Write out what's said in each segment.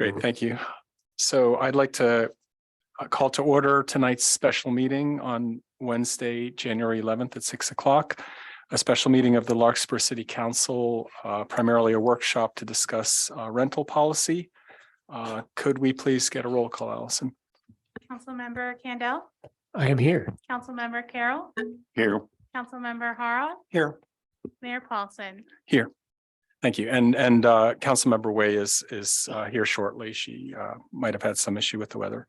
Great, thank you. So I'd like to call to order tonight's special meeting on Wednesday, January 11th at 6 o'clock. A special meeting of the Larkspur City Council, primarily a workshop to discuss rental policy. Could we please get a roll call, Allison? Councilmember Candell, I am here. Councilmember Carroll, Here. Councilmember Hara, Here. Mayor Paulson. Here. Thank you. And Councilmember Way is here shortly. She might have had some issue with the weather.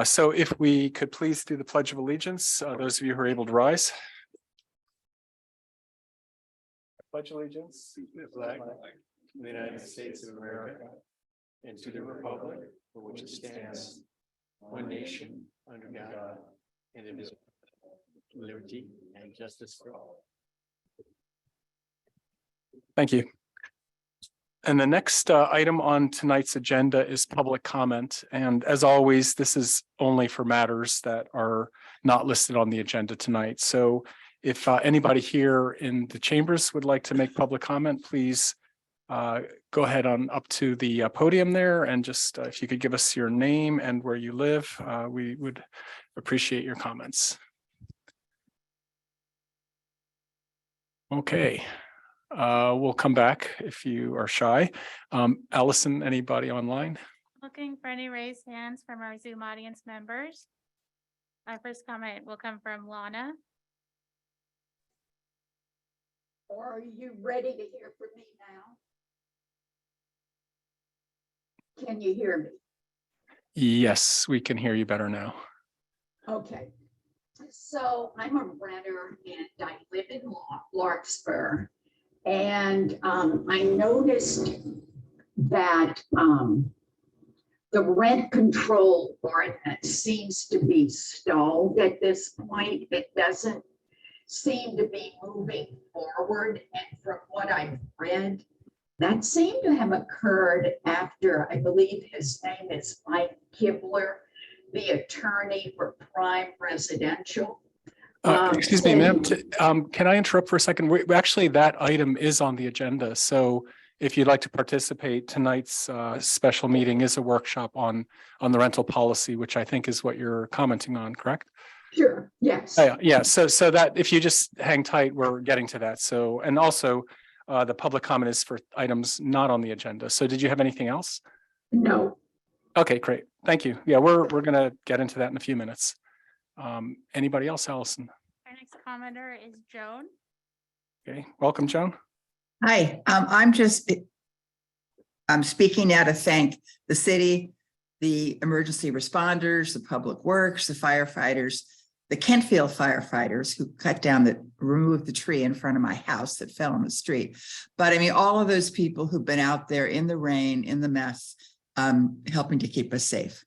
So if we could please do the Pledge of Allegiance, those of you who are able to rise. Pledge allegiance to the flag of the United States of America and to the republic for which it stands, one nation under God, indivisible, liberty and justice for all. Thank you. And the next item on tonight's agenda is public comment. And as always, this is only for matters that are not listed on the agenda tonight. So if anybody here in the chambers would like to make public comment, please go ahead on up to the podium there and just if you could give us your name and where you live, we would appreciate your comments. Okay. We'll come back if you are shy. Allison, anybody online? Looking for any raised hands from our Zoom audience members. Our first comment will come from Lana. Are you ready to hear from me now? Can you hear me? Yes, we can hear you better now. Okay. So I'm a renter and I live in Larkspur. And I noticed that the rent control ordinance seems to be stalled at this point. It doesn't seem to be moving forward. And from what I've read, that seemed to have occurred after, I believe his name is Mike Kibler, the attorney for Prime Residential. Excuse me, ma'am. Can I interrupt for a second? Actually, that item is on the agenda. So if you'd like to participate, tonight's special meeting is a workshop on the rental policy, which I think is what you're commenting on, correct? Sure, yes. Yeah, so that if you just hang tight, we're getting to that. So, and also the public comment is for items not on the agenda. So did you have anything else? No. Okay, great. Thank you. Yeah, we're going to get into that in a few minutes. Anybody else, Allison? Our next commenter is Joan. Okay, welcome, Joan. Hi, I'm speaking now to thank the city, the emergency responders, the public works, the firefighters, the Kentfield firefighters who removed the tree in front of my house that fell on the street. But I mean, all of those people who've been out there in the rain, in the mess, helping to keep us safe.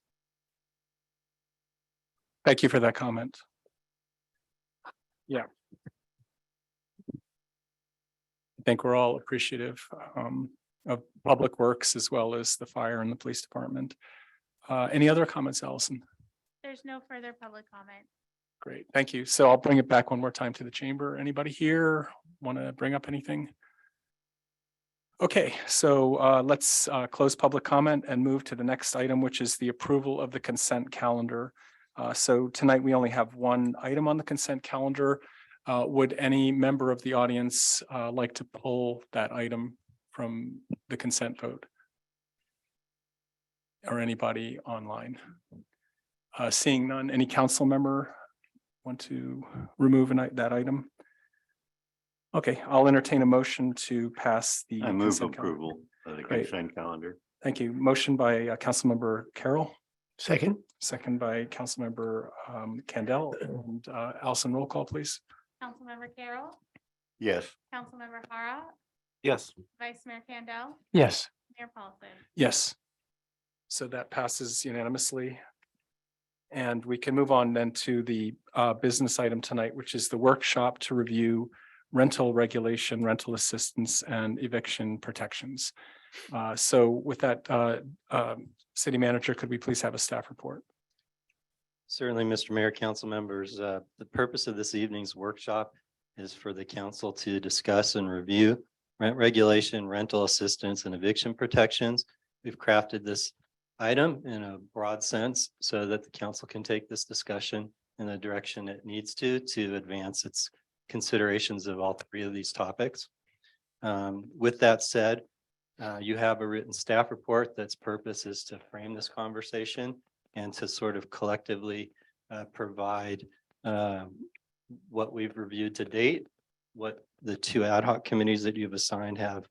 Thank you for that comment. Yeah. I think we're all appreciative of public works as well as the fire and the police department. Any other comments, Allison? There's no further public comment. Great, thank you. So I'll bring it back one more time to the chamber. Anybody here want to bring up anything? Okay, so let's close public comment and move to the next item, which is the approval of the consent calendar. So tonight we only have one item on the consent calendar. Would any member of the audience like to pull that item from the consent vote? Or anybody online? Seeing none, any council member want to remove that item? Okay, I'll entertain a motion to pass the. I move approval of the Great. consent calendar. Thank you. Motion by Councilmember Carroll. Second. Second by Councilmember Candell. And Allison, roll call, please. Councilmember Carroll, Yes. Councilmember Hara, Yes. Vice Mayor Candell, Yes. Mayor Paulson. Yes. So that passes unanimously. And we can move on then to the business item tonight, which is the workshop to review rental regulation, rental assistance, and eviction protections. So with that, City Manager, could we please have a staff report? Certainly, Mr. Mayor, council members, the purpose of this evening's workshop is for the council to discuss and review rent regulation, rental assistance, and eviction protections we've crafted this item in a broad sense so that the council can take this discussion in the direction it needs to advance its considerations of all three of these topics. With that said, you have a written staff report that's purpose is to frame this conversation and to sort of collectively provide what we've reviewed to date, what the two ad hoc committees that you've assigned have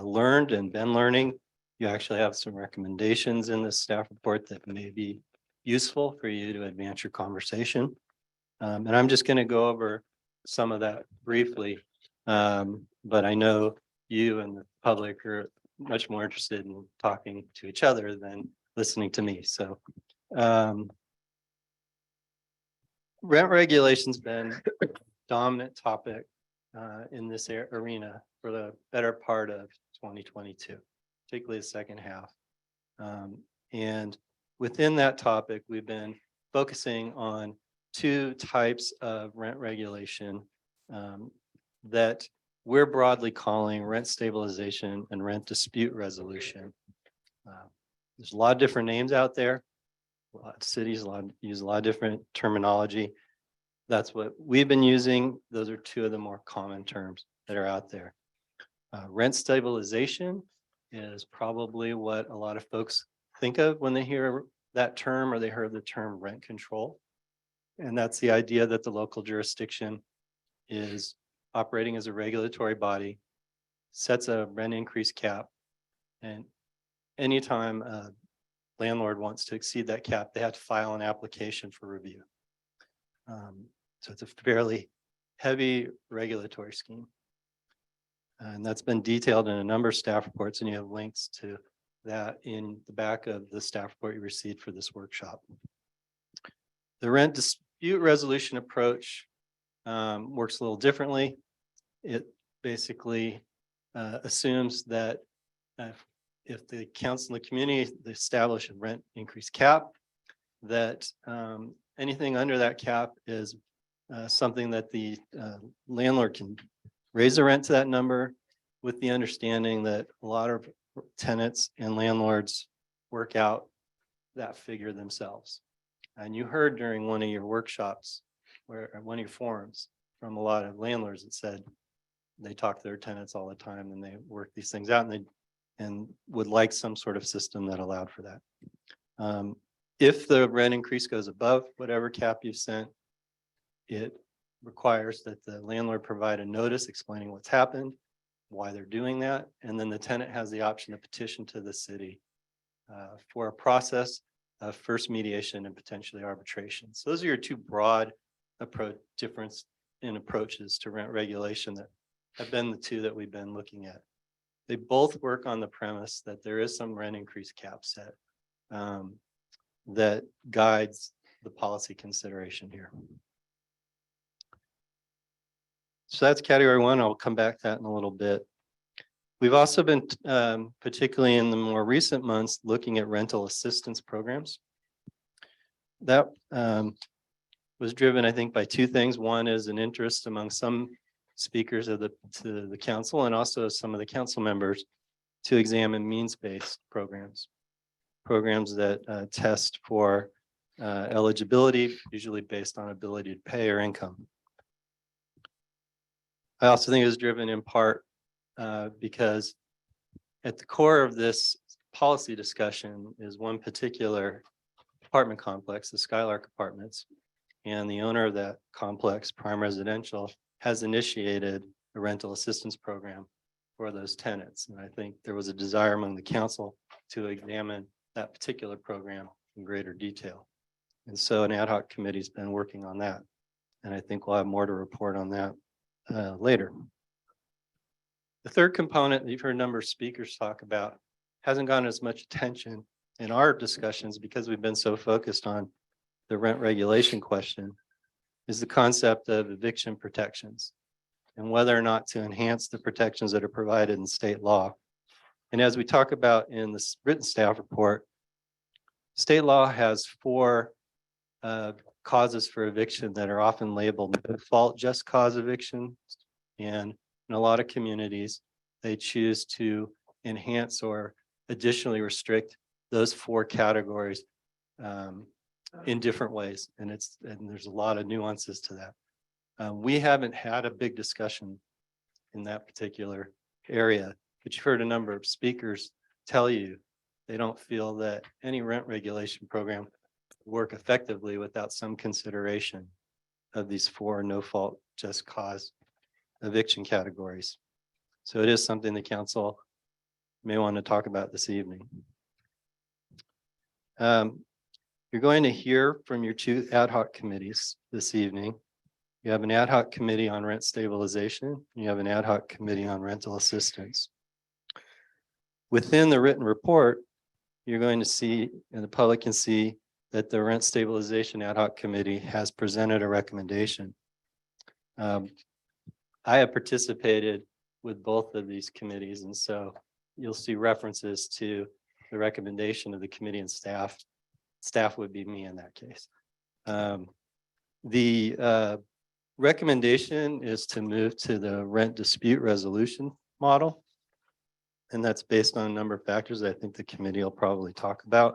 learned and been learning. You actually have some recommendations in this staff report that may be useful for you to advance your conversation. And I'm just going to go over some of that briefly. But I know you and the public are much more interested in talking to each other than listening to me. So rent regulation's been a dominant topic in this arena for the better part of 2022, particularly the second half. And within that topic, we've been focusing on two types of rent regulation that we're broadly calling rent stabilization and rent dispute resolution. There's a lot of different names out there. A lot of cities use a lot of different terminology. That's what we've been using. Those are two of the more common terms that are out there. Rent stabilization is probably what a lot of folks think of when they hear that term, or they heard the term rent control. And that's the idea that the local jurisdiction is operating as a regulatory body, sets a rent increase cap, and anytime a landlord wants to exceed that cap, they have to file an application for review. So it's a fairly heavy regulatory scheme. And that's been detailed in a number of staff reports, and you have links to that in the back of the staff report you received for this workshop. The rent dispute resolution approach works a little differently. It basically assumes that if the council and the community establish a rent increase cap, that anything under that cap is something that the landlord can raise the rent to that number, with the understanding that a lot of tenants and landlords work out that figure themselves. And you heard during one of your workshops, where one of your forums, from a lot of landlords that said they talk to their tenants all the time and they work these things out, and would like some sort of system that allowed for that. If the rent increase goes above whatever cap you've sent, it requires that the landlord provide a notice explaining what's happened, why they're doing that, and then the tenant has the option to petition to the city for a process of first mediation and potentially arbitration. So those are your two broad difference in approaches to rent regulation that have been the two that we've been looking at. They both work on the premise that there is some rent increase cap set that guides the policy consideration here. So that's category one. I'll come back to that in a little bit. We've also been, particularly in the more recent months, looking at rental assistance programs. That was driven, I think, by two things. One is an interest among some speakers of the council, and also some of the council members, to examine means-based programs that test for eligibility, usually based on ability to pay or income. I also think it was driven in part because at the core of this policy discussion is one particular apartment complex, the Skylark Apartments, and the owner of that complex, Prime Residential, has initiated a rental assistance program for those tenants. And I think there was a desire among the council to examine that particular program in greater detail. And so an ad hoc committee has been working on that. And I think we'll have more to report on that later. The third component that you've heard a number of speakers talk about hasn't gotten as much attention in our discussions because we've been so focused on the rent regulation question, is the concept of eviction protections and whether or not to enhance the protections that are provided in state law. And as we talk about in this written staff report, state law has four causes for eviction that are often labeled default just cause eviction. And in a lot of communities, they choose to enhance or additionally restrict those 4 categories in different ways. And there's a lot of nuances to that. We haven't had a big discussion in that particular area, but you've heard a number of speakers tell you they don't feel that any rent regulation program work effectively without some consideration of these 4 no fault, just cause eviction categories. So it is something the council may want to talk about this evening. You're going to hear from your 2 ad hoc committees this evening. You have an ad hoc committee on rent stabilization. You have an ad hoc committee on rental assistance. Within the written report, you're going to see, and the public can see, that the rent stabilization ad hoc committee has presented a recommendation. I have participated with both of these committees, and so you'll see references to the recommendation of the committee and staff. Staff would be me in that case. The recommendation is to move to the rent dispute resolution model. And that's based on a number of factors that I think the committee will probably talk about.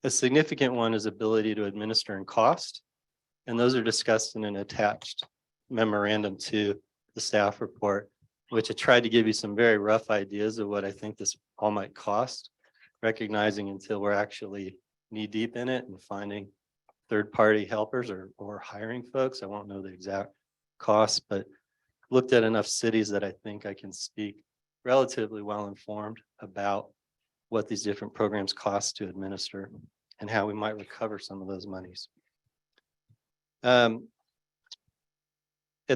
A significant one is ability to administer and cost. And those are discussed in an attached memorandum to the staff report, which I tried to give you some very rough ideas of what I think this all might cost, recognizing until we're actually knee deep in it and finding third-party helpers or hiring folks, I won't know the exact cost, but looked at enough cities that I think I can speak relatively well informed about what these different programs cost to administer and how we might recover some of those monies. At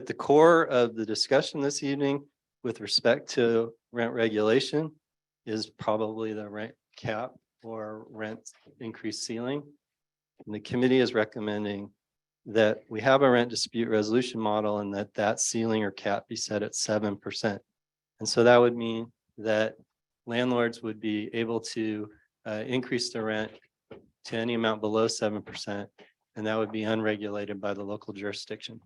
the core of the discussion this evening with respect to rent regulation is probably the rent cap or rent increase ceiling. And the committee is recommending that we have a rent dispute resolution model and that ceiling or cap be set at 7%. And so that would mean that landlords would be able to increase the rent to any amount below 7%, and that would be unregulated by the local jurisdiction.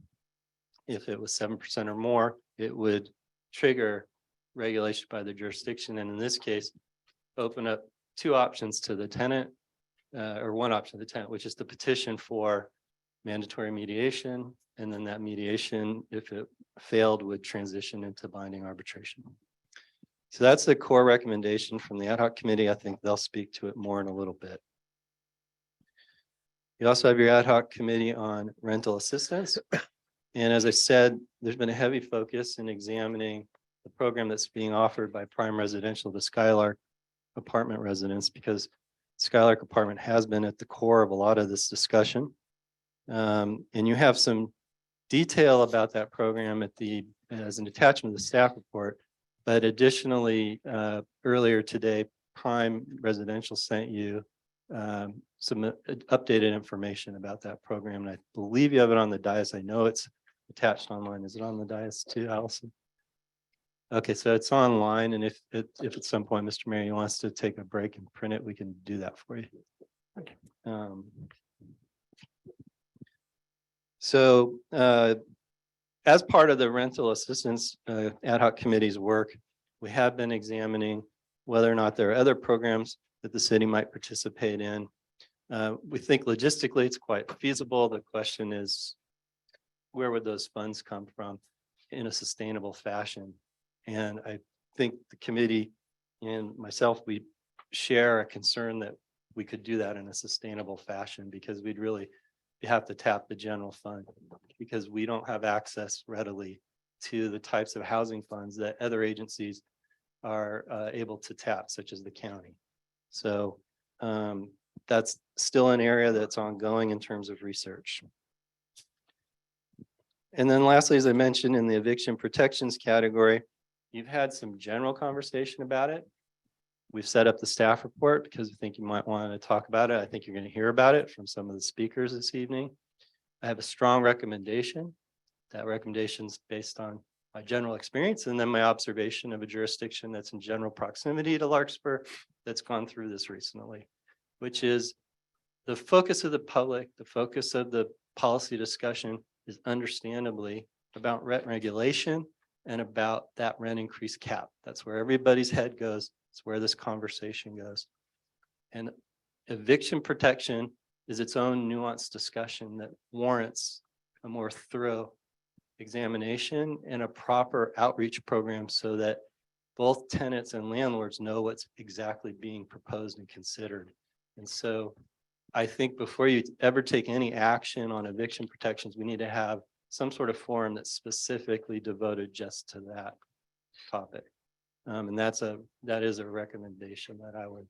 If it was 7% or more, it would trigger regulation by the jurisdiction, and in this case, open up 2 options to the tenant, or 1 option to the tenant, which is to petition for mandatory mediation, and then that mediation, if it failed, would transition into binding arbitration. So that's the core recommendation from the ad hoc committee. I think they'll speak to it more in a little bit. You also have your ad hoc committee on rental assistance. And as I said, there's been a heavy focus in examining the program that's being offered by Prime Residential to Skylark apartment residents, because Skylark apartment has been at the core of a lot of this discussion. And you have some detail about that program as an attachment to the staff report. But additionally, earlier today, Prime Residential sent you some updated information about that program. And I believe you have it on the dais. I know it's attached online. Is it on the dais too, Allison? Okay, so it's online. And if at some point Mr. Mayor wants to take a break and print it, we can do that for you. So as part of the rental assistance ad hoc committee's work, we have been examining whether or not there are other programs that the city might participate in. We think logistically it's quite feasible. The question is, where would those funds come from in a sustainable fashion? And I think the committee and myself, we share a concern that we could do that in a sustainable fashion, because we'd really have to tap the general fund, because we don't have access readily to the types of housing funds that other agencies are able to tap, such as the county. So that's still an area that's ongoing in terms of research. And then lastly, as I mentioned, in the eviction protections category, you've had some general conversation about it. We've set up the staff report because I think you might want to talk about it. I think you're going to hear about it from some of the speakers this evening. I have a strong recommendation. That recommendation is based on my general experience and then my observation of a jurisdiction that's in general proximity to Larkspur that's gone through this recently, which is the focus of the public, the focus of the policy discussion is understandably about rent regulation and about that rent increase cap. That's where everybody's head goes. It's where this conversation goes. And eviction protection is its own nuanced discussion that warrants a more thorough examination and a proper outreach program so that both tenants and landlords know what's exactly being proposed and considered. And so I think before you ever take any action on eviction protections, we need to have some sort of forum that's specifically devoted just to that topic. And that is a recommendation that I would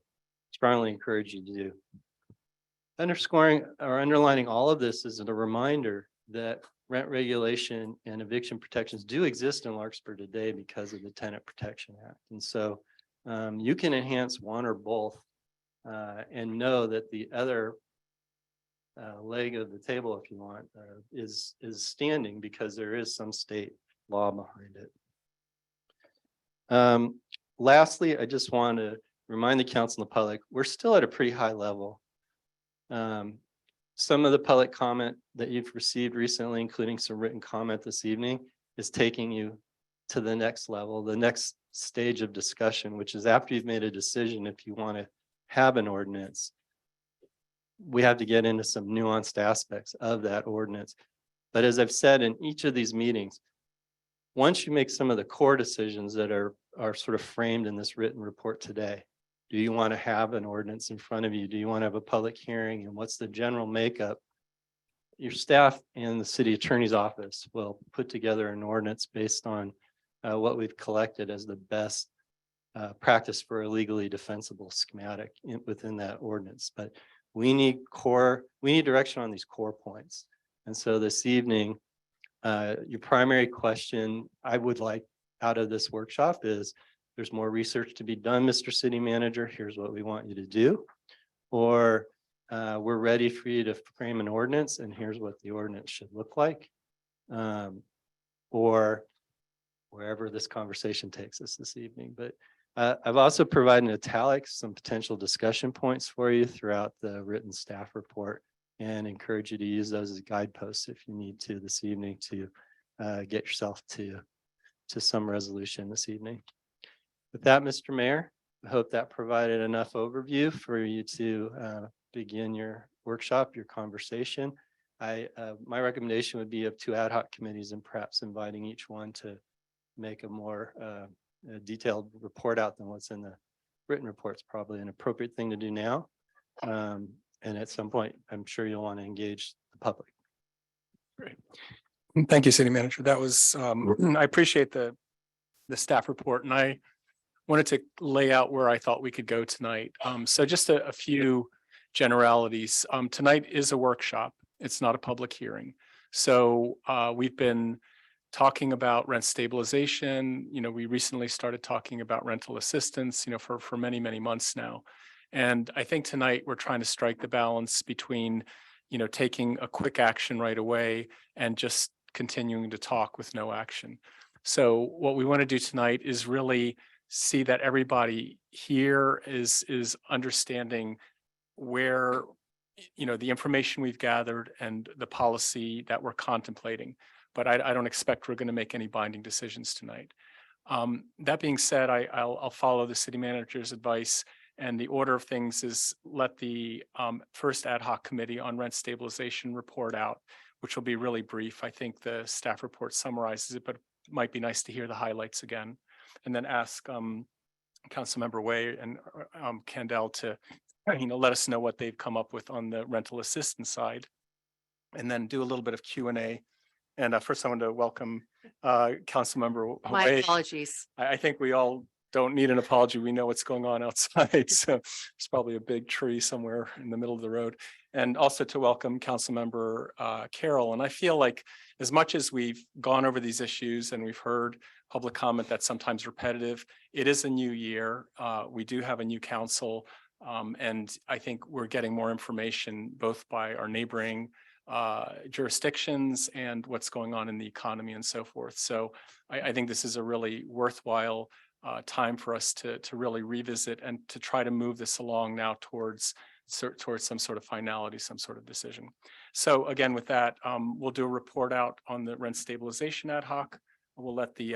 strongly encourage you to do. Underscoring or underlining all of this is a reminder that rent regulation and eviction protections do exist in Larkspur today because of the Tenant Protection Act. And so you can enhance one or both and know that the other leg of the table, if you want, is standing because there is some state law behind it. Lastly, I just want to remind the council and the public, we're still at a pretty high level. Some of the public comment that you've received recently, including some written comment this evening, is taking you to the next level, the next stage of discussion, which is after you've made a decision, if you want to have an ordinance, we have to get into some nuanced aspects of that ordinance. But as I've said in each of these meetings, once you make some of the core decisions that are sort of framed in this written report today, do you want to have an ordinance in front of you? Do you want to have a public hearing? And what's the general makeup? Your staff and the city attorney's office will put together an ordinance based on what we've collected as the best practice for a legally defensible schematic within that ordinance. But we need direction on these core points. And so this evening, your primary question I would like out of this workshop is, there's more research to be done, Mr. City Manager. Here's what we want you to do. Or we're ready for you to frame an ordinance and here's what the ordinance should look like. Or wherever this conversation takes us this evening. But I've also provided in italics some potential discussion points for you throughout the written staff report and encourage you to use those as guideposts if you need to this evening to get yourself to some resolution this evening. With that, Mr. Mayor, I hope that provided enough overview for you to begin your workshop, your conversation. My recommendation would be of 2 ad hoc committees and perhaps inviting each one to make a more detailed report out than what's in the written report. Is probably an appropriate thing to do now. And at some point, I'm sure you'll want to engage the public. Great. Thank you, City Manager. That was, I appreciate the staff report, and I wanted to lay out where I thought we could go tonight. So just a few generalities. Tonight is a workshop. It's not a public hearing. So we've been talking about rent stabilization. You know, we recently started talking about rental assistance, you know, for many, many months now. And I think tonight we're trying to strike the balance between, you know, taking a quick action right away and just continuing to talk with no action. So what we want to do tonight is really see that everybody here is understanding where, you know, the information we've gathered and the policy that we're contemplating. But I don't expect we're going to make any binding decisions tonight. That being said, I'll follow the city manager's advice, and the order of things is let the first ad hoc committee on rent stabilization report out, which will be really brief. I think the staff report summarizes it, but it might be nice to hear the highlights again. And then ask Councilmember Way and Candell to, you know, let us know what they've come up with on the rental assistance side, and then do a little bit of Q&A. And first, I want to welcome Councilmember My Way. apologies. I think we all don't need an apology. We know what's going on outside. So there's probably a big tree somewhere in the middle of the road. And also to welcome Councilmember Carroll. And I feel like as much as we've gone over these issues and we've heard public comment that's sometimes repetitive, it is a new year. We do have a new council. And I think we're getting more information both by our neighboring jurisdictions and what's going on in the economy and so forth. So I think this is a really worthwhile time for us to really revisit and to try to move this along now towards some sort of finality, some sort of decision. So again, with that, we'll do a report out on the rent stabilization ad hoc. We'll let the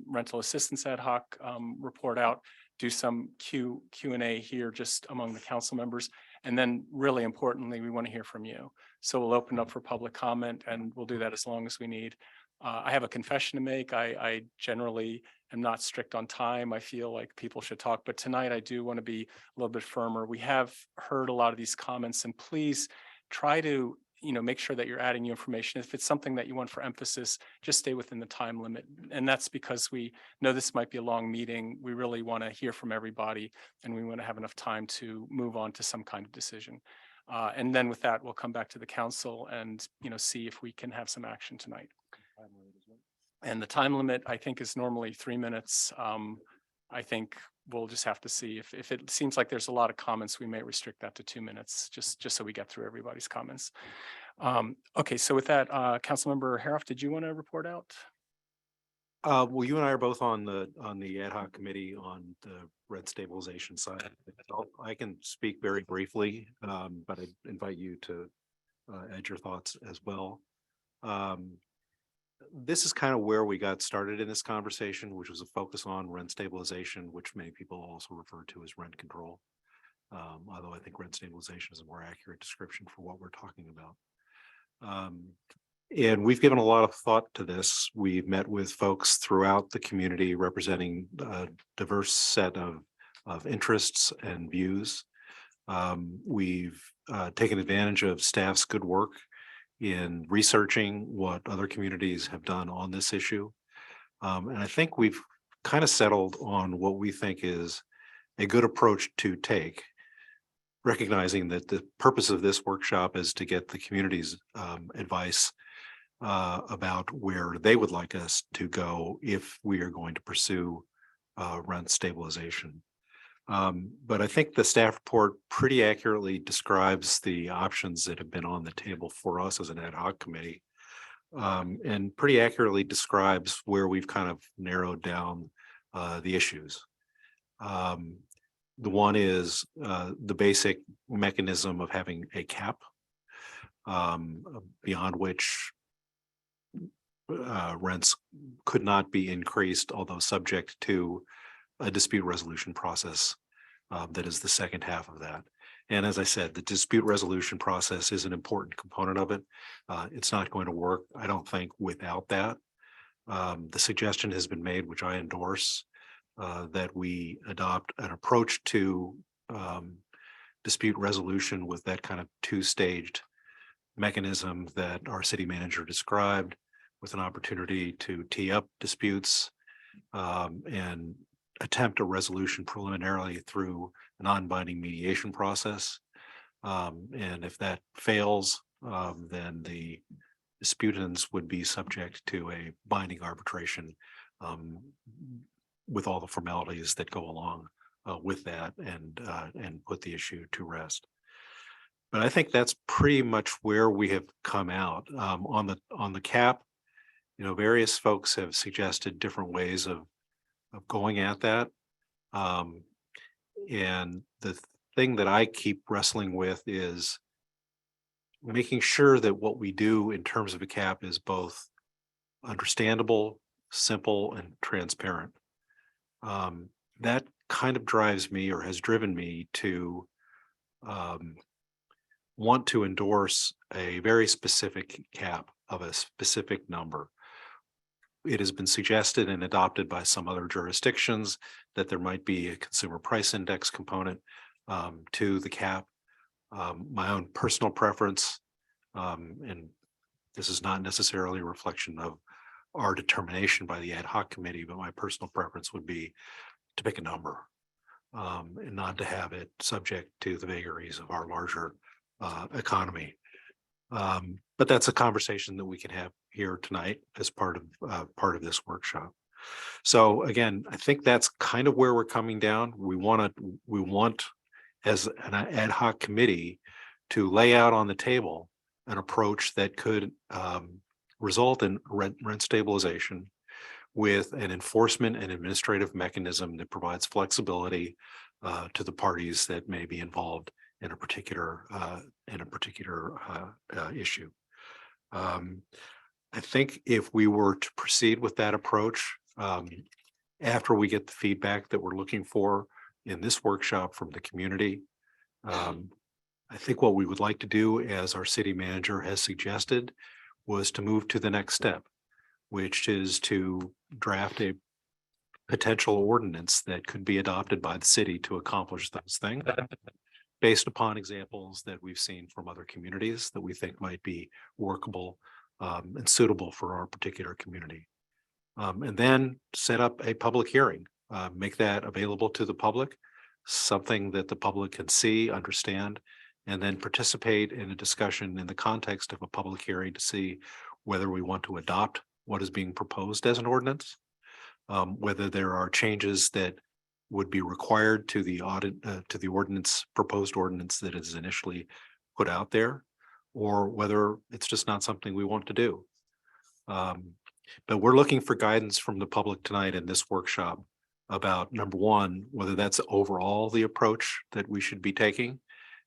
rental assistance ad hoc report out. do some Q&A here just among the council members. And then really importantly, we want to hear from you. So we'll open up for public comment and we'll do that as long as we need. I have a confession to make. I generally am not strict on time. I feel like people should talk, but tonight I do want to be a little bit firmer. We have heard a lot of these comments, and please try to, make sure that you're adding new information. If it's something that you want for emphasis, just stay within the time limit. And that's because we know this might be a long meeting. We really want to hear from everybody, and we want to have enough time to move on to some kind of decision. And then with that, we'll come back to the council and, see if we can have some action tonight. And the time limit, I think, is normally 3 minutes. I think we'll just have to see if it seems like there's a lot of comments, we may restrict that to 2 minutes, just so we get through everybody's comments. Okay, so with that, Councilmember Haroff, did you want to report out? Well, you and I are both on the ad hoc committee on the rent stabilization side. I can speak very briefly, but I invite you to add your thoughts as well. This is kind of where we got started in this conversation, which was a focus on rent stabilization, which many people also refer to as rent control. Although I think rent stabilization is a more accurate description for what we're talking about. And we've given a lot of thought to this. We've met with folks throughout the community representing a diverse set of interests and views. We've taken advantage of staff's good work in researching what other communities have done on this issue. And I think we've kind of settled on what we think is a good approach to take, recognizing that the purpose of this workshop is to get the community's advice about where they would like us to go if we are going to pursue rent stabilization. But I think the staff report pretty accurately describes the options that have been on the table for us as an ad hoc committee, and pretty accurately describes where we've kind of narrowed down the issues. The one is the basic mechanism of having a cap beyond which rents could not be increased, although subject to a dispute resolution process that is the second half of that. And as I said, the dispute resolution process is an important component of it. It's not going to work, I don't think, without that. The suggestion has been made, which I endorse, that we adopt an approach to dispute resolution with that kind of two-staged mechanism that our city manager described, with an opportunity to tee up disputes and attempt a resolution preliminarily through a non-binding mediation process. And if that fails, then the disputants would be subject to a binding arbitration with all the formalities that go along with that, and put the issue to rest. But I think that's pretty much where we have come out on the cap. Various folks have suggested different ways of going at that. And the thing that I keep wrestling with is making sure that what we do in terms of a cap is both understandable, simple, and transparent. That kind of drives me, or has driven me, to want to endorse a very specific cap of a specific number. It has been suggested and adopted by some other jurisdictions that there might be a consumer price index component to the cap. My own personal preference, and this is not necessarily a reflection of our determination by the ad hoc committee, but my personal preference would be to pick a number and not to have it subject to the vagaries of our larger economy. But that's a conversation that we can have here tonight as part of this workshop. So again, I think that's kind of where we're coming down. We want as an ad hoc committee to lay out on the table an approach that could result in rent stabilization with an enforcement and administrative mechanism that provides flexibility to the parties that may be involved in a particular issue. I think if we were to proceed with that approach, after we get the feedback that we're looking for in this workshop from the community. I think what we would like to do, as our city manager has suggested, was to move to the next step, which is to draft a potential ordinance that could be adopted by the city to accomplish those things, based upon examples that we've seen from other communities that we think might be workable and suitable for our particular community. And then set up a public hearing, make that available to the public, something that the public can see, understand, and then participate in a discussion in the context of a public hearing to see whether we want to adopt what is being proposed as an ordinance, whether there are changes that would be required to the ordinance, proposed ordinance that is initially put out there, or whether it's just not something we want to do. But we're looking for guidance from the public tonight in this workshop about, number one, whether that's overall the approach that we should be taking,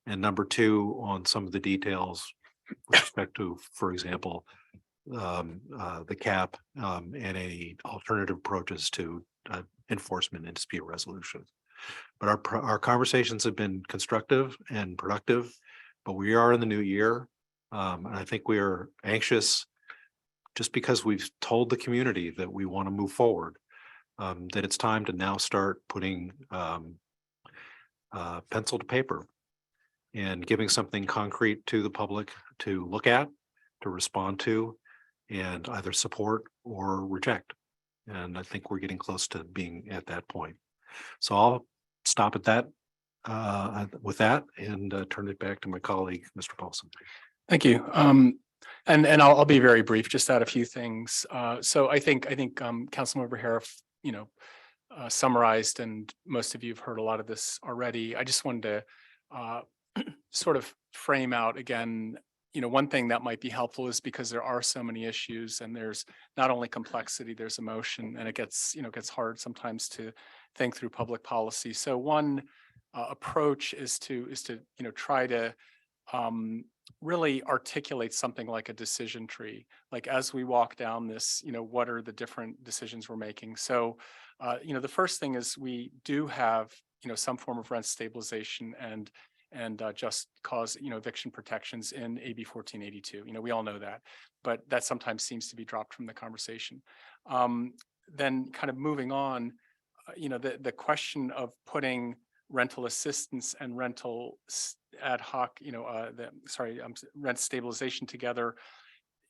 and number two, on some of the details with respect to, for example, the cap and any alternative approaches to enforcement and dispute resolution. But our conversations have been constructive and productive, but we are in the new year. And I think we are anxious, just because we've told the community that we want to move forward, that it's time to now start putting pencil to paper and giving something concrete to the public to look at, to respond to, and either support or reject. And I think we're getting close to being at that point. So I'll stop at that with that and turn it back to my colleague, Mr. Paulson. Thank you. And I'll be very brief, just add a few things. So I think Councilmember Harif, summarized, and most of you have heard a lot of this already. I just wanted to sort of frame out again, one thing that might be helpful is because there are so many issues and there's not only complexity, there's emotion, and it gets hard sometimes to think through public policy. So one approach is to try to really articulate something like a decision tree. Like, as we walk down this, what are the different decisions we're making? So, the first thing is we do have, some form of rent stabilization and just cause, eviction protections in AB 1482. We all know that, but that sometimes seems to be dropped from the conversation. Then kind of moving on, the question of putting rental assistance and rental ad hoc, rent stabilization together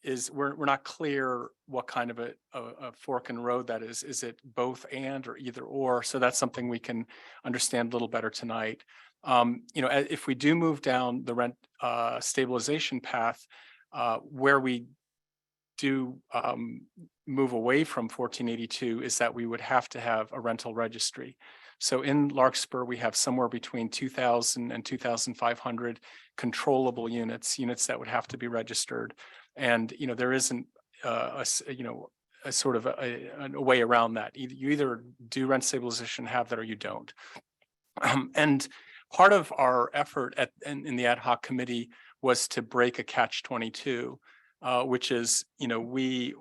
is we're not clear what kind of a fork in the road that is. Is it both and or either or? So that's something we can understand a little better tonight. If we do move down the rent stabilization path, where we do move away from 1482 is that we would have to have a rental registry. So in Larkspur, we have somewhere between 2,000 and 2,500 controllable units that would have to be registered. And, there isn't a sort of a way around that. You either do rent stabilization, have that, or you don't. And part of our effort in the ad hoc committee was to break a catch-22, which is, we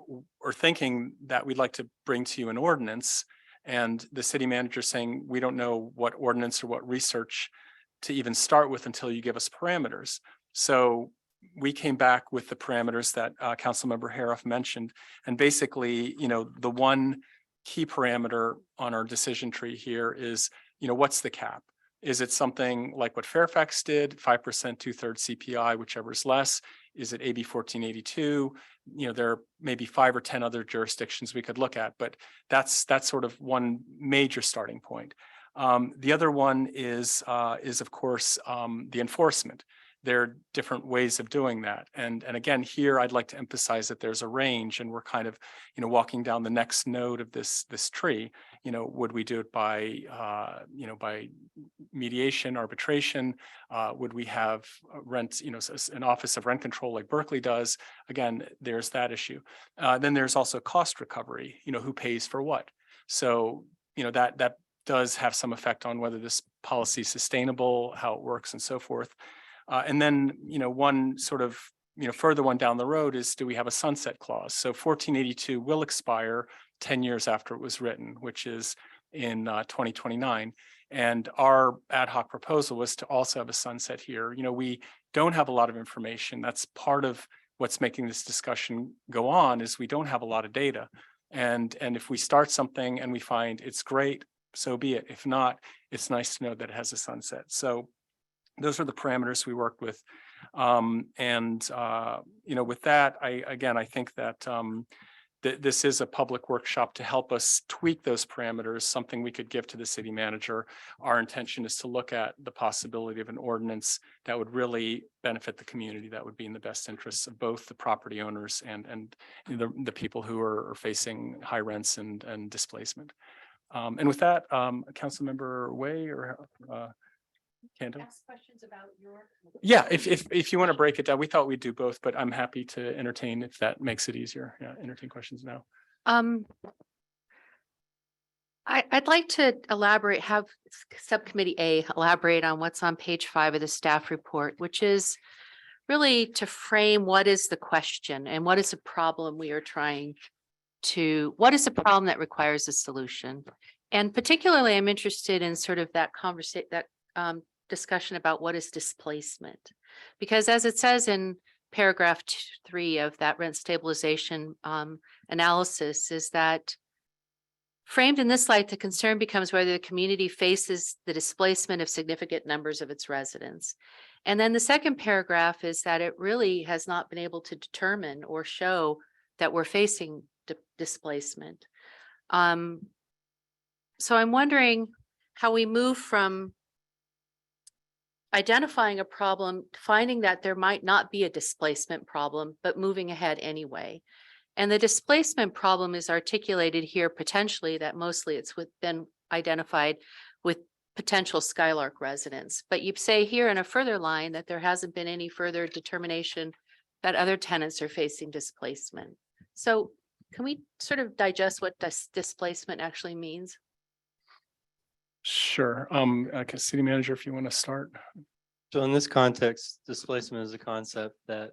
are thinking that we'd like to bring to you an ordinance, and the city manager saying, we don't know what ordinance or what research to even start with until you give us parameters. So we came back with the parameters that Councilmember Harif mentioned. And basically, the one key parameter on our decision tree here is, what's the cap? Is it something like what Fairfax did, 5%, 2/3 CPI, whichever is less? Is it AB 1482? There may be 5 or 10 other jurisdictions we could look at, but that's sort of one major starting point. The other one is of course the enforcement. There are different ways of doing that, and again here I'd like to emphasize that there's a range, and we're kind of walking down the next node of this tree. Would we do it by by mediation, arbitration? Would we have rent, an office of rent control like Berkeley does? Again, there's that issue. Then there's also cost recovery. Who pays for what? So that does have some effect on whether this policy is sustainable, how it works, and so forth. And then, one sort of, further one down the road is, do we have a sunset clause? So 1482 will expire 10 years after it was written, which is in 2029. And our ad hoc proposal was to also have a sunset here. You know, we don't have a lot of information. That's part of what's making this discussion go on, is we don't have a lot of data. And if we start something and we find it's great, so be it. If not, it's nice to know that it has a sunset. So those are the parameters we worked with. You know, with that, I think that this is a public workshop to help us tweak those parameters, something we could give to the city manager. Our intention is to look at the possibility of an ordinance that would really benefit the community, that would be in the best interests of both the property owners and the people who are facing high rents and displacement. And with that, Councilmember Way or Canto? Ask questions about your. Yeah, if you want to break it down, we thought we'd do both, but I'm happy to entertain if that makes it easier. Yeah, entertain questions now. I'd like to elaborate, have Subcommittee A elaborate on what's on page 5 of the staff report, which is really to frame what is the question and what is the problem we are trying to, what is the problem that requires a solution? And particularly, I'm interested in sort of that conversation, that discussion about what is displacement. Because as it says in paragraph 3 of that rent stabilization analysis, is that framed in this light, the concern becomes whether the community faces the displacement of significant numbers of its residents. And then the second paragraph is that it really has not been able to determine or show that we're facing displacement. So I'm wondering how we move from identifying a problem, finding that there might not be a displacement problem, but moving ahead anyway. And the displacement problem is articulated here potentially that mostly it's been identified with potential Skylark residents. But you say here in a further line that there hasn't been any further determination that other tenants are facing displacement. So can we sort of digest what displacement actually means? Sure. Okay, city manager, if you want to start. So in this context, displacement is a concept that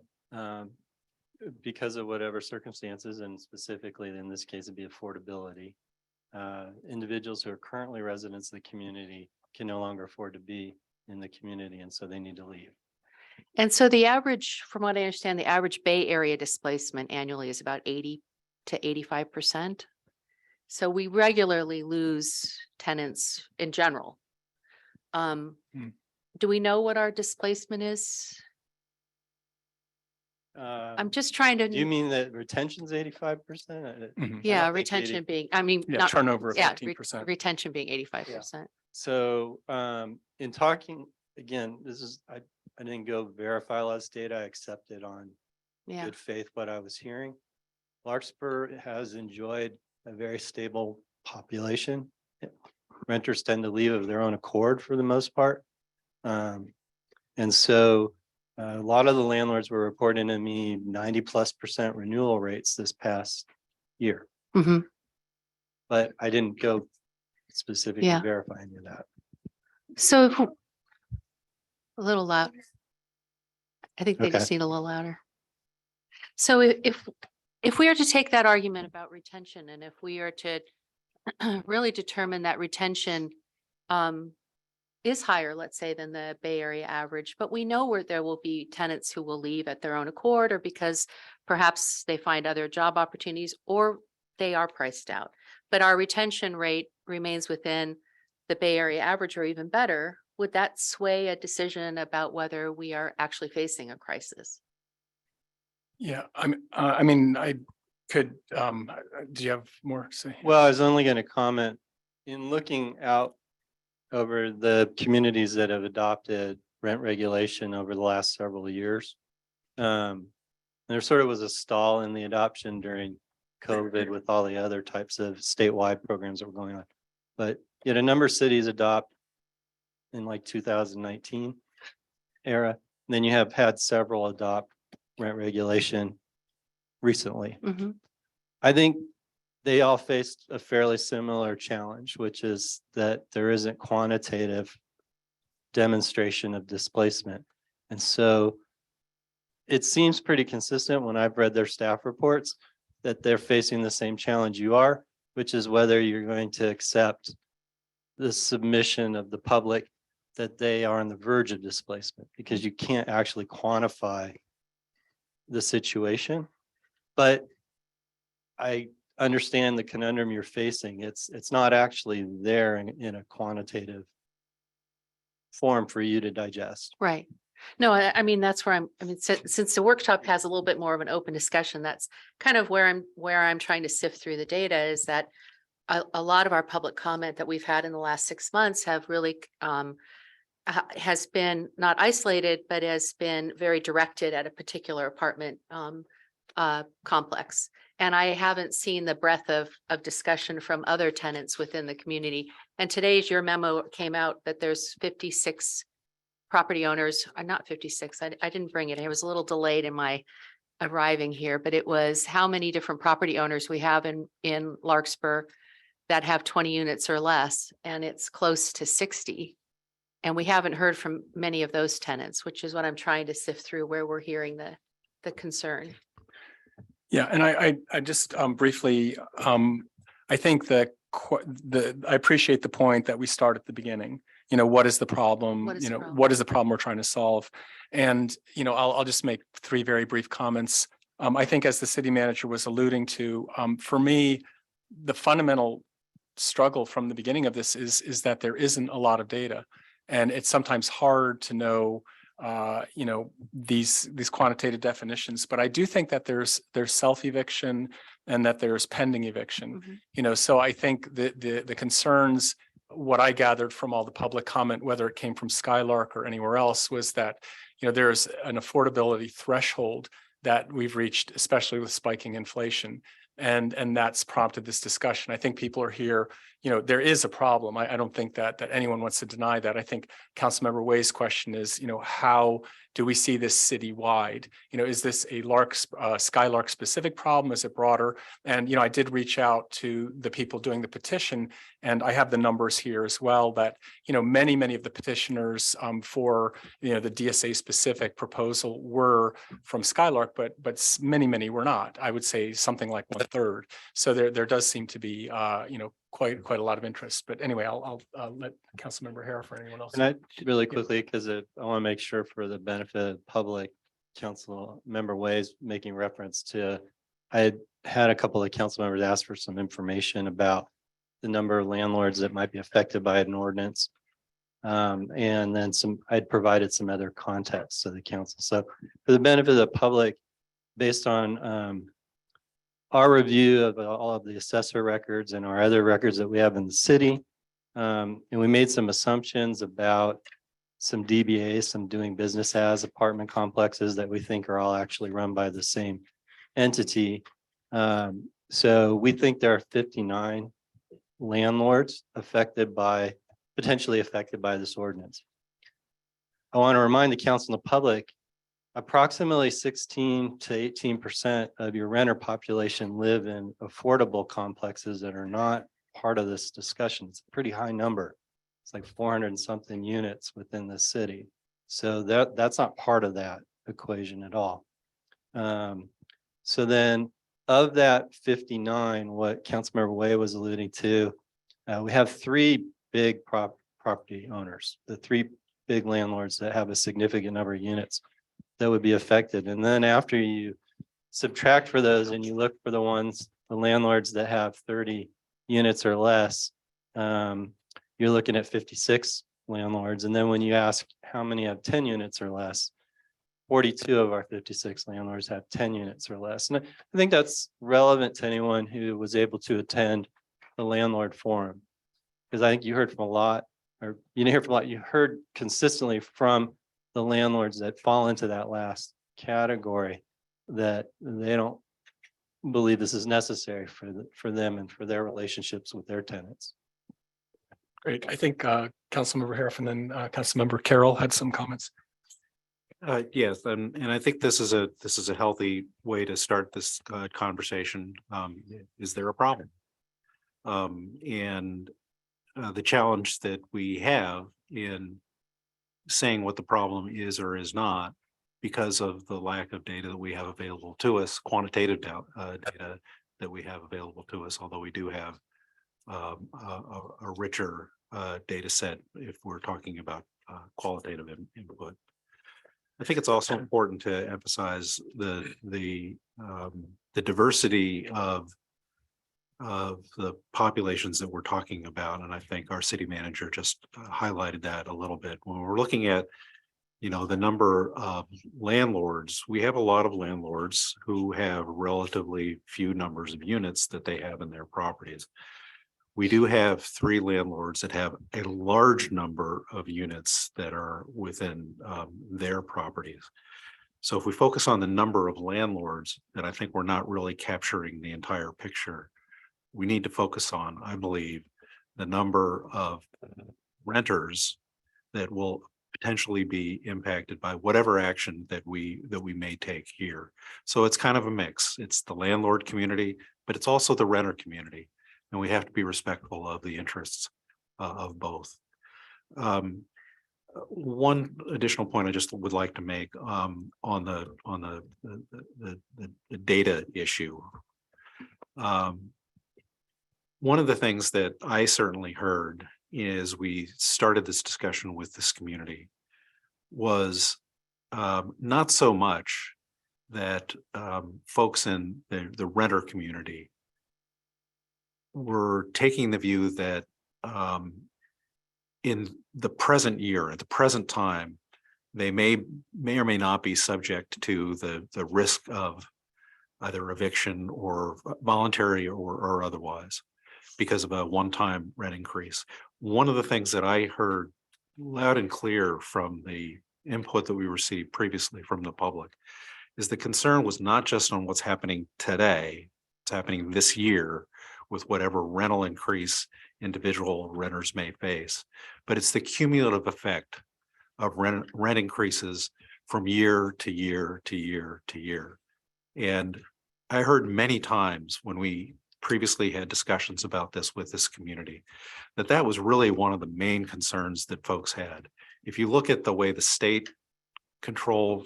because of whatever circumstances, and specifically in this case, it'd be affordability. Individuals who are currently residents of the community can no longer afford to be in the community, and so they need to leave. And so the average, from what I understand, the average Bay Area displacement annually is about 80 to 85%. So we regularly lose tenants in general. Do we know what our displacement is? I'm just trying to. Do you mean that retention's 85%? Yeah, retention being, I mean. Yeah, not- turnover of yeah, 15%. Retention being 85%. So in talking, again, this is, I didn't go verify last data, I accepted on Yeah, good faith what I was hearing. Larkspur has enjoyed a very stable population. Renters tend to leave of their own accord for the most part. And so a lot of the landlords were reporting to me 90+% renewal rates this past year. Mhm. But I didn't go specifically Yeah. verify any of that. So a little loud. I think they Okay. just need a little louder. So if we are to take that argument about retention, and if we are to really determine that retention is higher, let's say, than the Bay Area average, but we know where there will be tenants who will leave at their own accord, or because perhaps they find other job opportunities, or they are priced out. But our retention rate remains within the Bay Area average or even better. Would that sway a decision about whether we are actually facing a crisis? Yeah, I mean, I could, do you have more to say? Well, I was only going to comment in looking out over the communities that have adopted rent regulation over the last several years. There sort of was a stall in the adoption during COVID with all the other types of statewide programs that were going on. But yet a number of cities adopt in like 2019 era. And then you have had several adopt rent regulation recently. Mhm. I think they all faced a fairly similar challenge, which is that there isn't quantitative demonstration of displacement. And so it seems pretty consistent when I've read their staff reports that they're facing the same challenge you are. which is whether you're going to accept the submission of the public that they are on the verge of displacement, because you can't actually quantify the situation. But I understand the conundrum you're facing. It's not actually there in a quantitative form for you to digest. Right. No, I mean, that's where since the workshop has a little bit more of an open discussion, that's kind of where I'm trying to sift through the data, is that a lot of our public comment that we've had in the last 6 months have really has been not isolated, but has been very directed at a particular apartment complex. And I haven't seen the breadth of discussion from other tenants within the community. And today's your memo came out that there's 56 property owners, not 56, I didn't bring it. I was a little delayed in my arriving here, but it was how many different property owners we have in Larkspur that have 20 units or less, and it's close to 60. And we haven't heard from many of those tenants, which is what I'm trying to sift through, where we're hearing the concern. Yeah, and I just briefly, I think I appreciate the point that we start at the beginning. You know, what is the problem? What is the problem? What is the problem we're trying to solve? And, I'll just make 3 very brief comments. I think, as the city manager was alluding to, for me, the fundamental struggle from the beginning of this is that there isn't a lot of data. And it's sometimes hard to know, these quantitative definitions, but I do think that there's self-eviction and that there's pending eviction. So I think the concerns, what I gathered from all the public comment, whether it came from Skylark or anywhere else, was that, there's an affordability threshold that we've reached, especially with spiking inflation. And that's prompted this discussion. I think people are here, there is a problem. I don't think that anyone wants to deny that. I think Councilmember Way's question is, how do we see this citywide? Is this a Skylark specific problem? Is it broader? And, I did reach out to the people doing the petition, and I have the numbers here as well, that, many of the petitioners for, the DSA specific proposal were from Skylark, but many were not. I would say something like 1/3. So there does seem to be, quite a lot of interest. But anyway, I'll let Councilmember Harris or anyone else. And I really quickly, because I want to make sure for the benefit of the public, Council Member Ways making reference to, I had a couple of council members ask for some information about the number of landlords that might be affected by an ordinance. And then I'd provided some other context to the council. So for the benefit of the public, based on our review of all of the assessor records and our other records that we have in the city, and we made some assumptions about some DBAs, some doing business as apartment complexes that we think are all actually run by the same entity. So we think there are 59 landlords potentially affected by this ordinance. I want to remind the council and the public, approximately 16 to 18% of your renter population live in affordable complexes that are not part of this discussion. It's a pretty high number. It's like 400 and something units within the city. So that's not part of that equation at all. So then of that 59, what Councilmember Way was alluding to, we have 3 big property owners, the 3 big landlords that have a significant number of units that would be affected. And then after you subtract for those and you look for the landlords that have 30 units or less, you're looking at 56 landlords. And then when you ask how many have 10 units or less, 42 of our 56 landlords have 10 units or less. And I think that's relevant to anyone who was able to attend the landlord forum, because I think you heard from a lot, or you didn't hear from a lot, you heard consistently from the landlords that fall into that last category, that they don't believe this is necessary for them and for their relationships with their tenants. Great. I think Councilmember Harris and then Councilmember Carroll had some comments. Yes, and I think this is a healthy way to start this conversation. Is there a problem? And the challenge that we have in saying what the problem is or is not, because of the lack of data that we have available to us, quantitative data that we have available to us, although we do have a richer data set if we're talking about qualitative input. I think it's also important to emphasize the diversity of the populations that we're talking about. And I think our city manager just highlighted that a little bit. When we're looking at, the number of landlords, we have a lot of landlords who have relatively few numbers of units that they have in their properties. We do have 3 landlords that have a large number of units that are within their properties. So if we focus on the number of landlords, then I think we're not really capturing the entire picture. We need to focus on, I believe, the number of renters that will potentially be impacted by whatever action that we may take here. So it's kind of a mix. It's the landlord community, but it's also the renter community. And we have to be respectful of the interests of both. One additional point I just would like to make on the data issue. One of the things that I certainly heard is we started this discussion with this community was not so much that folks in the renter community were taking the view that in the present year, at the present time, they may or may not be subject to the risk of either eviction or voluntary or otherwise because of a one-time rent increase. One of the things that I heard loud and clear from the input that we received previously from the public is the concern was not just on what's happening today, it's happening this year with whatever rental increase individual renters may face, but it's the cumulative effect of rent increases from year to year to year to year. And I heard many times when we previously had discussions about this with this community, that was really one of the main concerns that folks had. If you look at the way the state control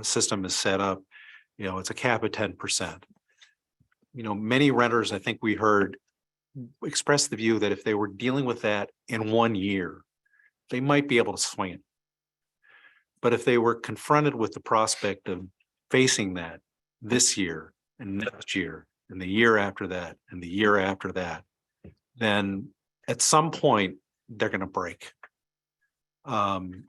system is set up, it's a cap of 10%. Many renters, I think we heard, express the view that if they were dealing with that in 1 year, they might be able to swing it. But if they were confronted with the prospect of facing that this year and next year and the year after that and the year after that, then at some point they're going to break. And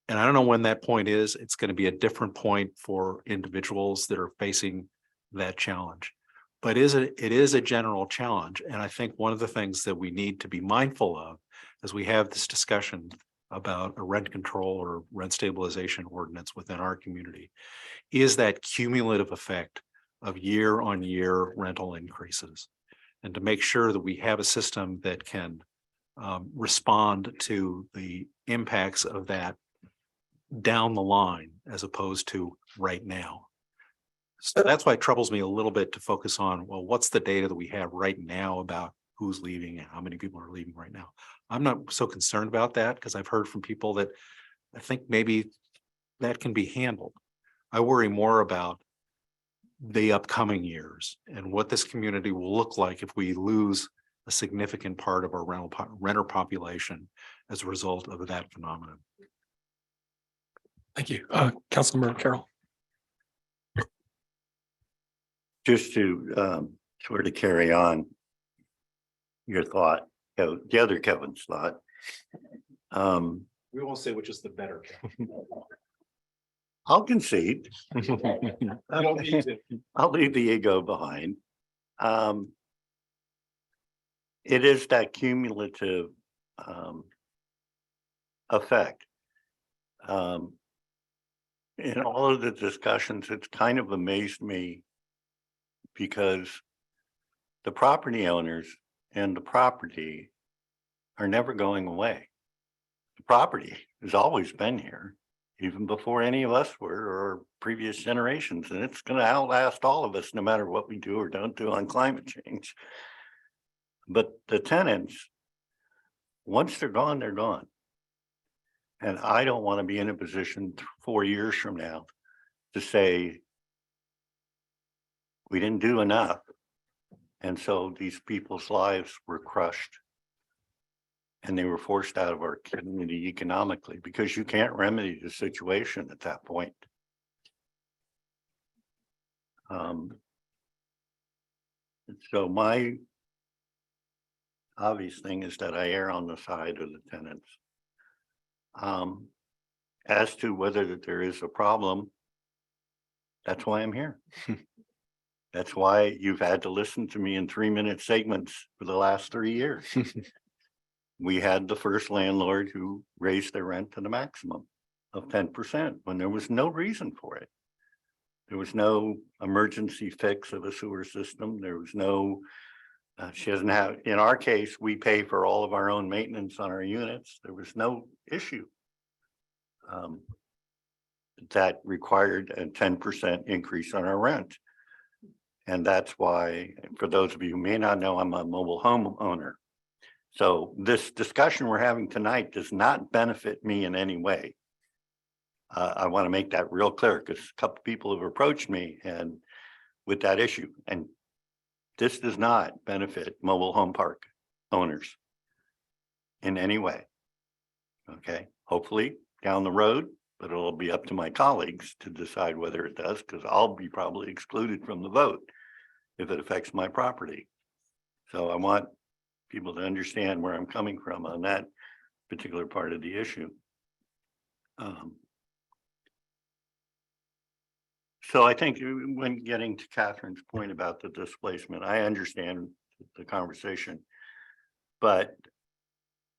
I don't know when that point is. It's going to be a different point for individuals that are facing that challenge. But it is a general challenge. And I think one of the things that we need to be mindful of as we have this discussion about a rent control or rent stabilization ordinance within our community is that cumulative effect of year-on-year rental increases. And to make sure that we have a system that can respond to the impacts of that down the line as opposed to right now. So that's why it troubles me a little bit to focus on, well, what's the data that we have right now about who's leaving and how many people are leaving right now? I'm not so concerned about that because I've heard from people that I think maybe that can be handled. I worry more about the upcoming years and what this community will look like if we lose a significant part of our renter population as a result of that phenomenon. Thank you. Councilmember Carroll. Just to sort of carry on your thought, the other Kevin's thought. We won't say which is the better. I'll concede. don't need to. I'll leave the ego behind. It is that cumulative effect. In all of the discussions, it's kind of amazed me because the property owners and the property are never going away. The property has always been here, even before any of us were or previous generations, and it's going to outlast all of us no matter what we do or don't do on climate change. But the tenants, once they're gone, they're gone. And I don't want to be in a position 4 years from now to say we didn't do enough And so these people's lives were crushed. And they were forced out of our community economically because you can't remedy the situation at that point. So my obvious thing is that I err on the side of the tenants. As to whether that there is a problem, that's why I'm here. That's why you've had to listen to me in 3-minute segments for the last 3 years. We had the first landlord who raised their rent to the maximum of 10% when there was no reason for it. There was no emergency fix of a sewer system. There was no, she doesn't have, in our case, we pay for all of our own maintenance on our units. There was no issue that required a 10% increase on our rent. And that's why, for those of you who may not know, I'm a mobile home owner. So this discussion we're having tonight does not benefit me in any way. I want to make that real clear because a couple people have approached me and with that issue, and this does not benefit mobile home park owners in any way. Okay, hopefully down the road, but it'll be up to my colleagues to decide whether it does, because I'll be probably excluded from the vote if it affects my property. So I want people to understand where I'm coming from on that particular part of the issue. So I think when getting to Catherine's point about the displacement, I understand the conversation, but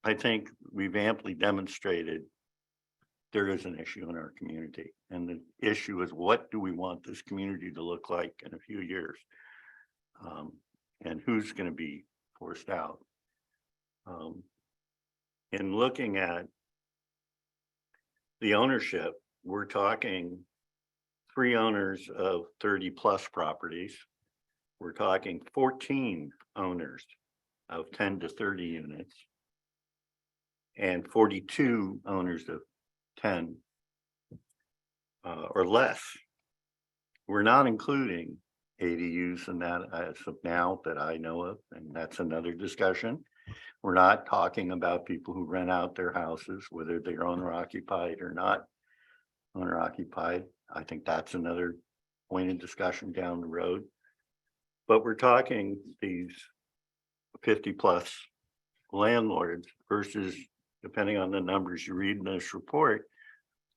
I think we've amply demonstrated there is an issue in our community. And the issue is, what do we want this community to look like in a few years? And who's going to be forced out? In looking at the ownership, we're talking 3 owners of 30 plus properties. We're talking 14 owners of 10 to 30 units and 42 owners of 10 or less. We're not including ADUs in that as of now that I know of, and that's another discussion. We're not talking about people who rent out their houses, whether they're owner occupied or not owner occupied. I think that's another point of discussion down the road. But we're talking these 50 plus landlords versus, depending on the numbers you read in this report,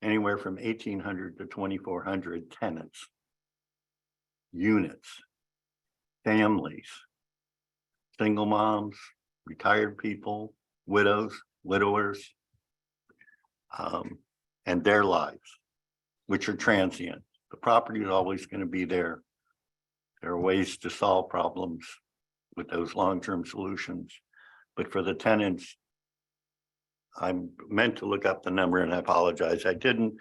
anywhere from 1,800 to 2,400 tenants, units, families, single moms, retired people, widows, widowers, and their lives, which are transient. The property is always going to be there. There are ways to solve problems with those long-term solutions. But for the tenants, I meant to look up the number and I apologize, I didn't.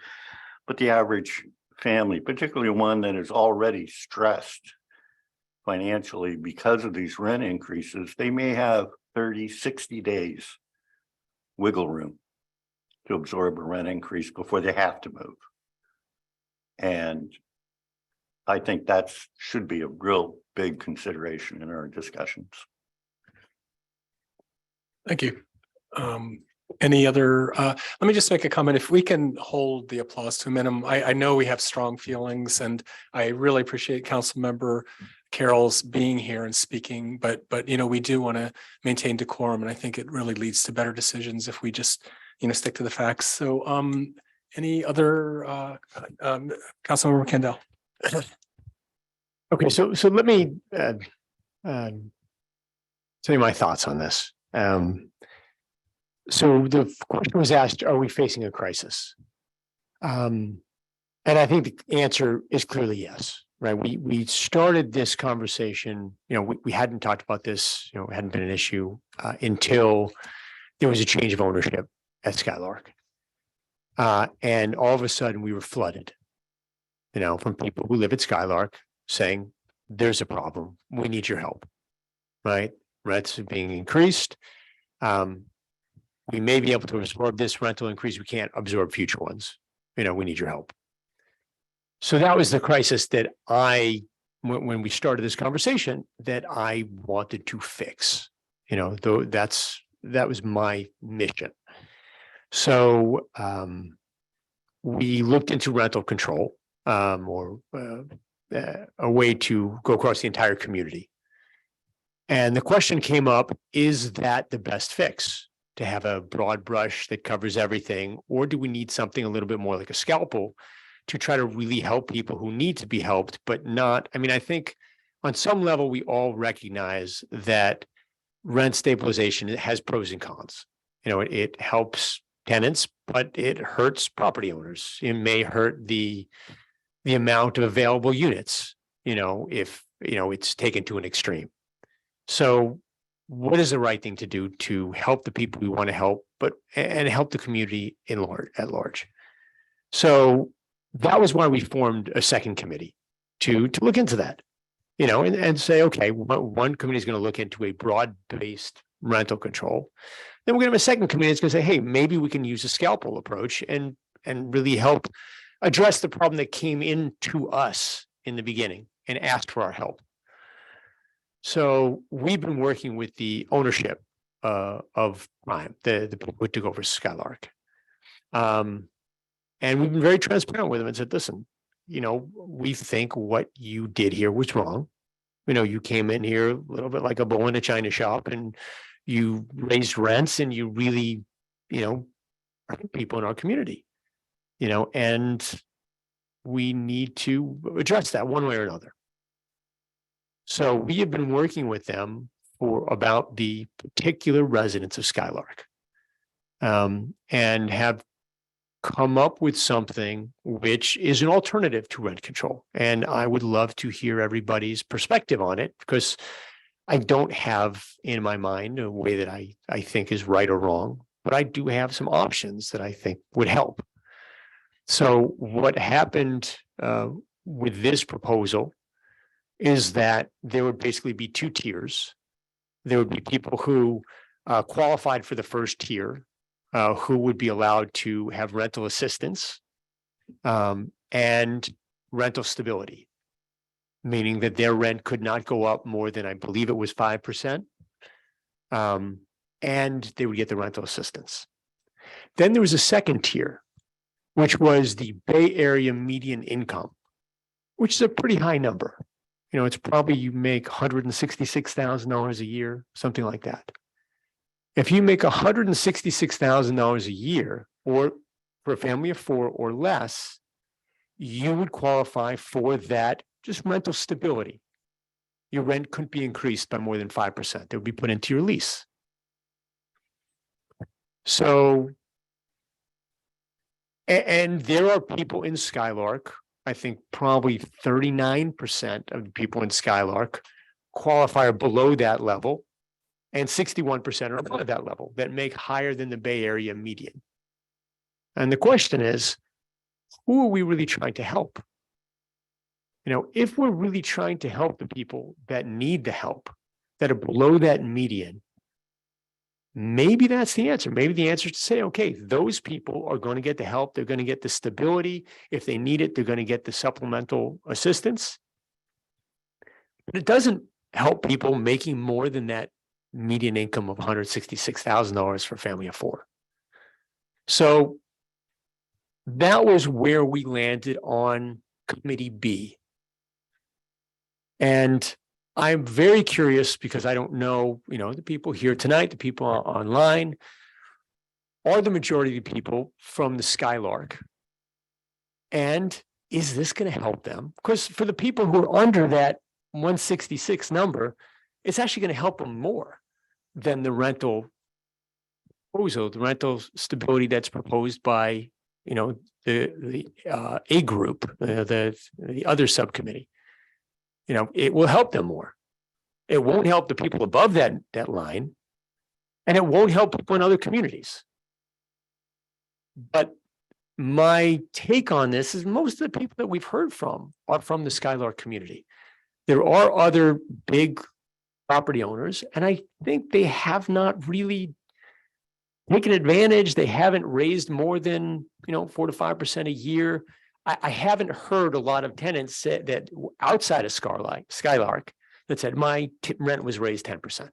But the average family, particularly one that is already stressed financially because of these rent increases, they may have 30, 60 days wiggle room to absorb a rent increase before they have to move. And I think that should be a real big consideration in our discussions. Thank you. Any other, let me just make a comment. If we can hold the applause to a minimum, I know we have strong feelings and I really appreciate Councilmember Carroll's being here and speaking, but you know, we do want to maintain decorum, and I think it really leads to better decisions if we just, you know, stick to the facts. So any other Councilmember Kendall? Okay, so let me tell you my thoughts on this. So the question was asked, are we facing a crisis? And I think the answer is clearly yes, right? We started this conversation, you know, we hadn't talked about this, you know, it hadn't been an issue until there was a change of ownership at Skylark. And all of a sudden we were flooded, you know, from people who live at Skylark saying, there's a problem, we need your help, right? Rents are being increased. We may be able to absorb this rental increase. We can't absorb future ones. You know, we need your help. So that was the crisis that I when we started this conversation that I wanted to fix. You know, though that was my mission. So we looked into rental control, or a way to go across the entire community. And the question came up, is that the best fix? To have a broad brush that covers everything, or do we need something a little bit more like a scalpel to try to really help people who need to be helped, but not, I mean, I think on some level, we all recognize that rent stabilization has pros and cons. You know, it helps tenants, but it hurts property owners. It may hurt the amount of available units, you know, if, you know, it's taken to an extreme. So what is the right thing to do to help the people we want to help, and help the community at large? So that was why we formed a second committee to look into that, you know, and say, okay, one committee is going to look into a broad-based rental control. Then we're going to have a second committee that's going to say, hey, maybe we can use a scalpel approach and really help address the problem that came into us in the beginning and asked for our help. So we've been working with the ownership of Prime, the people who took over Skylark. And we've been very transparent with them and said, listen, you know, we think what you did here was wrong. You know, you came in here a little bit like a bull in a china shop, and you raised rents, and you really, you know, hurt people in our community, you know, and we need to address that one way or another. So we have been working with them for about the particular residents of Skylark, and have come up with something which is an alternative to rent control. And I would love to hear everybody's perspective on it, because I don't have in my mind a way that I think is right or wrong, but I do have some options that I think would help. So what happened with this proposal is that there would basically be two tiers. There would be people who qualified for the first tier, who would be allowed to have rental assistance and rental stability, meaning that their rent could not go up more than, I believe it was 5%, and they would get the rental assistance. Then there was a second tier, which was the Bay Area median income, which is a pretty high number. You know, it's probably you make $166,000 a year, something like that. If you make $166,000 a year, or for a family of four or less, you would qualify for that just rental stability. Your rent couldn't be increased by more than 5%. That would be put into your lease. So, and there are people in Skylark, I think probably 39% of the people in Skylark qualify below that level, and 61% are above that level that make higher than the Bay Area median. And the question is, who are we really trying to help? You know, if we're really trying to help the people that need the help, that are below that median, maybe that's the answer. Maybe the answer is to say, okay, those people are going to get the help. They're going to get the stability. If they need it, they're going to get the supplemental assistance. But it doesn't help people making more than that median income of $166,000 for a family of four. So that was where we landed on Committee B. And I'm very curious, because I don't know, you know, the people here tonight, the people online, are the majority of the people from the Skylark. And is this going to help them? Because for the people who are under that 166 number, it's actually going to help them more than the rental proposal, the rental stability that's proposed by, you know, the A group, the other subcommittee. You know, it will help them more. It won't help the people above that line, and it won't help people in other communities. But my take on this is most of the people that we've heard from are from the Skylark community. There are other big property owners, and I think they have not really taken advantage. They haven't raised more than, 4 to 5% a year. I haven't heard a lot of tenants say that outside of Skylark that said my rent was raised 10%.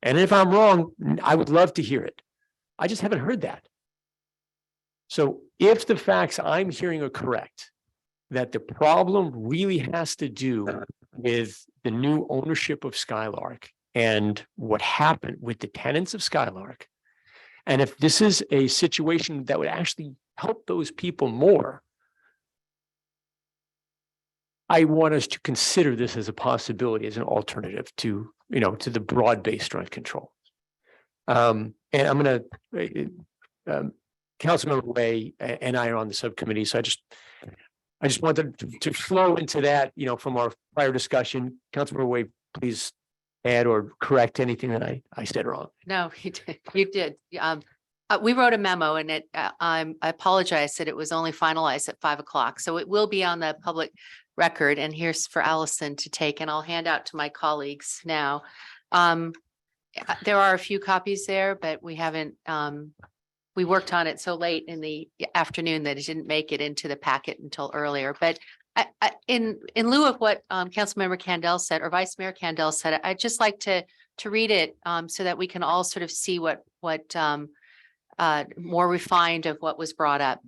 And if I'm wrong, I would love to hear it. I just haven't heard that. So if the facts I'm hearing are correct, that the problem really has to do with the new ownership of Skylark and what happened with the tenants of Skylark, and if this is a situation that would actually help those people more, I want us to consider this as a possibility, as an alternative to, to the broad-based rent control. And I'm going to, Councilmember Way and I are on the subcommittee, so I just wanted to flow into that, from our prior discussion. Councilmember Way, please add or correct anything that I said wrong. No, you did. You did. We wrote a memo and I apologize that it was only finalized at 5 o'clock. So it will be on the public record, and here's for Allison to take, and I'll hand out to my colleagues now. There are a few copies there, but we haven't, we worked on it so late in the afternoon that it didn't make it into the packet until earlier. But in lieu of what Councilmember Candell said, or Vice Mayor Candell said, I'd just like to read it so that we can all sort of see what more refined of what was brought up.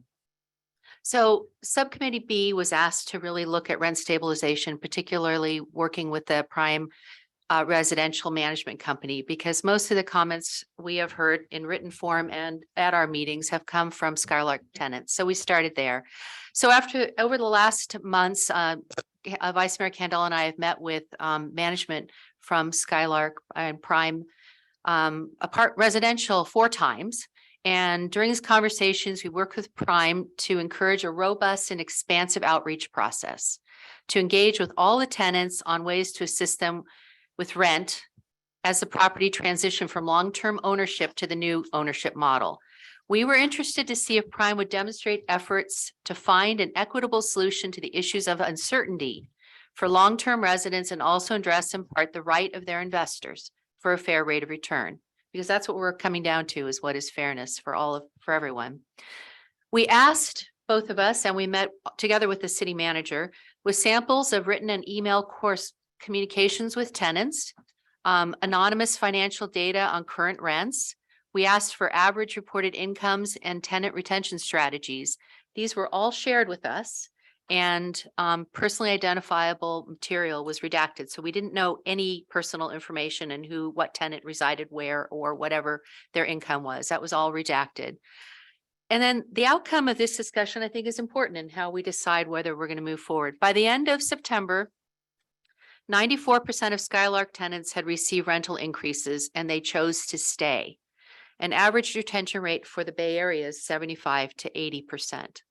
So Subcommittee B was asked to really look at rent stabilization, particularly working with the prime residential management company, because most of the comments we have heard in written form and at our meetings have come from Skylark tenants. So we started there. So over the last months, Vice Mayor Candell and I have met with management from Skylark and Prime residential 4 times. And during these conversations, we work with Prime to encourage a robust and expansive outreach process, to engage with all the tenants on ways to assist them with rent as the property transition from long-term ownership to the new ownership model. We were interested to see if Prime would demonstrate efforts to find an equitable solution to the issues of uncertainty for long-term residents, and also address in part the right of their investors for a fair rate of return. Because that's what we're coming down to, is what is fairness for everyone. We asked both of us, and we met together with the city manager with samples of written and email course communications with tenants, anonymous financial data on current rents. We asked for average reported incomes and tenant retention strategies. These were all shared with us, and personally identifiable material was redacted. So we didn't know any personal information and what tenant resided where, or whatever their income was. That was all redacted. And then the outcome of this discussion, I think, is important in how we decide whether we're going to move forward. By the end of September, 94% of Skylark tenants had received rental increases, and they chose to stay. An average retention rate for the Bay Area is 75 to 80%.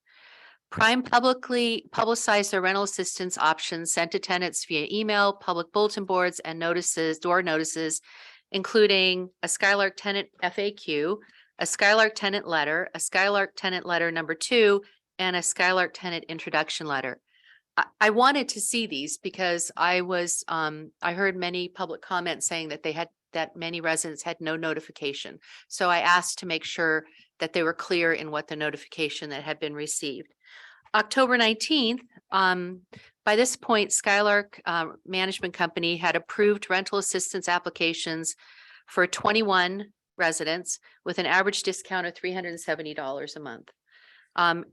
Prime publicly publicized their rental assistance options sent to tenants via email, public bulletin boards, and notices, door notices, including a Skylark tenant FAQ, a Skylark tenant letter, a Skylark tenant letter number 2, and a Skylark tenant introduction letter. I wanted to see these because I heard many public comments saying that many residents had no notification. So I asked to make sure that they were clear in what the notification that had been received. October 19th, by this point, Skylark Management Company had approved rental assistance applications for 21 residents with an average discount of $370 a month.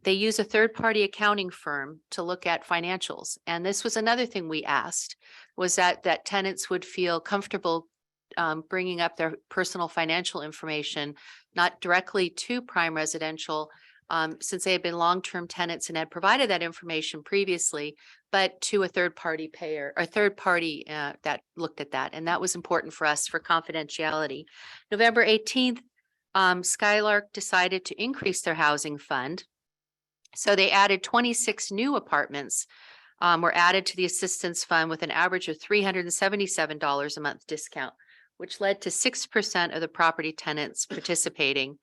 They use a third-party accounting firm to look at financials. And this was another thing we asked, was that tenants would feel comfortable bringing up their personal financial information, not directly to Prime Residential, since they had been long-term tenants and had provided that information previously, but to a third-party payer or third party that looked at that. And that was important for us for confidentiality. November 18th, Skylark decided to increase their housing fund. So they added 26 new apartments were added to the assistance fund with an average of $377 a month discount, which led to 6% of the property tenants participating.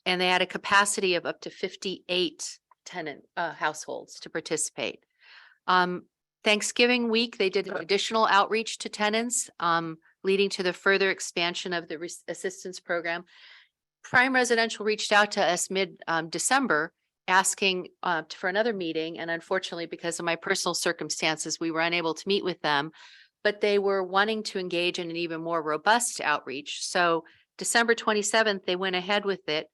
And they had a capacity of up to 58 tenant households to participate. Thanksgiving week, they did an additional outreach to tenants, leading to the further expansion of the assistance program. Prime Residential reached out to us mid-December asking for another meeting. And unfortunately, because of my personal circumstances, we were unable to meet with them. But they were wanting to engage in an even more robust outreach. So December 27th, they went ahead with it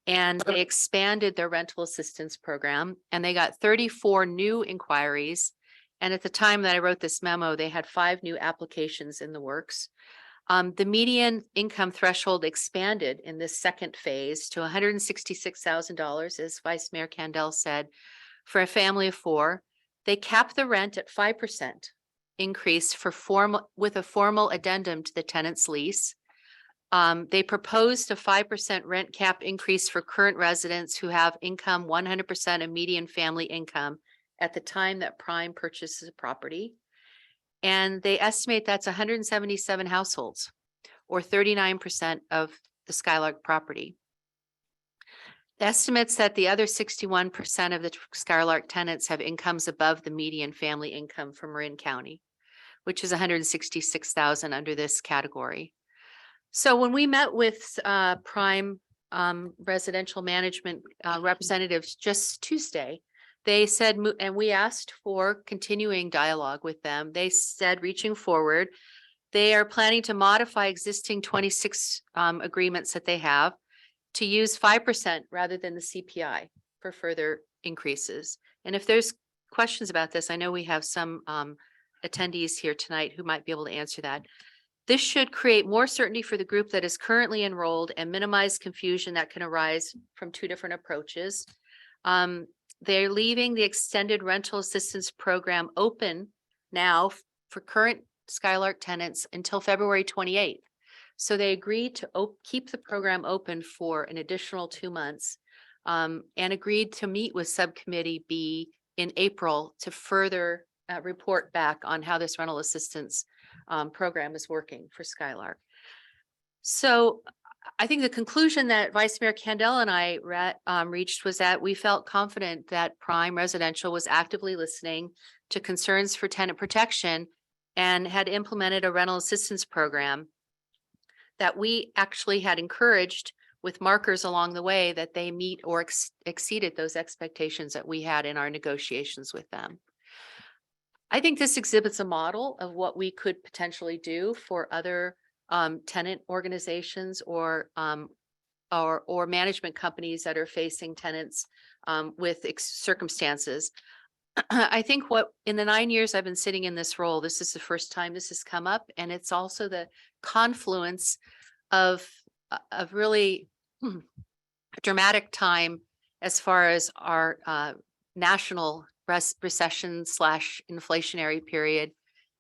and they expanded their rental assistance program and they got 34 new inquiries. And at the time that I wrote this memo, they had 5 new applications in the works. The median income threshold expanded in this second phase to $166,000, as Vice Mayor Candell said, for a family of 4. They capped the rent at 5% increase with a formal addendum to the tenant's lease. They proposed a 5% rent cap increase for current residents who have income 100% of median family income at the time that Prime purchases a property. And they estimate that's 177 households or 39% of the Skylark property. The estimates that the other 61% of the Skylark tenants have incomes above the median family income for Marin County, which is 166,000 under this category. So when we met with Prime residential management representatives just Tuesday, they said, and we asked for continuing dialogue with them. They said, reaching forward, they are planning to modify existing 26 agreements that they have to use 5% rather than the CPI for further increases. And if there's questions about this, I know we have some attendees here tonight who might be able to answer that. This should create more certainty for the group that is currently enrolled and minimize confusion that can arise from 2 different approaches. They're leaving the extended rental assistance program open now for current Skylark tenants until February 28th. So they agreed to keep the program open for an additional 2 months and agreed to meet with Subcommittee B in April to further report back on how this rental assistance program is working for Skylark. So I think the conclusion that Vice Mayor Candell and I reached was that we felt confident that Prime Residential was actively listening to concerns for tenant protection and had implemented a rental assistance program that we actually had encouraged with markers along the way that they meet or exceeded those expectations that we had in our negotiations with them. I think this exhibits a model of what we could potentially do for other tenant organizations or management companies that are facing tenants with circumstances. I think what in the 9 years I've been sitting in this role, this is the first time this has come up, and it's also the confluence of really dramatic time as far as our national recession / inflationary period.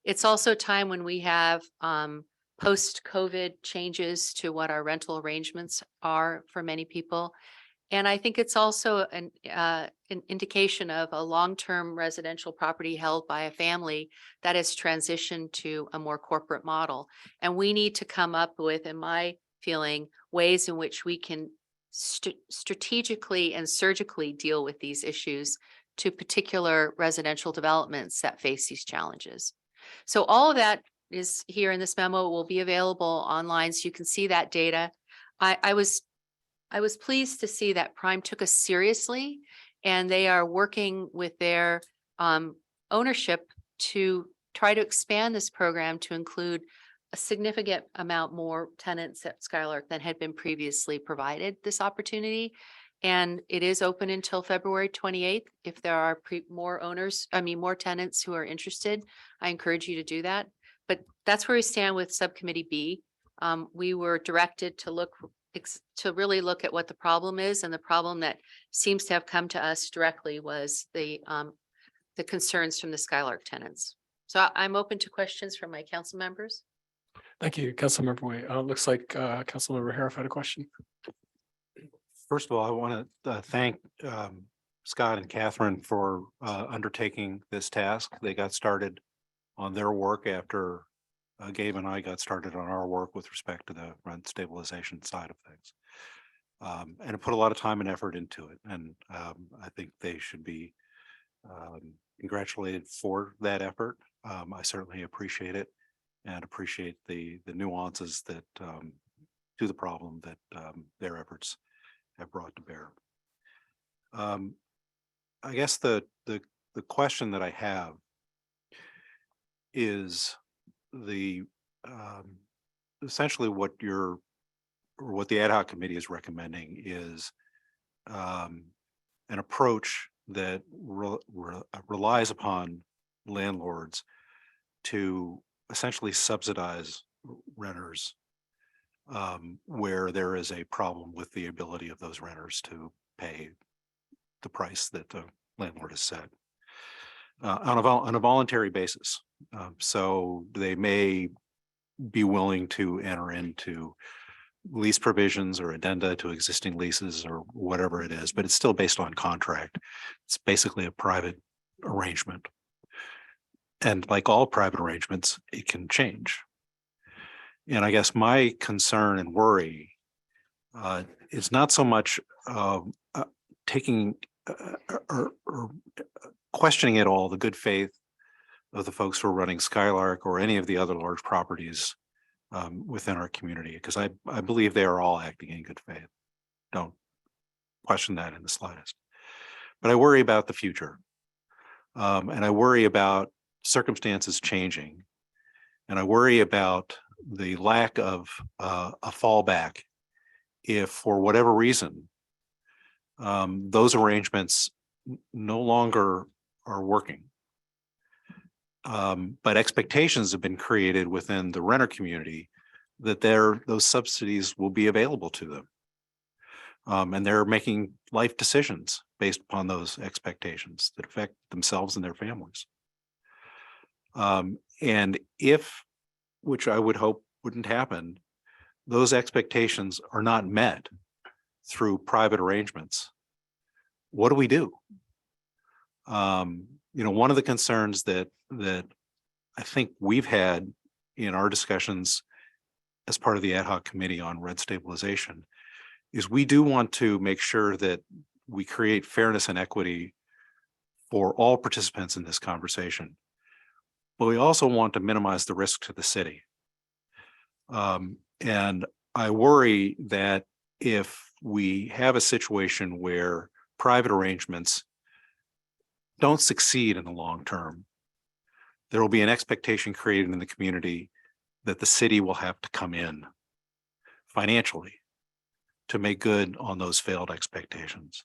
It's also a time when we have post-COVID changes to what our rental arrangements are for many people. And I think it's also an indication of a long-term residential property held by a family that has transitioned to a more corporate model. And we need to come up with, in my feeling, ways in which we can strategically and surgically deal with these issues to particular residential developments that face these challenges. So all of that is here in this memo. It will be available online so you can see that data. I was pleased to see that Prime took us seriously, and they are working with their ownership to try to expand this program to include a significant amount more tenants at Skylark than had been previously provided this opportunity. And it is open until February 28th. If there are more tenants who are interested, I encourage you to do that. But that's where we stand with Subcommittee B. We were directed to really look at what the problem is, and the problem that seems to have come to us directly was the concerns from the Skylark tenants. So I'm open to questions from my council members. Thank you, Councilmember Wei. Looks like Councilmember Harif had a question. First of all, I want to thank Scott and Catherine for undertaking this task. They got started on their work after Gabe and I got started on our work with respect to the rent stabilization side of things. And it put a lot of time and effort into it. And I think they should be congratulated for that effort. I certainly appreciate it and appreciate the nuances that to the problem that their efforts have brought to bear. I guess the question that I have is the essentially what the ad hoc committee is recommending is an approach that relies upon landlords to essentially subsidize renters where there is a problem with the ability of those renters to pay the price that the landlord has set on a voluntary basis. So they may be willing to enter into lease provisions or addenda to existing leases or whatever it is, but it's still based on contract. It's basically a private arrangement. And like all private arrangements, it can change. And I guess my concern and worry is not so much taking or questioning at all the good faith of the folks who are running Skylark or any of the other large properties within our community, because I believe they are all acting in good faith. Don't question that in the slightest. But I worry about the future. And I worry about circumstances changing. And I worry about the lack of a fallback if for whatever reason those arrangements no longer are working. But expectations have been created within the renter community that those subsidies will be available to them. And they're making life decisions based upon those expectations that affect themselves and their families. And if, which I would hope wouldn't happen, those expectations are not met through private arrangements, what do we do? One of the concerns that I think we've had in our discussions as part of the ad hoc committee on rent stabilization is we do want to make sure that we create fairness and equity for all participants in this conversation. But we also want to minimize the risk to the city. And I worry that if we have a situation where private arrangements don't succeed in the long term, there will be an expectation created in the community that the city will have to come in financially to make good on those failed expectations.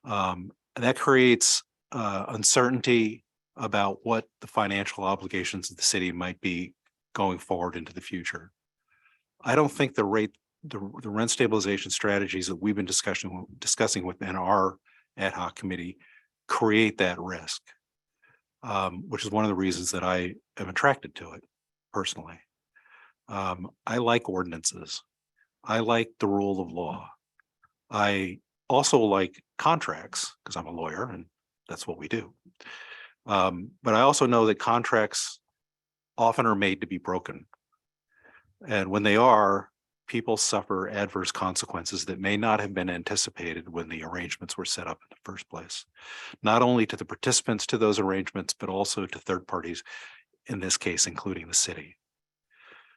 That creates uncertainty about what the financial obligations of the city might be going forward into the future. I don't think the rent stabilization strategies that we've been discussing within our ad hoc committee create that risk, which is one of the reasons that I am attracted to it personally. I like ordinances. I like the rule of law. I also like contracts because I'm a lawyer and that's what we do. But I also know that contracts often are made to be broken. And when they are, people suffer adverse consequences that may not have been anticipated when the arrangements were set up in the first place. Not only to the participants to those arrangements, but also to third parties, in this case, including the city.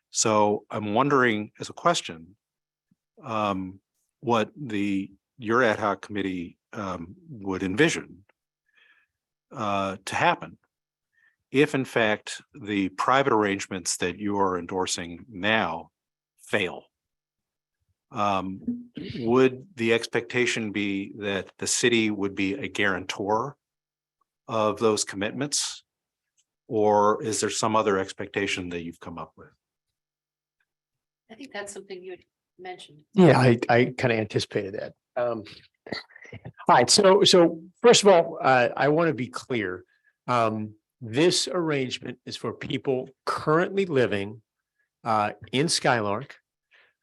So I'm wondering, as a question, what your ad hoc committee would envision to happen if, in fact, the private arrangements that you are endorsing now fail. Would the expectation be that the city would be a guarantor of those commitments? Or is there some other expectation that you've come up with? I think that's something you had mentioned. Yeah, I kind of anticipated that. All right, so first of all, I want to be clear. This arrangement is for people currently living in Skylark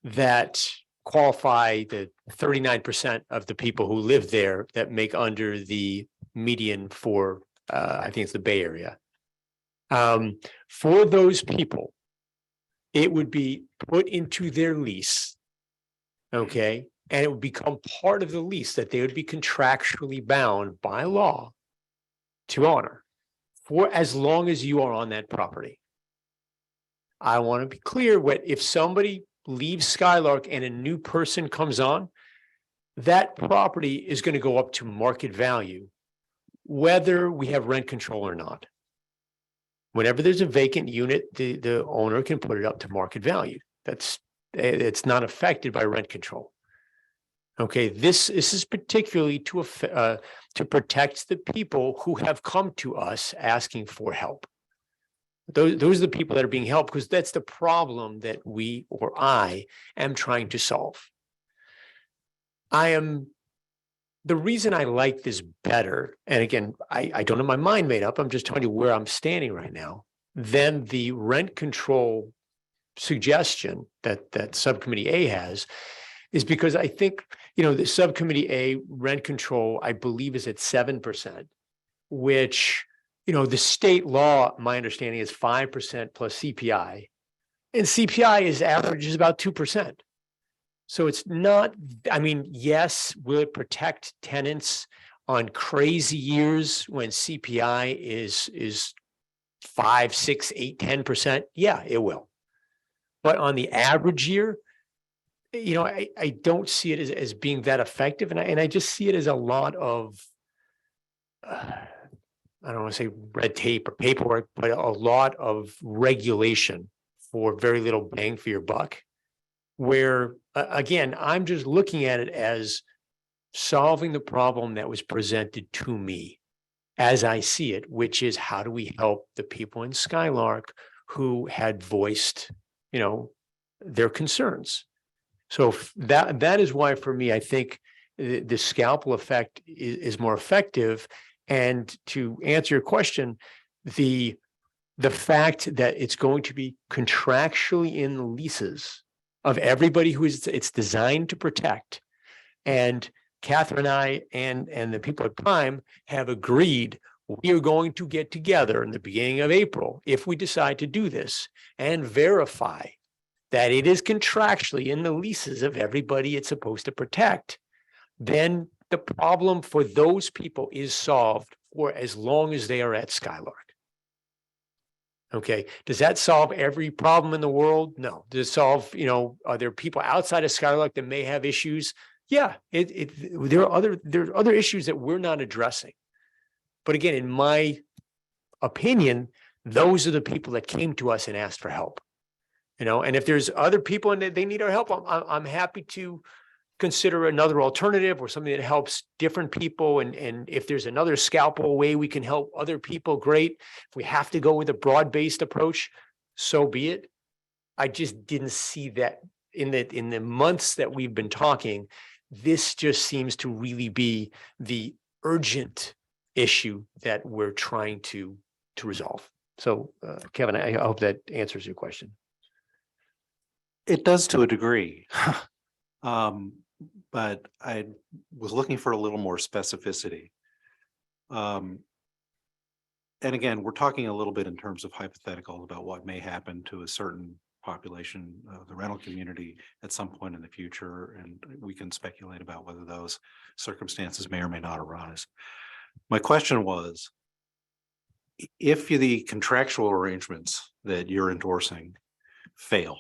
that qualify the 39% of the people who live there that make under the median for I think it's the Bay Area. For those people, it would be put into their lease, okay, and it would become part of the lease that they would be contractually bound by law to honor for as long as you are on that property. I want to be clear, if somebody leaves Skylark and a new person comes on, that property is going to go up to market value, whether we have rent control or not. Whenever there's a vacant unit, the owner can put it up to market value. It's not affected by rent control. Okay, this is particularly to protect the people who have come to us asking for help. Those are the people that are being helped, because that's the problem that we, or I, am trying to solve. The reason I like this better, and again, I don't have my mind made up, I'm just telling you where I'm standing right now, than the rent control suggestion that Subcommittee A has, is because I think, the Subcommittee A rent control, I believe, is at 7%, which, the state law, my understanding, is 5% plus CPI, and CPI is averages about 2%. So it's not, yes, will it protect tenants on crazy years when CPI is 5, 6, 8, 10%? Yeah, it will. But on the average year, I don't see it as being that effective. And I just see it as a lot of, I don't want to say red tape or paperwork, but a lot of regulation for very little bang for your buck. Where, again, I'm just looking at it as solving the problem that was presented to me as I see it, which is how do we help the people in Skylark who had voiced, their concerns. So that is why, for me, I think the scalpel effect is more effective. And to answer your question, the fact that it's going to be contractually in the leases of everybody who it's designed to protect. And Catherine and I and the people at Prime have agreed we are going to get together in the beginning of April, if we decide to do this, and verify that it is contractually in the leases of everybody it's supposed to protect. Then the problem for those people is solved for as long as they are at Skylark. Okay, does that solve every problem in the world? No. Does it solve, are there people outside of Skylark that may have issues? Yeah, there are other issues that we're not addressing. But again, in my opinion, those are the people that came to us and asked for help. And if there's other people and they need our help, I'm happy to consider another alternative or something that helps different people. And if there's another scalpel way we can help other people, great. If we have to go with a broad-based approach, so be it. I just didn't see that in the months that we've been talking. This just seems to really be the urgent issue that we're trying to resolve. So, Kevin, I hope that answers your question. It does to a degree. But I was looking for a little more specificity. And again, we're talking a little bit in terms of hypothetical about what may happen to a certain population of the rental community at some point in the future. And we can speculate about whether those circumstances may or may not arise. My question was, if the contractual arrangements that you're endorsing fail,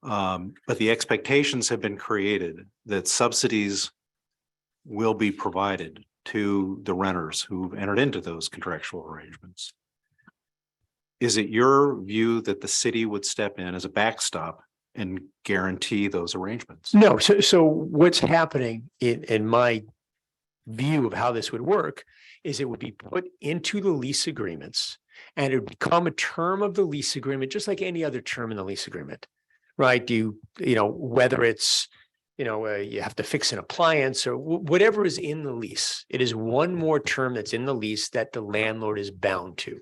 but the expectations have been created that subsidies will be provided to the renters who've entered into those contractual arrangements, is it your view that the city would step in as a backstop and guarantee those arrangements? No. So what's happening in my view of how this would work is it would be put into the lease agreements, and it would become a term of the lease agreement, just like any other term in the lease agreement. Right? Whether it's, you have to fix an appliance or whatever is in the lease, it is one more term that's in the lease that the landlord is bound to.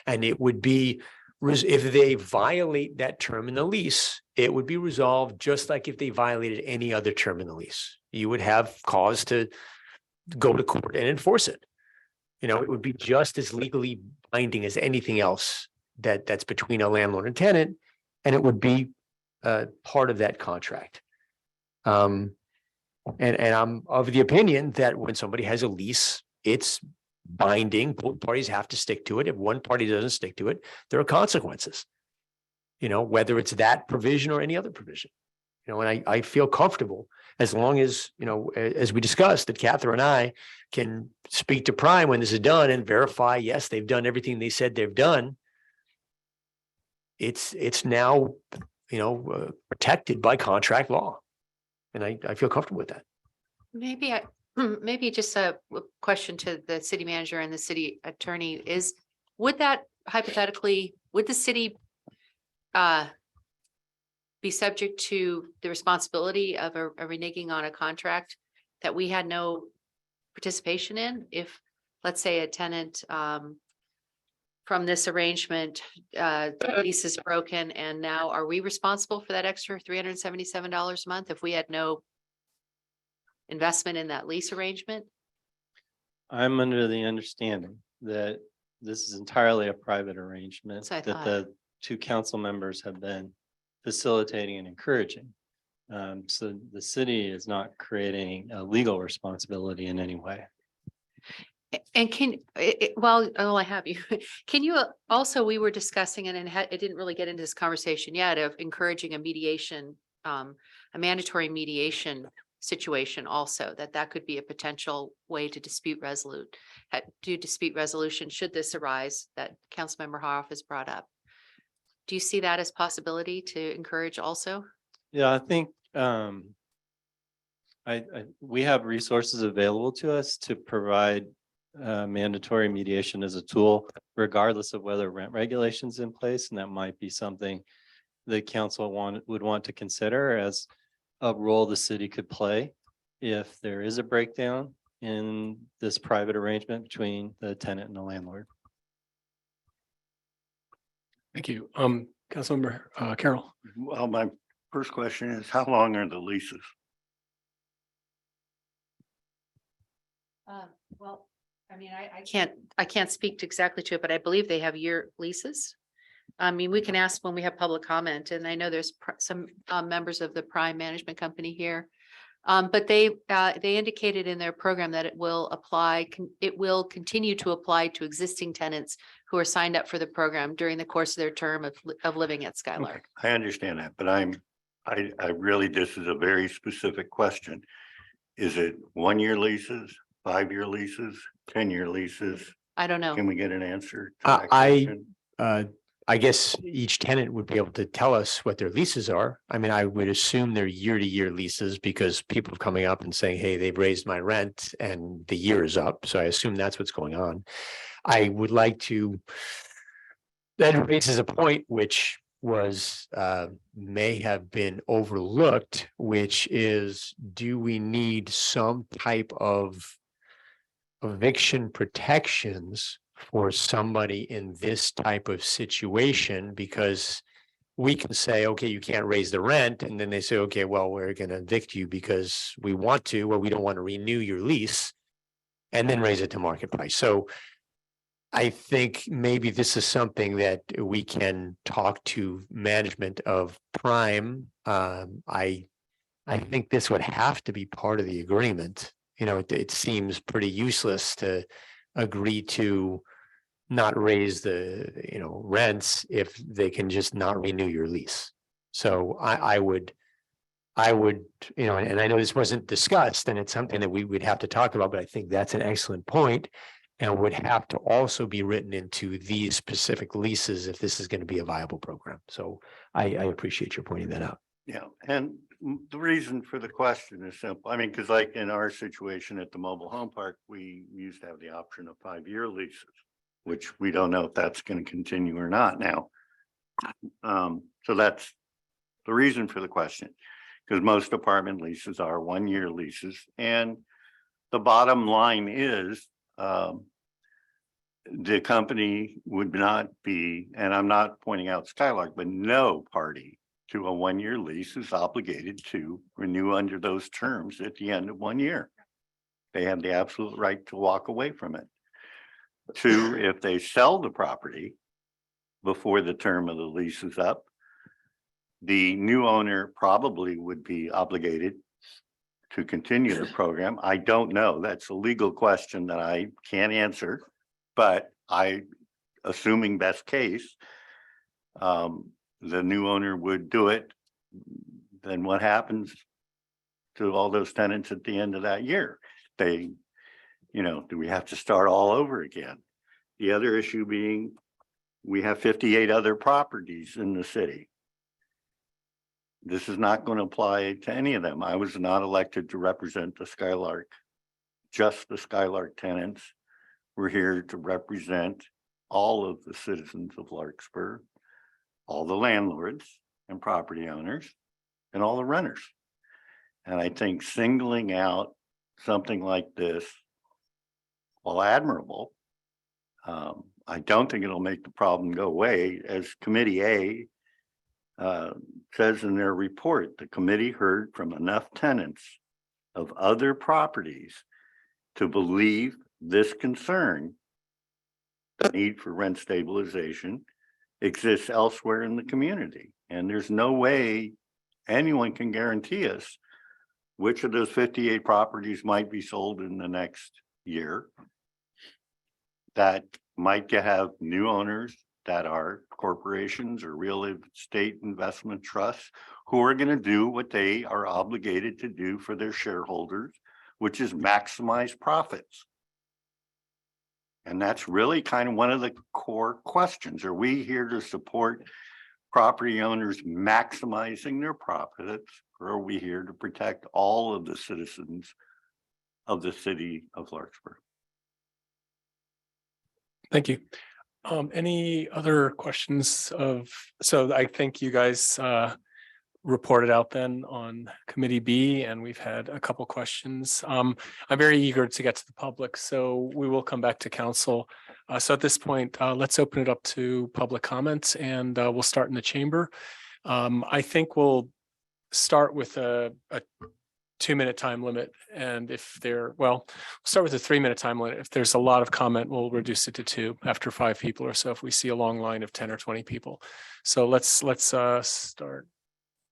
And it would be, if they violate that term in the lease, it would be resolved just like if they violated any other term in the lease. You would have cause to go to court and enforce it. It would be just as legally binding as anything else that's between a landlord and tenant, and it would be part of that contract. And I'm of the opinion that when somebody has a lease, it's binding. Both parties have to stick to it. If one party doesn't stick to it, there are consequences, whether it's that provision or any other provision. And I feel comfortable as long as, as we discussed, that Catherine and I can speak to Prime when this is done and verify, yes, they've done everything they said they've done. It's now, protected by contract law. And I feel comfortable with that. Maybe just a question to the city manager and the city attorney is, would that hypothetically, would the city be subject to the responsibility of a reneging on a contract that we had no participation in? If, let's say, a tenant from this arrangement, lease is broken, and now are we responsible for that extra $377 a month if we had no investment in that lease arrangement? I'm under the understanding that this is entirely a private arrangement That's what I that the two council members have been facilitating and encouraging. So the city is not creating a legal responsibility in any way. And well, I have you. Can you also, we were discussing it and it didn't really get into this conversation yet of encouraging a mediation, a mandatory mediation situation also, that could be a potential way to dispute resolution should this arise that Councilmember Hoff has brought up. Do you see that as possibility to encourage also? Yeah, I think we have resources available to us to provide mandatory mediation as a tool, regardless of whether rent regulations in place, and that might be something the council would want to consider as a role the city could play if there is a breakdown in this private arrangement between the tenant and the landlord. Thank you. Councilmember Carroll. Well, my first question is, how long are the leases? Well, I mean, I can't speak exactly to it, but I believe they have year leases. I mean, we can ask when we have public comment, and I know there's some members of the Prime Management Company here. But they indicated in their program that it will continue to apply to existing tenants who are signed up for the program during the course of their term of living at Skylark. I understand that, but I really, this is a very specific question. Is it 1-year leases, 5-year leases, 10-year leases? I don't know. Can we get an answer to that question? I guess each tenant would be able to tell us what their leases are. I mean, I would assume they're year-to-year leases because people are coming up and saying, hey, they've raised my rent and the year is up. So I assume that's what's going on. I would like to, that raises a point which was may have been overlooked, which is, do we need some type of eviction protections for somebody in this type of situation? Because we can say, okay, you can't raise the rent. And then they say, okay, well, we're going to evict you because we want to, or we don't want to renew your lease, and then raise it to market price. So I think maybe this is something that we can talk to management of Prime. I think this would have to be part of the agreement. It seems pretty useless to agree to not raise the, rents if they can just not renew your lease. So I would, and I know this wasn't discussed and it's something that we would have to talk about, but I think that's an excellent point and would have to also be written into these specific leases if this is going to be a viable program. So I appreciate your pointing that out. Yeah, and the reason for the question is simple. I mean, because like in our situation at the mobile home park, we used to have the option of 5-year leases, which we don't know if that's going to continue or not now. So that's the reason for the question, because most apartment leases are 1-year leases. And the bottom line is the company would not be, and I'm not pointing out Skylark, but no party to a 1-year lease is obligated to renew under those terms at the end of 1 year. They have the absolute right to walk away from it. 2, if they sell the property before the term of the lease is up, the new owner probably would be obligated to continue the program. I don't know. That's a legal question that I can't answer, but assuming best case, the new owner would do it. Then what happens to all those tenants at the end of that year? They, do we have to start all over again? The other issue being, we have 58 other properties in the city. This is not going to apply to any of them. I was not elected to represent the Skylark, just the Skylark tenants. We're here to represent all of the citizens of Larkspur, all the landlords and property owners, and all the renters. And I think singling out something like this, while admirable, I don't think it'll make the problem go away. As Committee A says in their report, the committee heard from enough tenants of other properties to believe this concern, the need for rent stabilization, exists elsewhere in the community. And there's no way anyone can guarantee us which of those 58 properties might be sold in the next year that might have new owners that are corporations or real estate investment trusts who are going to do what they are obligated to do for their shareholders, which is maximize profits. And that's really kind of one of the core questions. Are we here to support property owners maximizing their profits, or are we here to protect all of the citizens of the city of Larkspur? Thank you. Any other questions so I think you guys reported out then on Committee B, and we've had a couple questions. I'm very eager to get to the public, so we will come back to council. So at this point, let's open it up to public comments, and we'll start in the chamber. I think we'll start with a 2-minute time limit, and if we'll start with a 3-minute time limit. If there's a lot of comment, we'll reduce it to 2 after 5 people or so, if we see a long line of 10 or 20 people. So let's start.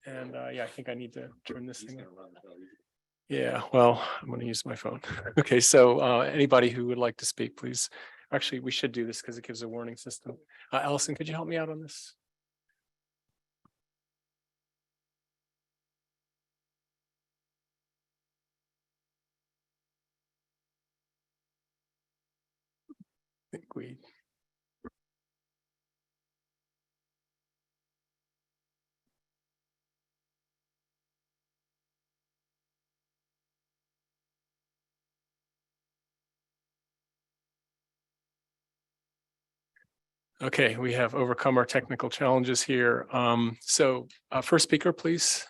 And yeah, I think I need to turn this thing on. Yeah, well, I'm going to use my phone. Okay, so anybody who would like to speak, please. Actually, we should do this because it gives a warning system. Allison, could you help me out on this? I think we. Okay, we have overcome our technical challenges here. So first speaker, please.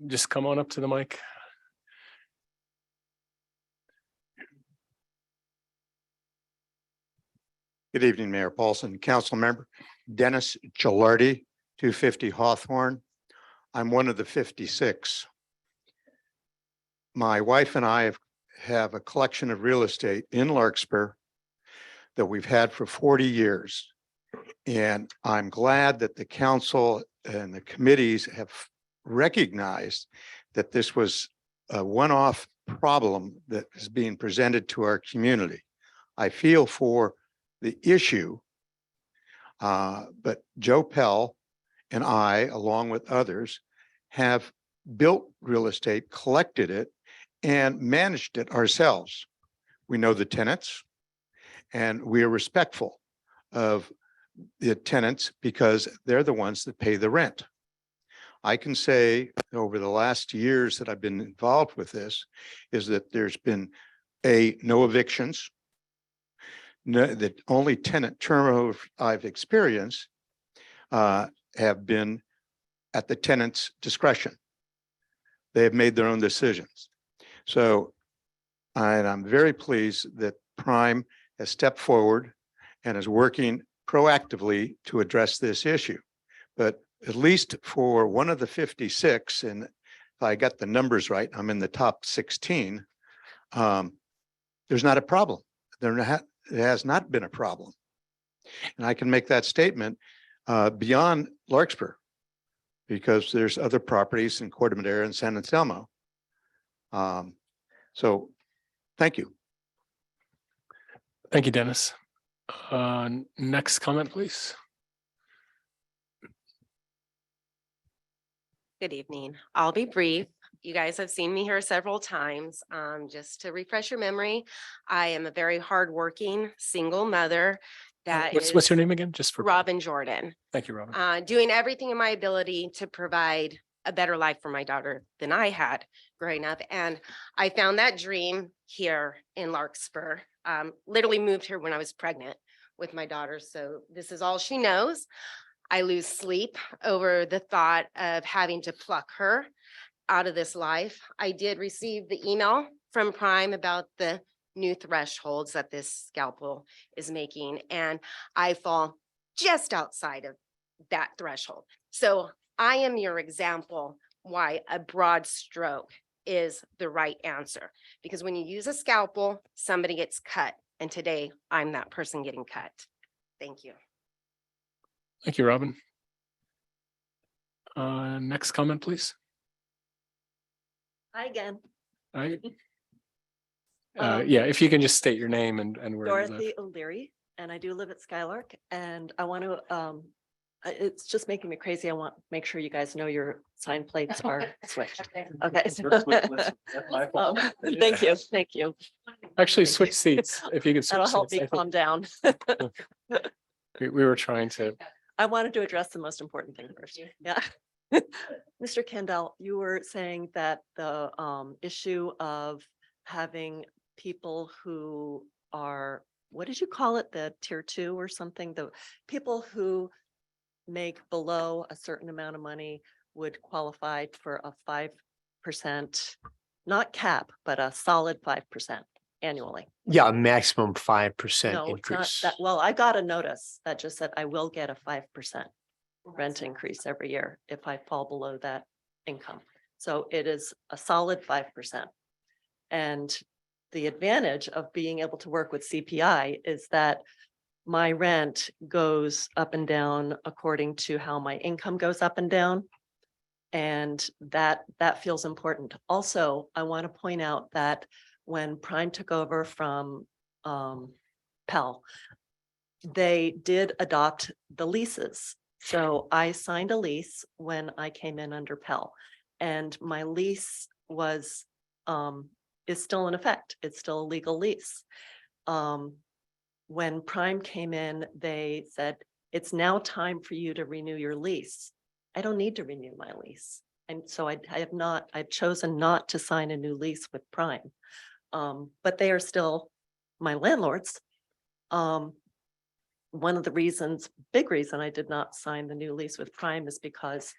Just come on up to the mic. Good evening, Mayor Paulson, Council Member Dennis Gilardi, 250 Hawthorne. I'm one of the 56. My wife and I have a collection of real estate in Larkspur that we've had for 40 years. And I'm glad that the council and the committees have recognized that this was a one-off problem that is being presented to our community. I feel for the issue, but Joe Pell and I, along with others, have built real estate, collected it, and managed it ourselves. We know the tenants, and we are respectful of the tenants because they're the ones that pay the rent. I can say over the last years that I've been involved with this is that there's been no evictions. No, the only tenant turnover I've experienced have been at the tenant's discretion. They have made their own decisions. So I'm very pleased that Prime has stepped forward and is working proactively to address this issue. But at least for one of the 56, and if I got the numbers right, I'm in the top 16, there's not a problem. It has not been a problem. And I can make that statement beyond Larkspur because there's other properties in Corte Madera and San Anselmo. So thank you. Thank you, Dennis. Next comment, please. Good evening. I'll be brief. you guys have seen me here several times. Just to refresh your memory, I am a very hardworking single mother that What's your is name again? Just for. Robin Jordan. Thank you, Robin. Doing everything in my ability to provide a better life for my daughter than I had growing up. And I found that dream here in Larkspur. Literally moved here when I was pregnant with my daughter. So this is all she knows. I lose sleep over the thought of having to pluck her out of this life. I did receive the email from Prime about the new thresholds that this scalpel is making, and I fall just outside of that threshold. So I am your example why a broad stroke is the right answer, because when you use a scalpel, somebody gets cut. And today I'm that person getting cut. Thank you. Thank you, Robin. Next comment, please. Hi again, All right. Um, Yeah, if you can just state your name and where you live. Dorothy O'Leary, and I do live at Skylark, and I want to, it's just making me crazy. I want to make sure you guys know your sign plates are switched. Okay. Thank you. Actually, switch seats. If you could. That'll switch help seats, me I think calm down. we were trying to. I wanted to address the most important thing first. Yeah. Mr. Kendall, you were saying that the issue of having people who are, what did you call it? The tier 2 or something? The people who make below a certain amount of money would qualify for a 5%, not cap, but a solid 5% annually. Yeah, a maximum 5% No, it's not increase. that. Well, I got a notice that just said I will get a 5% rent increase every year if I fall below that income. So it is a solid 5%. And the advantage of being able to work with CPI is that my rent goes up and down according to how my income goes up and down. And that feels important. Also, I want to point out that when Prime took over from Pell, they did adopt the leases. So I signed a lease when I came in under Pell, and my lease was is still in effect. It's still a legal lease. When Prime came in, they said, it's now time for you to renew your lease. I don't need to renew my lease. And so I've chosen not to sign a new lease with Prime. But they are still my landlords. One of the reasons, big reason I did not sign the new lease with Prime is because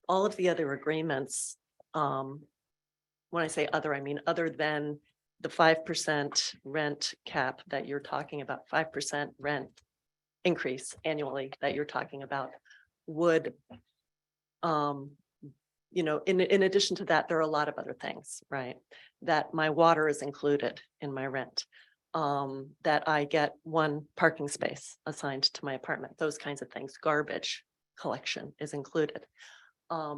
all of the other agreements, when I say other, I mean other than the 5% rent cap that you're talking about, 5% rent increase annually that you're talking about would, in addition to that, there are a lot of other things, right? That my water is included in my rent, that I get one parking space assigned to my apartment, those kinds of things. Garbage collection is included. A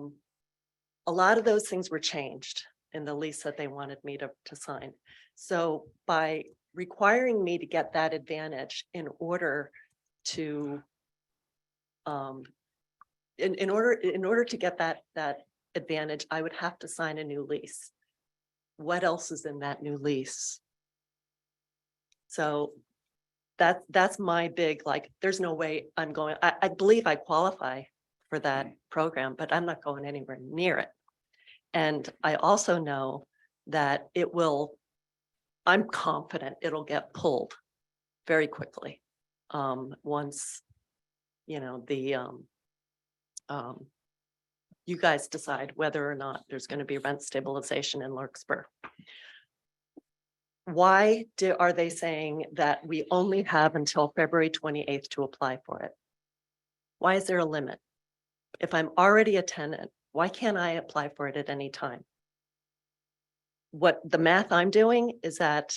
lot of those things were changed in the lease that they wanted me to sign. So by requiring me to get that advantage in order to in order to get that advantage, I would have to sign a new lease. What else is in that new lease? So that's my big, like, there's no way I'm going, I believe I qualify for that program, but I'm not going anywhere near it. And I also know that it will, I'm confident it'll get pulled very quickly. Once, you guys decide whether or not there's going to be rent stabilization in Larkspur. Why are they saying that we only have until February 28th to apply for it? Why is there a limit? If I'm already a tenant, why can't I apply for it at any time? What the math I'm doing is that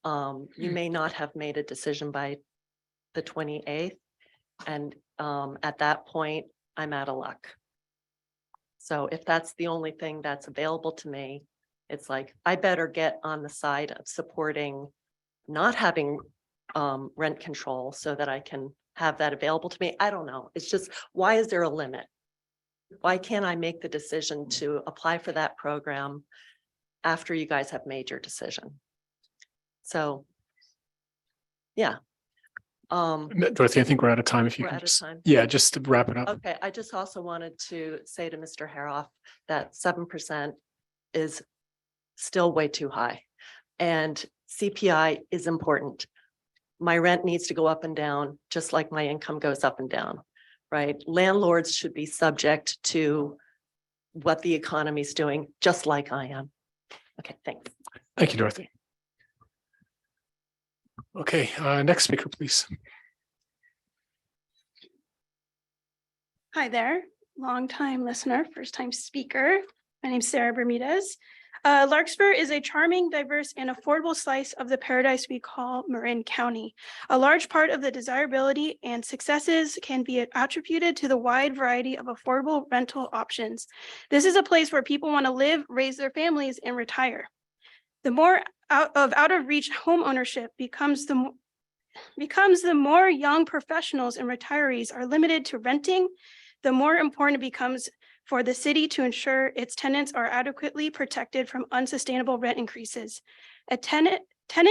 you may not have made a decision by the 28th. And at that point, I'm out of luck. So if that's the only thing that's available to me, it's like, I better get on the side of supporting not having rent control so that I can have that available to me. I don't know. It's just, why is there a limit? Why can't I make the decision to apply for that program after you guys have made your decision? So, yeah. Dorothy, I think we're out of time. If you We're can out of just, time. yeah, just to wrap it up. Okay, I just also wanted to say to Mr. Haroff that 7% is still way too high. And CPI is important. My rent needs to go up and down, just like my income goes up and down, right? Landlords should be subject to what the economy is doing, just like I am. Okay, thanks. Thank you, Dorothy. Okay, next speaker, please. Hi there, longtime listener, first time speaker. My name's Sarah Bermudez. Larkspur is a charming, diverse, and affordable slice of the paradise we call Marin County. A large part of the desirability and successes can be attributed to the wide variety of affordable rental options. This is a place where people want to live, raise their families, and retire. The more out of reach home ownership becomes the more young professionals and retirees are limited to renting, the more important it becomes for the city to ensure its tenants are adequately protected from unsustainable rent increases. A tenant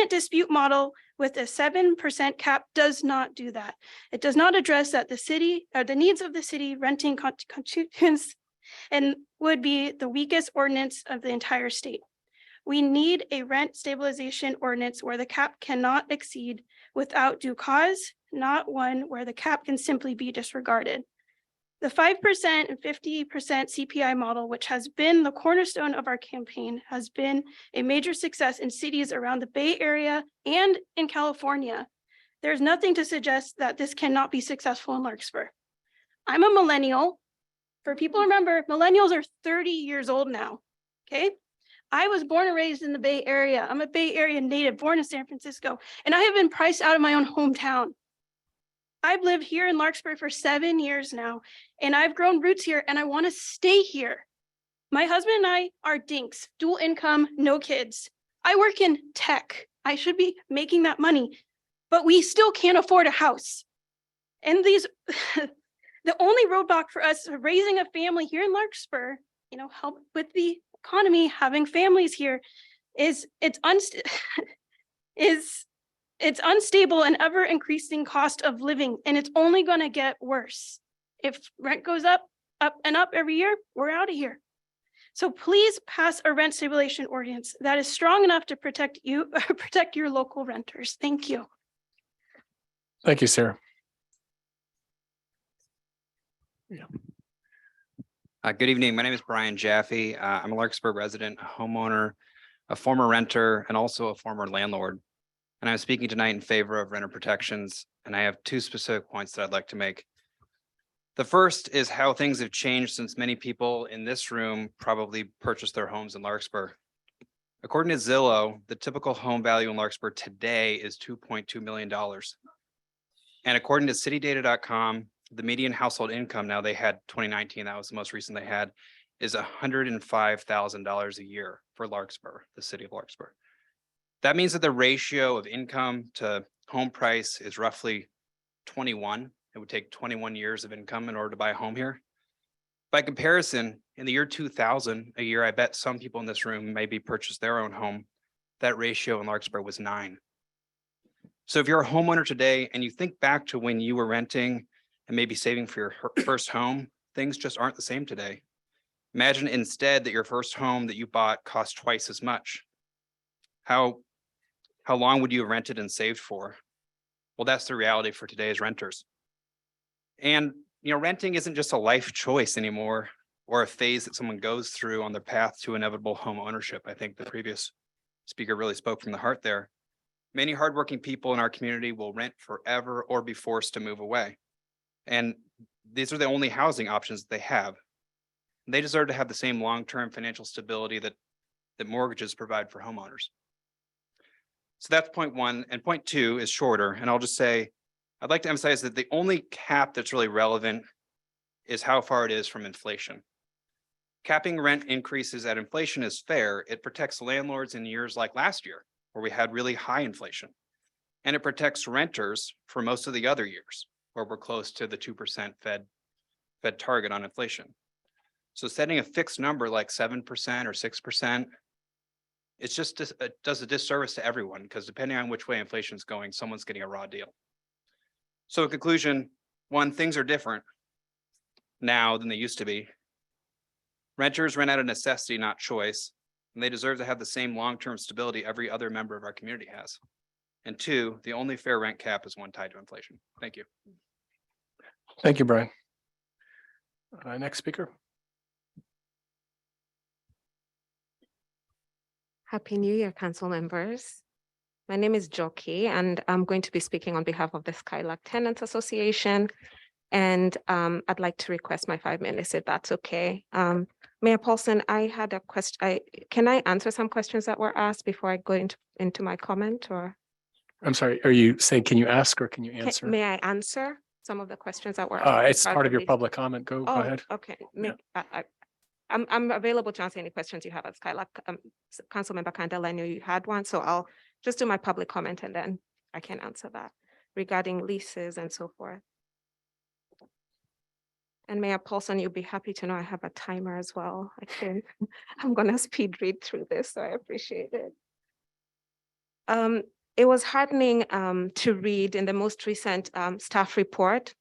dispute model with a 7% cap does not do that. It does not address that the city or the needs of the city renting constituents and would be the weakest ordinance of the entire state. We need a rent stabilization ordinance where the cap cannot exceed without due cause, not one where the cap can simply be disregarded. The 5% and 50% CPI model, which has been the cornerstone of our campaign, has been a major success in cities around the Bay Area and in California. There's nothing to suggest that this cannot be successful in Larkspur. I'm a millennial. For people to remember, millennials are 30 years old now, okay? I was born and raised in the Bay Area. I'm a Bay Area native, born in San Francisco, and I have been priced out of my own hometown. I've lived here in Larkspur for 7 years now, and I've grown roots here, and I want to stay here. My husband and I are dinks, dual income, no kids. I work in tech. I should be making that money, but we still can't afford a house. And the only roadblock for us raising a family here in Larkspur, help with the economy, having families here, is it's unstable and ever increasing cost of living, and it's only going to get worse. If rent goes up and up every year, we're out of here. So please pass a rent stabilization ordinance that is strong enough to protect your local renters. Thank you. Thank you, Sarah. Yeah. Good evening. My name is Brian Jaffe. I'm a Larkspur resident, a homeowner, a former renter, and also a former landlord. And I'm speaking tonight in favor of renter protections. And I have two specific points that I'd like to make. The first is how things have changed since many people in this room probably purchased their homes in Larkspur. According to Zillow, the typical home value in Larkspur today is $2.2 million. And according to citydata.com, the median household income, now they had 2019, that was the most recent they had, is $105,000 a year for Larkspur, the city of Larkspur. That means that the ratio of income to home price is roughly 21. It would take 21 years of income in order to buy a home here. By comparison, in the year 2000, a year I bet some people in this room maybe purchased their own home, that ratio in Larkspur was 9. So if you're a homeowner today and you think back to when you were renting and maybe saving for your first home, things just aren't the same today. Imagine instead that your first home that you bought cost twice as much. How long would you have rented and saved for? Well, that's the reality for today's renters. And renting isn't just a life choice anymore, or a phase that someone goes through on their path to inevitable home ownership. I think the previous speaker really spoke from the heart there. Many hardworking people in our community will rent forever or be forced to move away. And these are the only housing options that they have. They deserve to have the same long-term financial stability that mortgages provide for homeowners. So that's point one. And point two is shorter. And I'll just say, I'd like to emphasize that the only cap that's really relevant is how far it is from inflation. Capping rent increases at inflation is fair. It protects landlords in years like last year, where we had really high inflation. And it protects renters for most of the other years, where we're close to the 2% Fed target on inflation. So setting a fixed number like 7% or 6%, it's just, it does a disservice to everyone because depending on which way inflation is going, someone's getting a raw deal. So in conclusion, one, things are different now than they used to be. Renters rent out of necessity, not choice, and they deserve to have the same long-term stability every other member of our community has. And two, the only fair rent cap is one tied to inflation. Thank you. Thank you, Brian. Next speaker. Happy New Year, council members. My name is Jockey, and I'm going to be speaking on behalf of the Skylark Tenants Association. And I'd like to request my 5 minutes if that's okay. Mayor Paulson, I had a question. Can I answer some questions that were asked before I go into my comment, or? I'm sorry, are you saying, can you ask or can you answer? May I answer some of the questions that were asked? It's part of your public comment. Go Oh, ahead. okay. Yeah. I'm available to answer any questions you have at Skylark. Councilmember Kandel, I know you had one, so I'll just do my public comment and then I can answer that regarding leases and so forth. And Mayor Paulson, you'll be happy to know I have a timer as well. I'm gonna speed read through this, so I appreciate it. It was heartening to read in the most recent staff report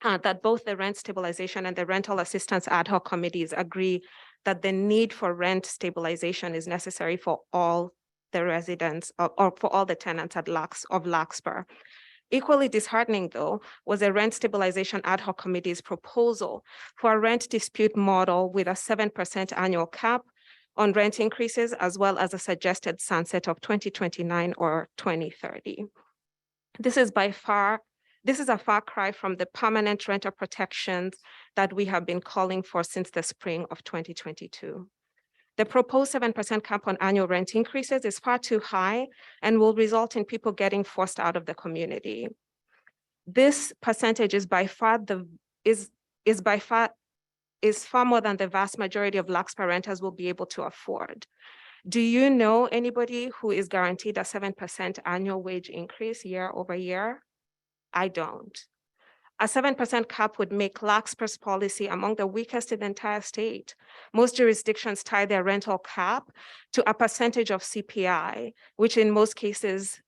that both the rent stabilization and the rental assistance ad hoc committees agree that the need for rent stabilization is necessary for all the residents or for all the tenants of Larkspur. Equally disheartening, though, was the rent stabilization ad hoc committee's proposal for a rent dispute model with a 7% annual cap on rent increases, as well as a suggested sunset of 2029 or 2030. This is a far cry from the permanent renter protections that we have been calling for since the spring of 2022. The proposed 7% cap on annual rent increases is far too high and will result in people getting forced out of the community. This percentage is far more than the vast majority of Larkspur renters will be able to afford. Do you know anybody who is guaranteed a 7% annual wage increase year over year? I don't. A 7% cap would make Larkspur's policy among the weakest in the entire state. Most jurisdictions tie their rental cap to a percentage of CPI, which in most cases,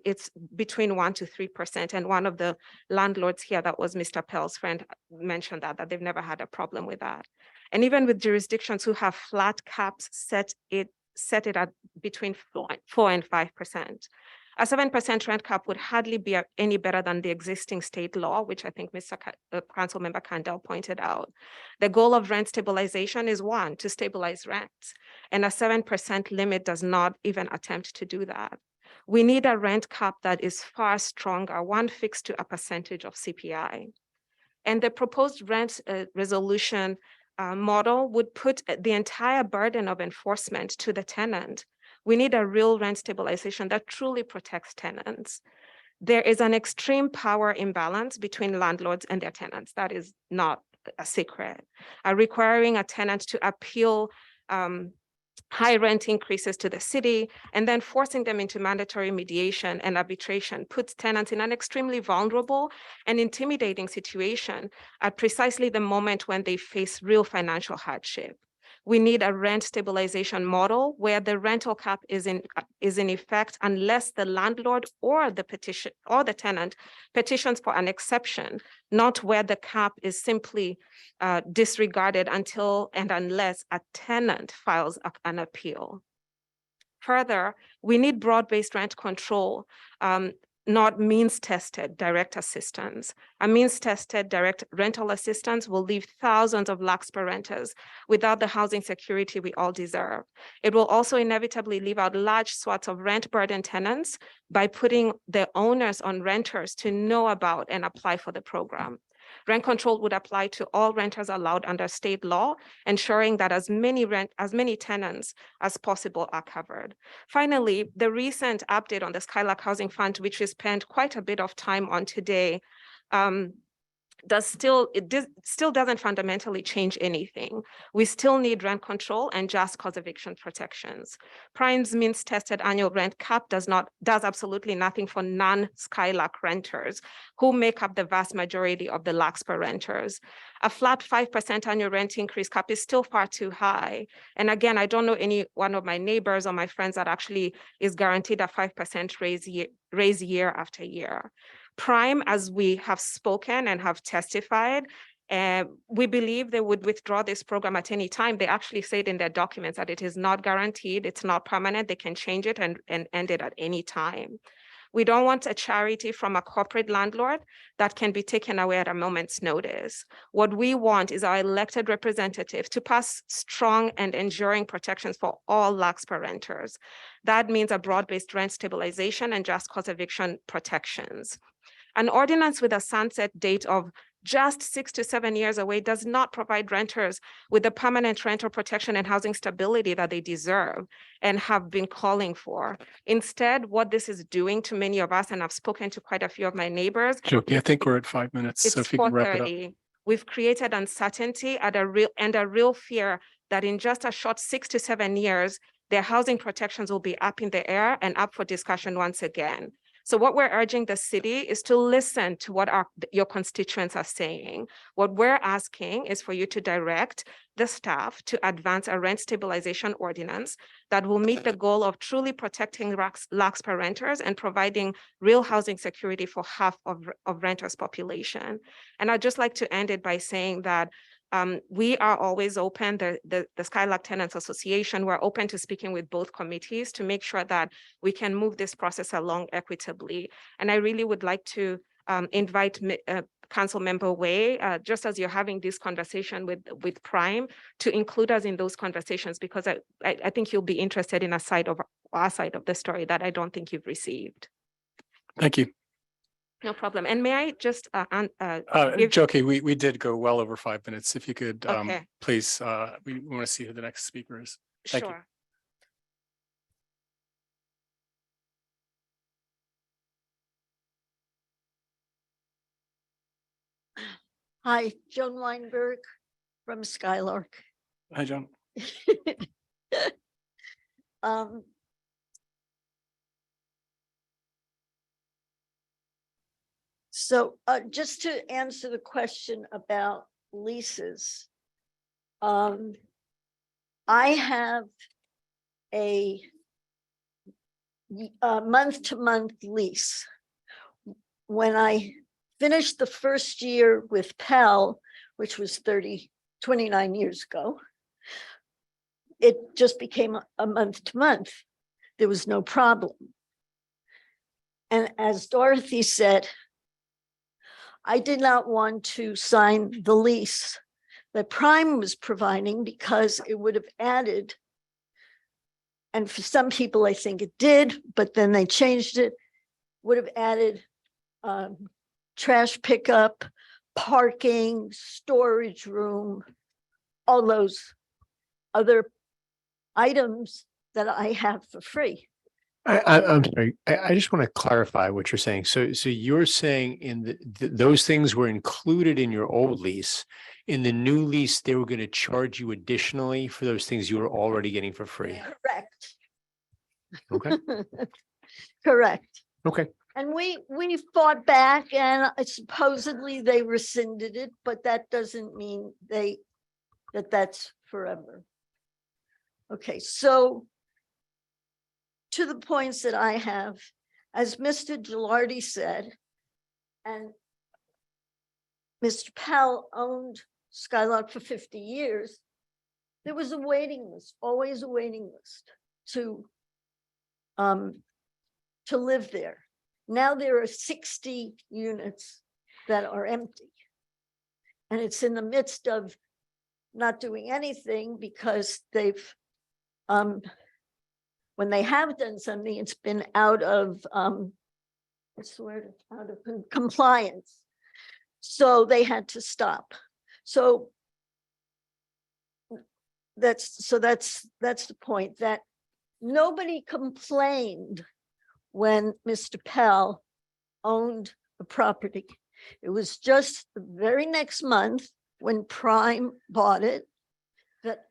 it's between 1 to 3%. And one of the landlords here, that was Mr. Pell's friend, mentioned that they've never had a problem with that. And even with jurisdictions who have flat caps set it at between 4 and 5%. A 7% rent cap would hardly be any better than the existing state law, which I think Mr. Councilmember Kandel pointed out. The goal of rent stabilization is one, to stabilize rents, and a 7% limit does not even attempt to do that. We need a rent cap that is far stronger, one fixed to a percentage of CPI. And the proposed rent resolution model would put the entire burden of enforcement to the tenant. We need a real rent stabilization that truly protects tenants. There is an extreme power imbalance between landlords and their tenants. That is not a secret. Requiring a tenant to appeal high rent increases to the city and then forcing them into mandatory mediation and arbitration puts tenants in an extremely vulnerable and intimidating situation at precisely the moment when they face real financial hardship. We need a rent stabilization model where the rental cap is in effect unless the landlord or the tenant petitions for an exception, not where the cap is simply disregarded until and unless a tenant files an appeal. Further, we need broad-based rent control, not means-tested direct assistance. A means-tested direct rental assistance will leave thousands of Larkspur renters without the housing security we all deserve. It will also inevitably leave out large swaths of rent-burdened tenants by putting the owners on renters to know about and apply for the program. Rent control would apply to all renters allowed under state law, ensuring that as many tenants as possible are covered. Finally, the recent update on the Skylark Housing Fund, which we spent quite a bit of time on today, still doesn't fundamentally change anything. We still need rent control and just cause eviction protections. Prime's means tested annual rent cap does absolutely nothing for non-Skylark renters who make up the vast majority of the Larkspur renters. A flat 5% annual rent increase cap is still far too high. And again, I don't know any one of my neighbors or my friends that actually is guaranteed a 5% raise year after year. Prime, as we have spoken and have testified, we believe they would withdraw this program at any time. They actually said in their documents that it is not guaranteed, it's not permanent, they can change it and end it at any time. We don't want a charity from a corporate landlord that can be taken away at a moment's notice. What we want is our elected representatives to pass strong and enduring protections for all Larkspur renters. That means a broad-based rent stabilization and just cause eviction protections. An ordinance with a sunset date of just 6 to 7 years away does not provide renters with the permanent rental protection and housing stability that they deserve and have been calling for. Instead, what this is doing to many of us, and I've spoken to quite a few of my neighbors. Jokey, I think we're at 5 minutes, so It's if you can wrap it up. 4:30. We've created uncertainty a real fear that in just a short 6 to 7 years, their housing protections will be up in the air and up for discussion once again. So what we're urging the city is to listen to what your constituents are saying. What we're asking is for you to direct the staff to advance a rent stabilization ordinance that will meet the goal of truly protecting Larkspur renters and providing real housing security for half of renters' population. And I'd just like to end it by saying that we are always open, the Skylark Tenants Association, we're open to speaking with both committees to make sure that we can move this process along equitably. And I really would like to invite Council Member Way, just as you're having this conversation with Prime, to include us in those conversations, because I think you'll be interested in our side of the story that I don't think you've received. Thank you. No problem. And may I just Jokey, we did go well over 5 minutes. If you could, Okay. please, we want to see who the next speaker is. Thank you. Sure. Hi, Joan Weinberg from Skylark. Hi, John. So just to answer the question about leases, I have a month-to-month lease. When I finished the first year with Pell, which was 29 years ago, it just became a month-to-month. There was no problem. And as Dorothy said, I did not want to sign the lease that Prime was providing because it would have added, and for some people I think it did, but then they changed it, would have added trash pickup, parking, storage room, all those other items that I have for free. I'm sorry. I just want to clarify what you're saying. So you're saying in those things were included in your old lease. In the new lease, they were going to charge you additionally for those things you were already getting for free. Correct. Okay. Correct. Okay. And we fought back, and supposedly they rescinded it, but that doesn't mean that's forever. Okay, so to the points that I have, as Mr. Gilardi said, and Mr. Pell owned Skylark for 50 years, there was a waiting list, always a waiting list to live there. Now there are 60 units that are empty. And it's in the midst of not doing anything because they've, when they have done something, it's been out of, out of compliance. So they had to stop. So that's the point, that nobody complained when Mr. Pell owned the property. It was just the very next month when Prime bought it that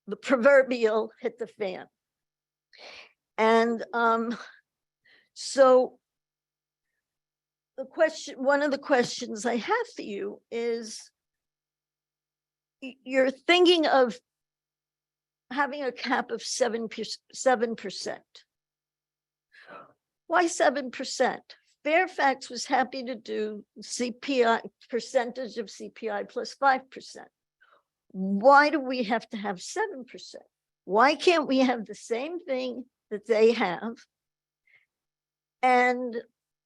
the proverbial hit the fan. And so the question, one of the questions I have for you is, you're thinking of having a cap of 7%. Why 7%? Fairfax was happy to do CPI, percentage of CPI plus 5%. Why do we have to have 7%? Why can't we have the same thing that they have and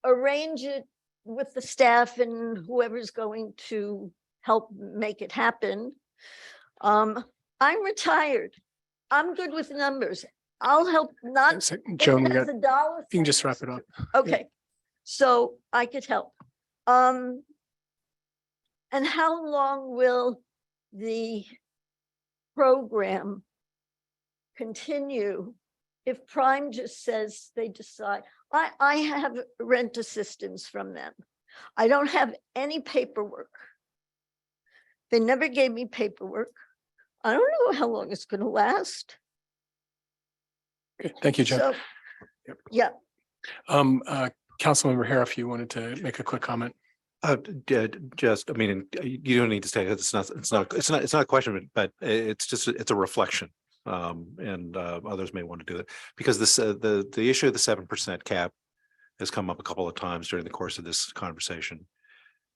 arrange it with the staff and whoever's going to help make it happen? I'm retired. I'm good with numbers. I'll help, not So, Joan, we if got, it's a dollar. you can just wrap it up. Okay, so I could help. And how long will the program continue if Prime just says they decide? I have rent assistance from them. I don't have any paperwork. They never gave me paperwork. I don't know how long it's going to last. Okay, thank you, Joan. So, yeah. Councilmember Hare, if you wanted to make a quick comment. Just, I mean, you don't need to say it. It's not a question, but it's a reflection. And others may want to do it because this, the issue of the 7% cap has come up a couple of times during the course of this conversation.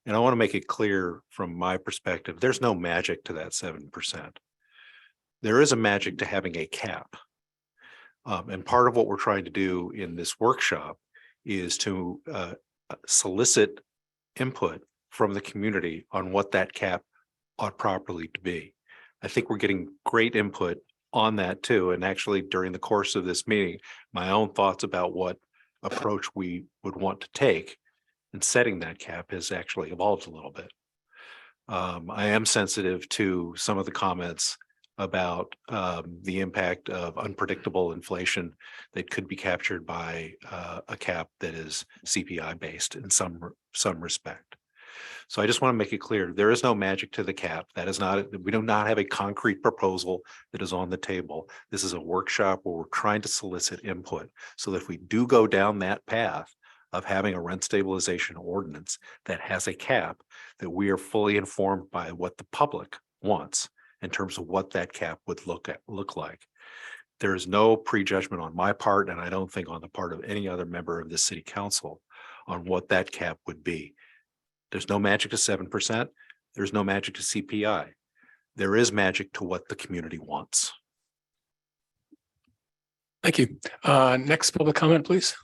And I want to make it clear from my perspective, there's no magic to that 7%. There is a magic to having a cap. And part of what we're trying to do in this workshop is to solicit input from the community on what that cap ought properly to be. I think we're getting great input on that too. And actually during the course of this meeting, my own thoughts about what approach we would want to take in setting that cap has actually evolved a little bit. I am sensitive to some of the comments about the impact of unpredictable inflation that could be captured by a cap that is CPI based in some respect. So I just want to make it clear, there is no magic to the cap. That is not, we do not have a concrete proposal that is on the table. This is a workshop where we're trying to solicit input so that if we do go down that path of having a rent stabilization ordinance that has a cap, that we are fully informed by what the public wants in terms of what that cap would look like. There is no prejudgment on my part, and I don't think on the part of any other member of the city council on what that cap would be. There's no magic to 7%. There's no magic to CPI. There is magic to what the community wants. Thank you. Next public comment, please.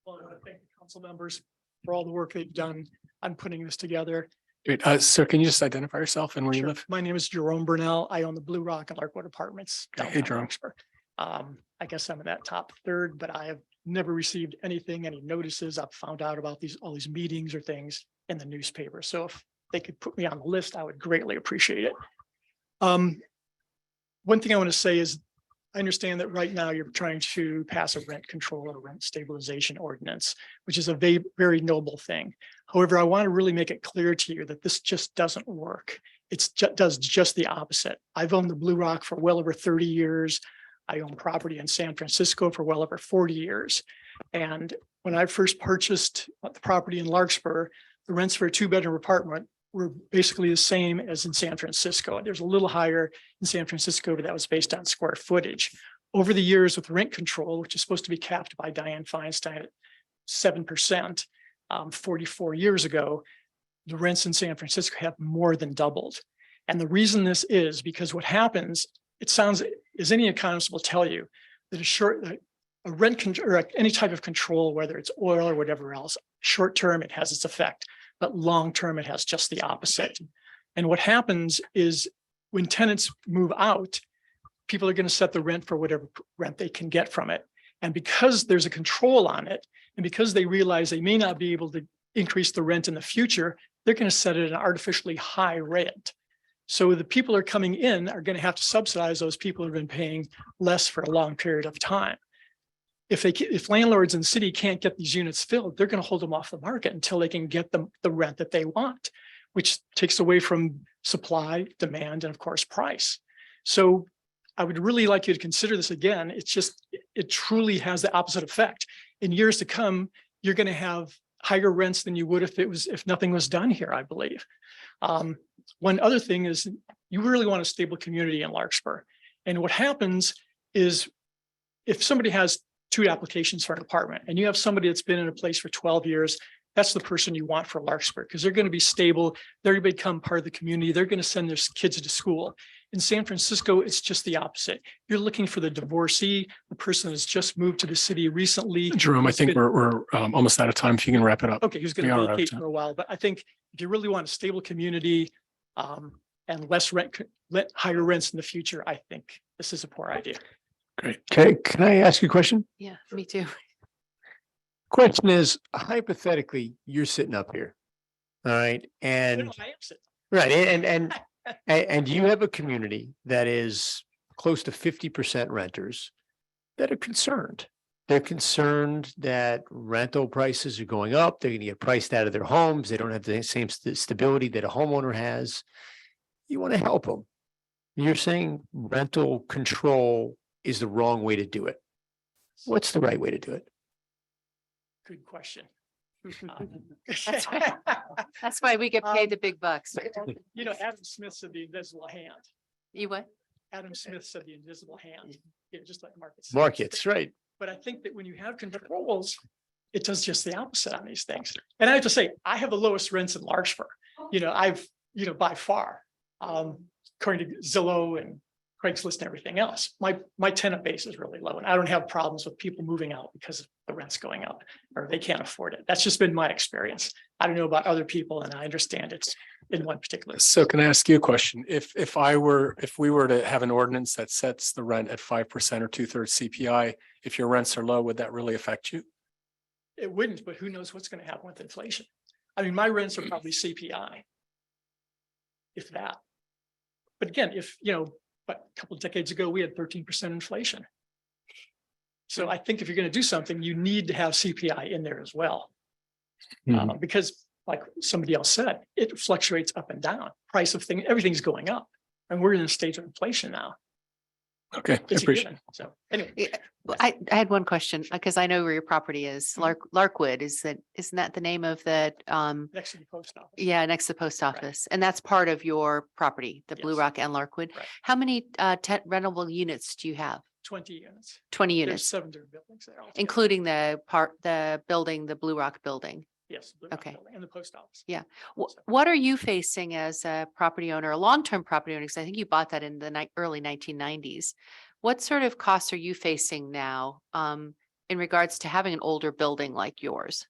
Well, I want to thank the council members for all the work they've done on putting this together. Wait, sir, can you just identify yourself and where you Sure. live? My name is Jerome Burnell. I own the Blue Rock and Larkwood Apartments. Hey, downtown Jerome. Larkspur. I guess I'm in that top third, but I have never received anything, any notices. I've found out about all these meetings or things in the newspaper. So if they could put me on the list, I would greatly appreciate it. One thing I want to say is I understand that right now you're trying to pass a rent control or rent stabilization ordinance, which is a very noble thing. However, I want to really make it clear to you that this just doesn't work. It does just the opposite. I've owned the Blue Rock for well over 30 years. I own property in San Francisco for well over 40 years. And when I first purchased the property in Larkspur, the rents for a 2-bedroom apartment were basically the same as in San Francisco. There's a little higher in San Francisco, but that was based on square footage. Over the years with rent control, which is supposed to be capped by Dianne Feinstein at 7%, 44 years ago, the rents in San Francisco have more than doubled. And the reason this is because what happens, it sounds, as any economist will tell you, that a rent control or any type of control, whether it's oil or whatever else, short term, it has its effect, but long term, it has just the opposite. And what happens is when tenants move out, people are going to set the rent for whatever rent they can get from it. And because there's a control on it, and because they realize they may not be able to increase the rent in the future, they're going to set it at an artificially high rent. So the people who are coming in are going to have to subsidize those people who have been paying less for a long period of time. if landlords in the city can't get these units filled, they're going to hold them off the market until they can get the rent that they want, which takes away from supply, demand, and of course, price. So I would really like you to consider this again. It truly has the opposite effect. In years to come, you're going to have higher rents than you would if nothing was done here, I believe. One other thing is you really want a stable community in Larkspur. And what happens is if somebody has 2 applications for an apartment and you have somebody that's been in a place for 12 years, that's the person you want for Larkspur because they're going to be stable. They're going to become part of the community. They're going to send their kids to school. In San Francisco, it's just the opposite. You're looking for the divorcee, the person that's just moved to the city recently. Jerome, I think we're almost out of time. If you can wrap it up. Okay, who's going We to are out of vacate time. for a while, but I think if you really want a stable community and less higher rents in the future, I think this is a poor idea. Great. Okay, can I ask you a question? Yeah, me too. Question is, hypothetically, you're sitting up here. All right, and I am sitting. right, and you have a community that is close to 50% renters that are concerned. They're concerned that rental prices are going up. They're going to get priced out of their homes. They don't have the same stability that a homeowner has. You want to help them. You're saying rental control is the wrong way to do it. What's the right way to do it? Good question. That's why we get paid the big bucks. You know, Adam Smith said the invisible hand. You what? Adam Smith said the invisible hand, just like markets. Markets, right? But I think that when you have controls, it does just the opposite on these things. And I have to say, I have the lowest rents in Larkspur. By far, according to Zillow and Craigslist and everything else. My tenant base is really low and I don't have problems with people moving out because the rent's going up or they can't afford it. That's just been my experience. I don't know about other people and I understand it's in one particular. So can I ask you a question? If we were to have an ordinance that sets the rent at 5% or 2/3 CPI, if your rents are low, would that really affect you? It wouldn't, but who knows what's going to happen with inflation? I mean, my rents are probably CPI. If that. But again, but a couple of decades ago, we had 13% inflation. So I think if you're going to do something, you need to have CPI in there as well. Because like somebody else said, it fluctuates up and down. Price of things, everything's going up. And we're in a stage of inflation now. Okay, I It's a appreciate given. So anyway. I had one question because I know where your property is. Larkwood, isn't that the name of the Next to the post office. yeah, next to the post office. And that's part of your property, the Blue Yes. Rock and Larkwood. Right. How many rentable units do you have? 20 units. 20 There's units, 7 different buildings there. altogether. including the building, the Blue Rock building. Yes. Blue Rock Okay. building And the post office. Yeah. What are you facing as a property owner, a long-term property owner? Because I think you bought that in the early 1990s. What sort of costs are you facing now in regards to having an older building like yours?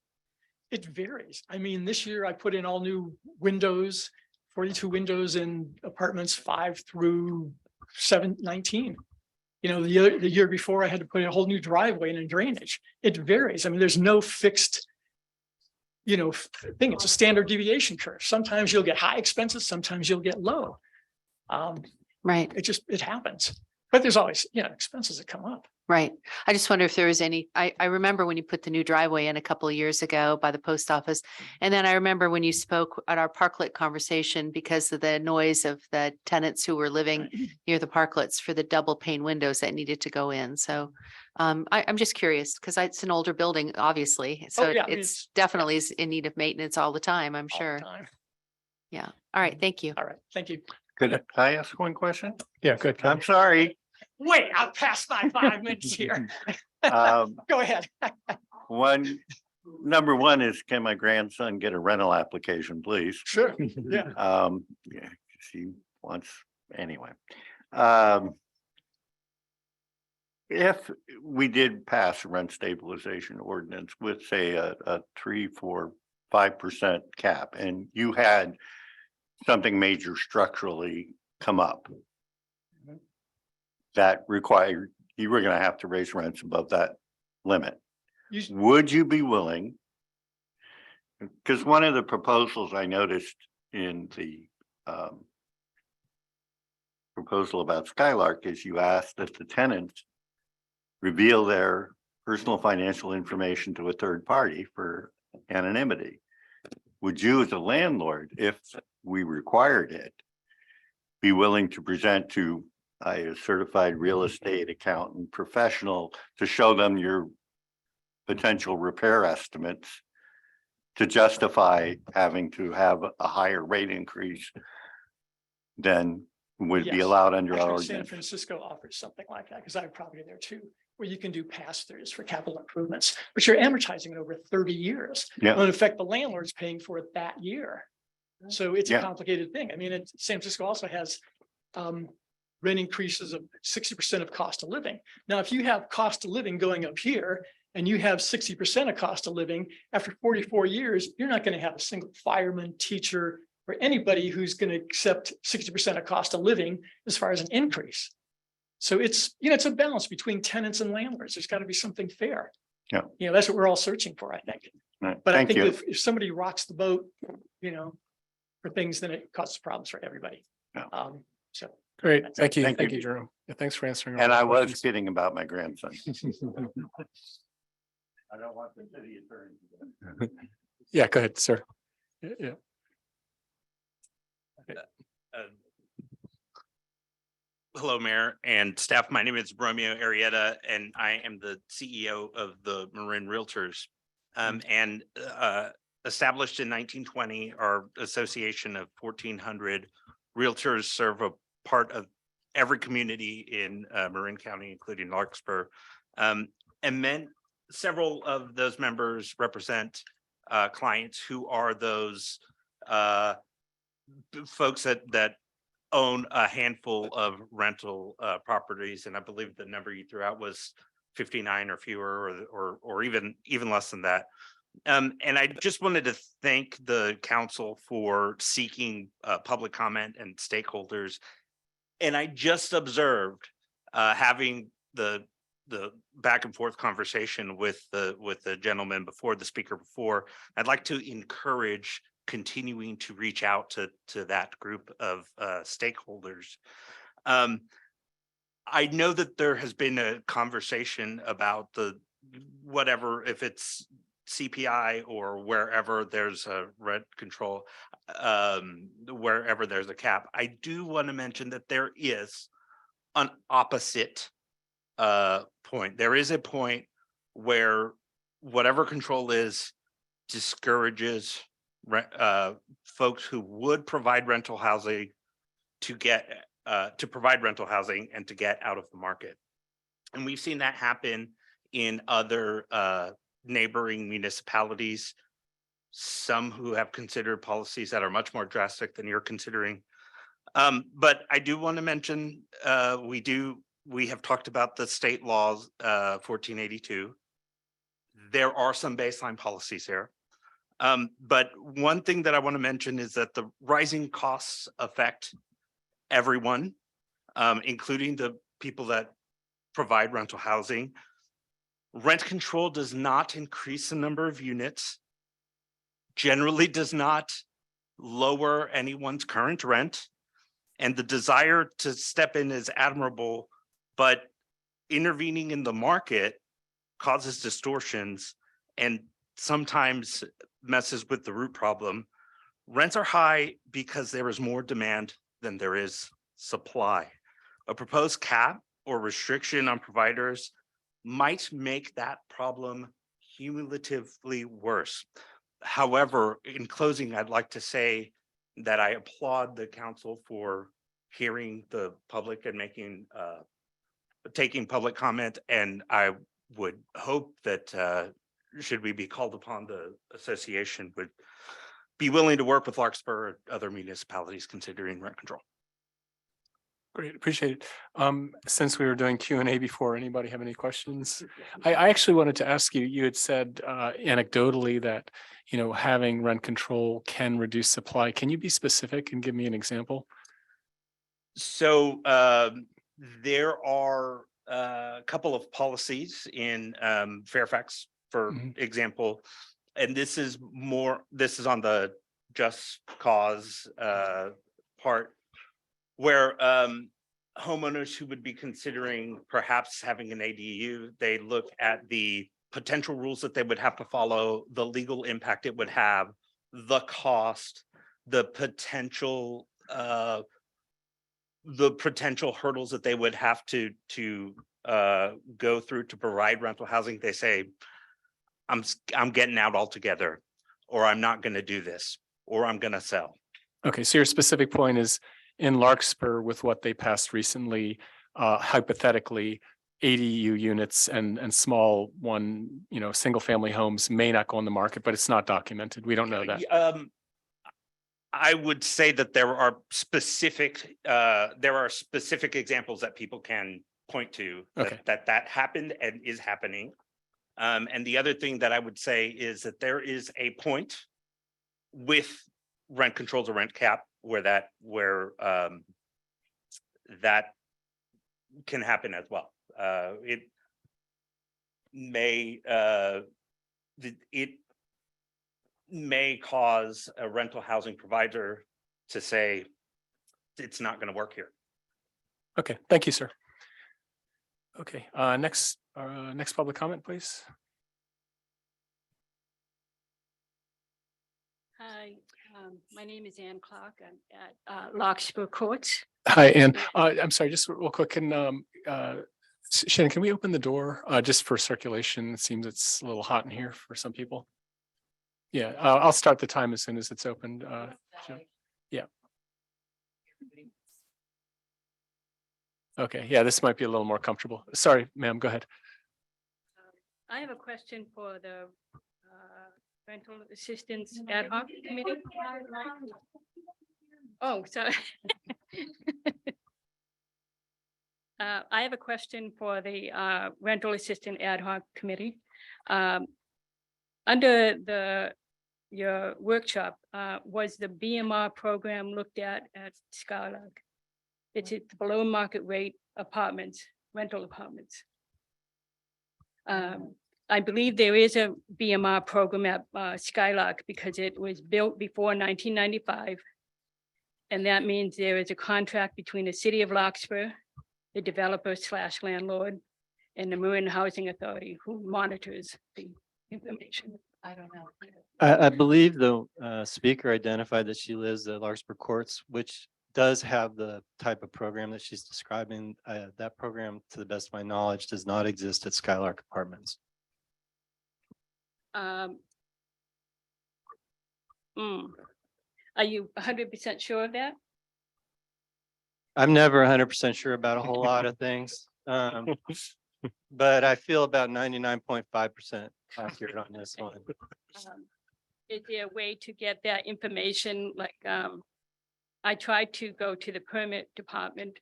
It varies. I mean, this year I put in all new windows, 42 windows in apartments 5 through 19. The year before I had to put in a whole new driveway and drainage. It varies. I mean, there's no fixed, thing. It's a standard deviation curve. Sometimes you'll get high expenses, sometimes you'll get low. Right. It happens. But there's always, expenses that come up. Right. I just wonder if there was any, I remember when you put the new driveway in a couple of years ago by the post office. And then I remember when you spoke at our parklet conversation because of the noise of the tenants who were living near the parklets for the double pane windows that needed to go in. So I'm just curious because it's an older building, obviously. So yeah, I mean, it's definitely is in need of maintenance all the time, I'm all the sure. time. Yeah. All right. Thank you. All right. Thank you. Could I ask one question? Yeah, good. I'm sorry. Wait, I'll pass my 5 minutes here. Um, Go ahead. Number one is, can my grandson get a rental application, please? Sure. Yeah. Yeah, she wants, anyway. If we did pass a rent stabilization ordinance with, say, a 3, 4, 5% cap, and you had something major structurally come up that required, you were gonna have to raise rents above that limit. Would you be willing? Because one of the proposals I noticed in the proposal about Skylark is you asked that the tenants reveal their personal financial information to a third party for anonymity. Would you, as a landlord, if we required it, be willing to present to a certified real estate accountant professional to show them your potential repair estimates to justify having to have a higher rate increase than would be Yes. allowed under our Actually, San ordinance? Francisco offers something like that, because I have property there too, where you can do pass-throughs for capital improvements, but you're amortizing it over 30 years. Yeah. Well, in effect, the landlord's paying for it that year. So it's a Yeah. complicated thing. I mean, San Francisco also has rent increases of 60% of cost of living. Now, if you have cost of living going up here and you have 60% of cost of living, after 44 years, you're not going to have a single fireman, teacher, or anybody who's going to accept 60% of cost of living as far as an increase. So it's, it's a balance between tenants and landlords. There's got to be something fair. Yeah. That's what we're all searching for, I think. Right. But I Thank think you. if somebody rocks the boat, for things, then it causes problems for everybody. Yeah. So. Great. That's Thank you. Thank Thank you. you, Jerome. Yeah, thanks for answering. all And our I was questions. kidding about my grandson. I don't want the city attorney. Yeah, go ahead, sir. Yeah. Hello, Mayor and staff. My name is Romeo Arietta, and I am the CEO of the Marin Realtors. And established in 1920, our association of 1,400 realtors serve a part of every community in Marin County, including Larkspur. And several of those members represent clients who are those folks that own a handful of rental properties. And I believe the number you threw out was 59 or fewer, or even less than that. And I just wanted to thank the council for seeking public comment and stakeholders. And I just observed having the back and forth conversation with the gentleman before, the speaker before. I'd like to encourage continuing to reach out to that group of stakeholders. I know that there has been a conversation about whatever, if it's CPI or wherever there's a rent control, wherever there's a cap. I do want to mention that there is an opposite point. There is a point where whatever control is discourages folks who would provide rental housing to provide rental housing and to get out of the market. And we've seen that happen in other neighboring municipalities, some who have considered policies that are much more drastic than you're considering. But I do want to mention, we have talked about the state laws, 1482. There are some baseline policies here. But one thing that I want to mention is that the rising costs affect everyone, including the people that provide rental housing. Rent control does not increase the number of units, generally does not lower anyone's current rent, and the desire to step in is admirable, but intervening in the market causes distortions and sometimes messes with the root problem. Rents are high because there is more demand than there is supply. A proposed cap or restriction on providers might make that problem cumulatively worse. However, in closing, I'd like to say that I applaud the council for hearing the public and taking public comment. And I would hope that should we be called upon, the association would be willing to work with Larkspur or other municipalities considering rent control. Great, appreciate it. Since we were doing Q&A before, anybody have any questions? I actually wanted to ask you, you had said anecdotally that, having rent control can reduce supply. Can you be specific and give me an example? So there are a couple of policies in Fairfax, for example, and this is on the just cause part, where homeowners who would be considering perhaps having an ADU, they look at the potential rules that they would have to follow, the legal impact it would have, the cost, the potential hurdles that they would have to go through to provide rental housing. They say, I'm getting out altogether, or I'm not going to do this, or I'm going to sell. Okay, so your specific point is in Larkspur with what they passed recently, hypothetically, ADU units and small single family homes may not go on the market, but it's not documented. We don't know that. I would say that there are specific examples that people can point to Okay. that happened and is happening. And the other thing that I would say is that there is a point with rent controls or rent cap where that can happen as well. It may cause a rental housing provider to say it's not going to work here. Okay, thank you, sir. Okay, next public comment, please. Hi, my name is Ann Clark. I'm at Larkspur Courts. Hi, Ann. I'm sorry, just real quick. Can Shannon, can we open the door just for circulation? It seems it's a little hot in here for some people. Yeah, I'll start the time as soon as it's opened. Yeah. Okay, yeah, this might be a little more comfortable. Sorry, ma'am, go ahead. I have a question for the rental assistance ad hoc committee. Oh, sorry. I have a question for the rental assistant ad hoc committee. Under your workshop, was the BMR program looked at Skylark? It's below market rate apartments, rental apartments. I believe there is a BMR program at Skylark because it was built before 1995. And that means there is a contract between the city of Larkspur, the developer / landlord, and the Marin Housing Authority who monitors the information. I don't know. I believe the speaker identified that she lives at Larkspur Courts, which does have the type of program that she's describing. That program, to the best of my knowledge, does not exist at Skylark Apartments. Are you 100% sure of that? I'm never 100% sure about a whole lot of things. But I feel about 99.5% accurate on this one. Is there a way to get that information? Like, I tried to go to the permit department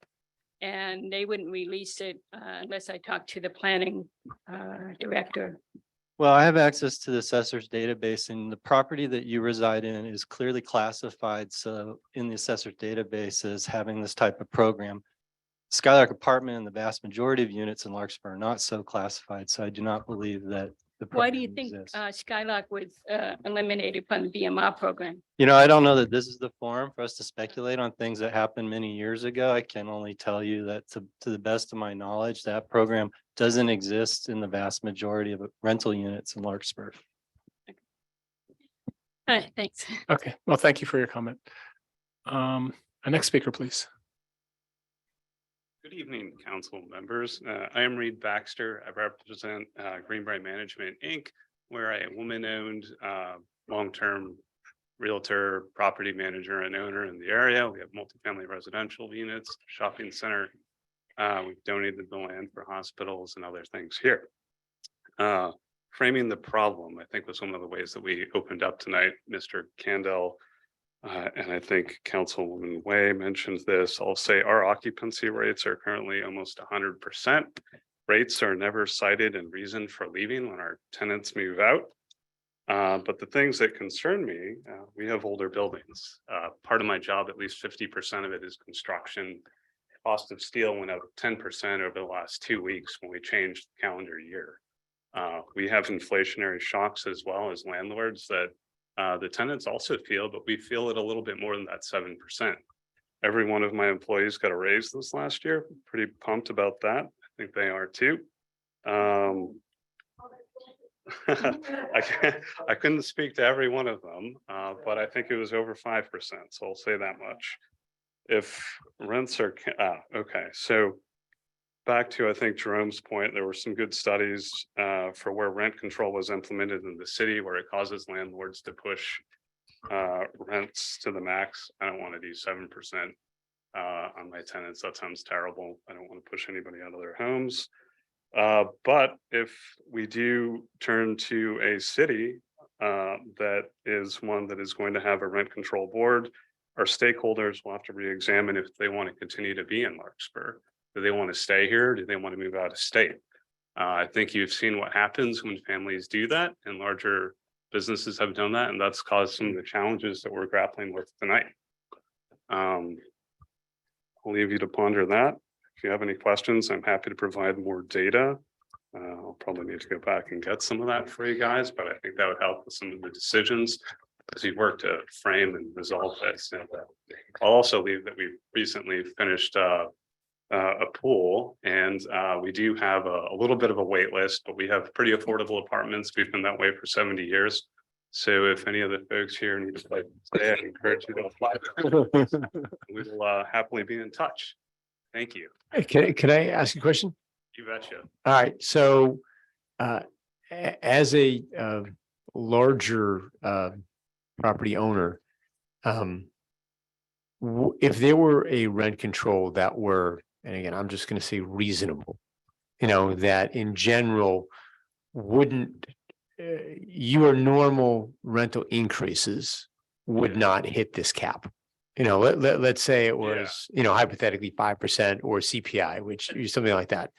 and they wouldn't release it unless I talked to the planning director. Well, I have access to the assessor's database, and the property that you reside in is clearly classified. So in the assessor's database as having this type of program. Skylark Apartment and the vast majority of units in Larkspur are not so classified. So I do not believe that the Why do you program think exists. Skylark was eliminated from the BMR program? You know, I don't know that this is the forum for us to speculate on things that happened many years ago. I can only tell you that to the best of my knowledge, that program doesn't exist in the vast majority of rental units in Larkspur. All right, thanks. Okay, well, thank you for your comment. Our next speaker, please. Good evening, council members. I am Reed Baxter. I represent Greenbrier Management, Inc., we're a woman-owned long-term realtor, property manager, and owner in the area. We have multifamily residential units, shopping center. We've donated the land for hospitals and other things here. Framing the problem, I think, was one of the ways that we opened up tonight. Mr. Candell and I think Councilwoman Way mentioned this. I'll say our occupancy rates are currently almost 100%. Rates are never cited and reason for leaving when our tenants move out. But the things that concern me, we have older buildings. Part of my job, at least 50% of it is construction. Cost of steel went up 10% over the last 2 weeks when we changed the calendar year. We have inflationary shocks as well as landlords that the tenants also feel, but we feel it a little bit more than that 7%. every one of my employees got a raise this last year. Pretty pumped about that. I think they are too. I couldn't speak to every one of them, but I think it was over 5%, so I'll say that much. If rents are, okay, so back to, I think Jerome's point, there were some good studies for where rent control was implemented in the city, where it causes landlords to push rents to the max. I don't want to do 7% on my tenants. That sounds terrible. I don't want to push anybody out of their homes. But if we do turn to a city that is one that is going to have a rent control board, our stakeholders will have to re-examine if they want to continue to be in Larkspur. Do they want to stay here? Do they want to move out of state? I think you've seen what happens when families do that, and larger businesses have done that, and that's caused some of the challenges that we're grappling with tonight. I'll leave you to ponder that. If you have any questions, I'm happy to provide more data. I'll probably need to go back and get some of that for you guys, but I think that would help with some of the decisions as we work to frame and resolve this. And I'll also leave that we recently finished a pool, and we do have a little bit of a wait list, but we have pretty affordable apartments. We've been that way for 70 years. So if any of the folks here need a place to stay, I encourage you to apply. We will happily be in touch. Thank you. Can I ask a question? You betcha. All right, so as a larger property owner, if there were a rent control that were, and again, I'm just going to say reasonable, that in general wouldn't, your normal rental increases would not hit this cap. Let's say it was, hypothetically 5% or CPI, which is something like that.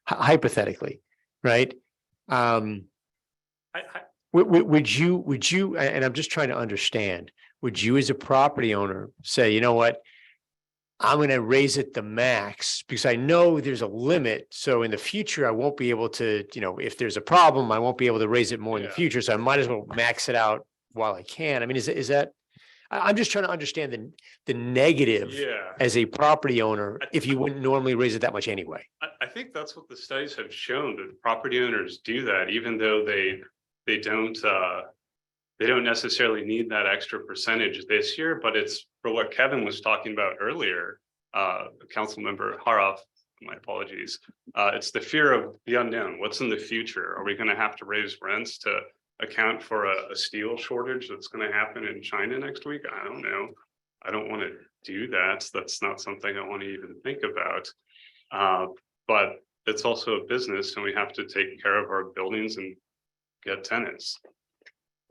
Hypothetically, right? Would you, and I'm just trying to understand, would you as a property owner say, you know what, I'm going to raise it the max because I know there's a limit. So in the future, I won't be able to, if there's a problem, I won't be able to raise it more in the future. So I might as well max it out while I can. I mean, is that, I'm just trying to understand the negative as a property owner if you wouldn't normally raise it that much anyway. I think that's what the studies have shown, that property owners do that, even though they don't necessarily need that extra percentage this year, but it's for what Kevin was talking about earlier, Councilmember Haroff, my apologies. It's the fear of the unknown. What's in the future? Are we going to have to raise rents to account for a steel shortage that's going to happen in China next week? I don't know. I don't want to do that. That's not something I want to even think about. But it's also a business, and we have to take care of our buildings and get tenants.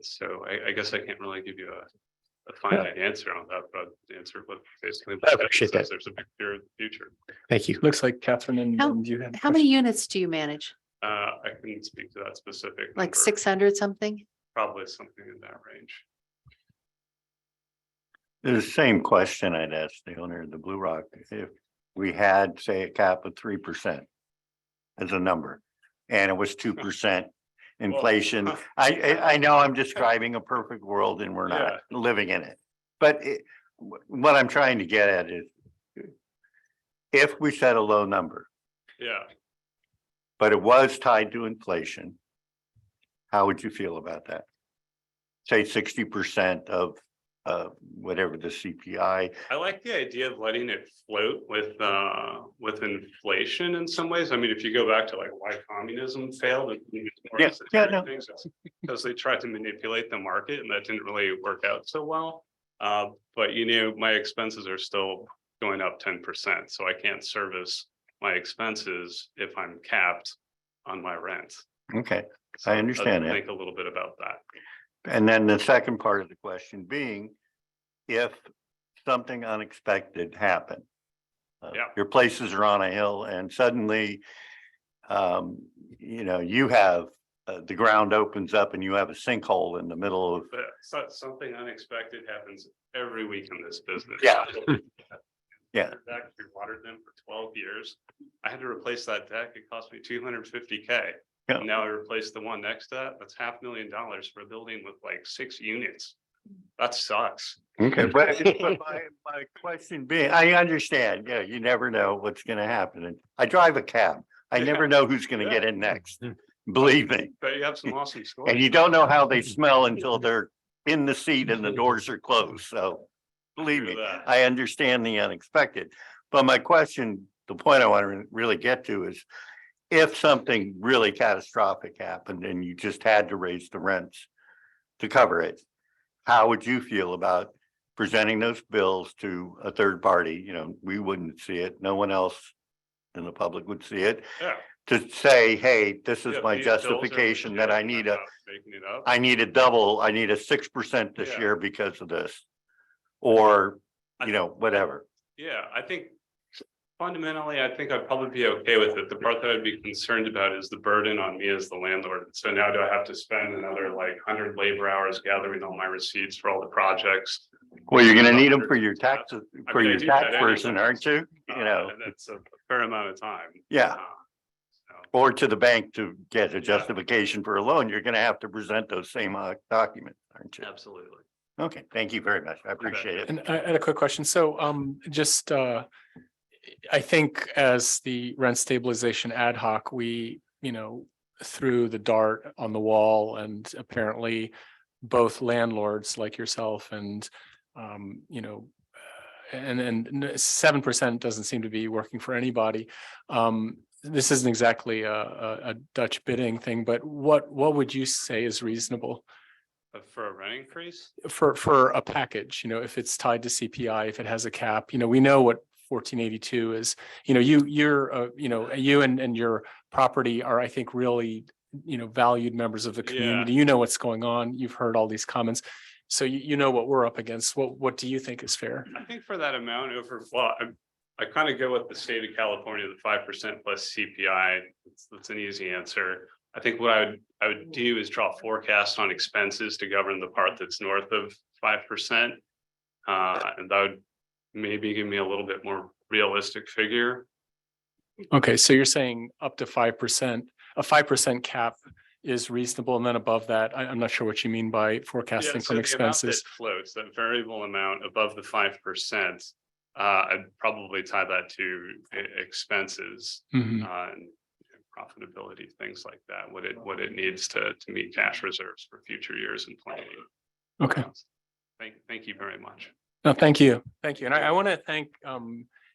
So I guess I can't really give you a finite answer on that, but the answer what basically I appreciate that. there's a big fear of the future. Thank you. Looks like Catherine and you had. How many units do you manage? I couldn't speak to that specific Like number. 600 something? Probably something in that range. The same question I'd ask the owner of the Blue Rock, if we had, say, a cap of 3% as a number, and it was 2% inflation. I know I'm describing a perfect world and we're not living in it. But what I'm trying to get at is, if we set a low number, but it was tied to inflation, how would you feel about that? Say 60% of whatever the CPI. I like the idea of letting it float with inflation in some ways. I mean, if you go back to like why communism failed, things, it's because they tried to manipulate the market, and that didn't really work out so well. But my expenses are still going up 10%, so I can't service my expenses if I'm capped on my rent. Okay, so I understand that. Think a little bit about that. And then the second part of the question being, if something unexpected happened, your places are on a hill and suddenly, you have the ground opens up and you have a sinkhole in the middle of. Something unexpected happens every week in this business. Yeah. Yeah. Deck, we watered them for 12 years. I had to replace that deck. It cost me $250K. Yeah. Now I replaced the one next to that. That's $500,000 for a building with like 6 units. That sucks. Okay, but my question being, I understand, yeah, you never know what's gonna happen. And I drive a cab. I never know who's gonna get in next. Believe me. But you have some awesome stories. And you don't know how they smell until they're in the seat and the doors are closed. So believe me, I understand the unexpected. But my question, the point I want to really get to is if something really catastrophic happened and you just had to raise the rents to cover it, how would you feel about presenting those bills to a third party? You know, we wouldn't see it. No one else in the public would see it. Yeah. To say, hey, this is Yeah, my these bills are justification that I legit. need I'm a, not making it up. I need a double, I need a 6% this Yeah. year because of this. Or, you know, whatever. Yeah, I think fundamentally, I think I'd probably be okay with it. The part that I'd be concerned about is the burden on me as the landlord. So now do I have to spend another like 100 labor hours gathering all my receipts for all the projects? Well, you're gonna need them for your taxes, I for mean, I your do tax that person, anyway. aren't you? You know, And that's a fair amount of time. yeah. So, Or to the bank to get a justification for a loan, you're gonna have to present those same documents, aren't you? Absolutely. Okay, thank you very much. I appreciate it. And I had a quick question. So just I think as the rent stabilization ad hoc, we, you know, threw the dart on the wall, and apparently both landlords like yourself and you know, and 7% doesn't seem to be working for anybody. This isn't exactly a Dutch bidding thing, but what would you say is reasonable For a rent increase? for a package? You know, if it's tied to CPI, if it has a cap, you know, we know what 1482 is. You know, you're you know, you and your property are, I think, really, you know, valued members of the community. You know what's going on. You've heard all these comments. So you know what we're up against. What do you think is fair? I think for that amount over, well, I kind of go with the state of California, the 5% plus CPI. That's an easy answer. I think what I would do is draw forecasts on expenses to govern the part that's north of 5%. And that would maybe give me a little bit more realistic figure. Okay, so you're saying up to 5%, a 5% cap is reasonable, and then above that, I'm not sure what you mean by forecasting So from the amount expenses. that floats, that variable amount above the 5%, I'd probably tie that to expenses Mhm. and profitability, things like that. What it needs to meet cash reserves for future years and planning. Okay. Thank you very much. No, thank you. Thank you. And I want to thank,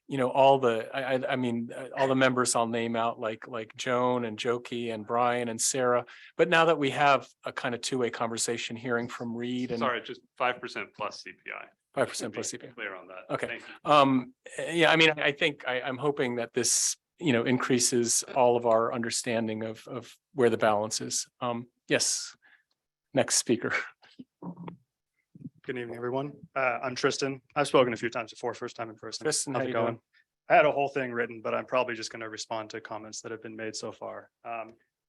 you know, all the, I mean, all the members I'll name out, like Joan and Jokey and Brian and Sarah. But now that we have a kind of two-way conversation, hearing from Reed and Sorry, just 5% plus CPI. 5% plus CPI. Clear on that. Okay. Thank you. Yeah, I mean, I think I'm hoping that this, you know, increases all of our understanding of where the balance is. Yes. Next speaker. Good evening, everyone. I'm Tristan. I've spoken a few times before, first time in person. Tristan, How's how it you going? doing? I had a whole thing written, but I'm probably just going to respond to comments that have been made so far.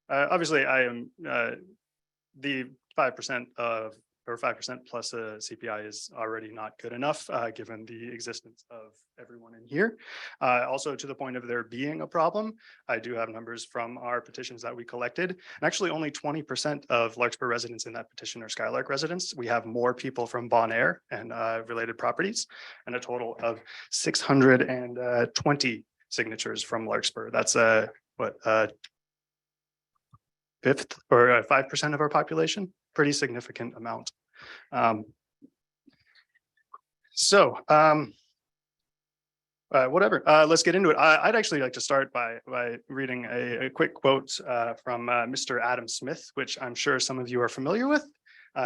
Obviously, I am the 5% of or 5% plus a CPI is already not good enough, given the existence of everyone in here. Also, to the point of there being a problem, I do have numbers from our petitions that we collected. And actually, only 20% of Larkspur residents in that petition are Skylark residents. We have more people from Bon Air and related properties, and a total of 620 signatures from Larkspur. That's fifth or 5% of our population. Pretty significant amount. Whatever, let's get into it. I'd actually like to start by reading a quick quote from Mr. Adam Smith, which I'm sure some of you are familiar with.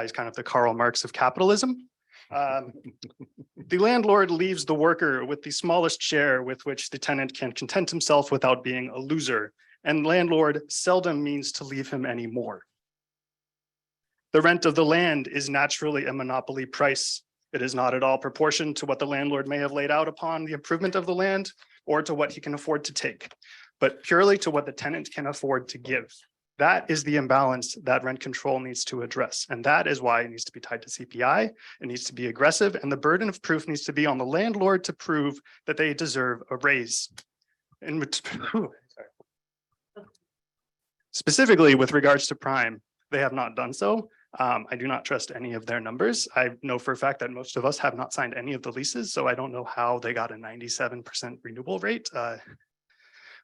He's kind of the Karl Marx of capitalism. The landlord leaves the worker with the smallest share with which the tenant can content himself without being a loser, and landlord seldom means to leave him any more. The rent of the land is naturally a monopoly price. It is not at all proportioned to what the landlord may have laid out upon the improvement of the land or to what he can afford to take, but purely to what the tenant can afford to give. That is the imbalance that rent control needs to address. And that is why it needs to be tied to CPI. It needs to be aggressive, and the burden of proof needs to be on the landlord to prove that they deserve a raise. Specifically with regards to prime, they have not done so. I do not trust any of their numbers. I know for a fact that most of us have not signed any of the leases, so I don't know how they got a 97% renewal rate.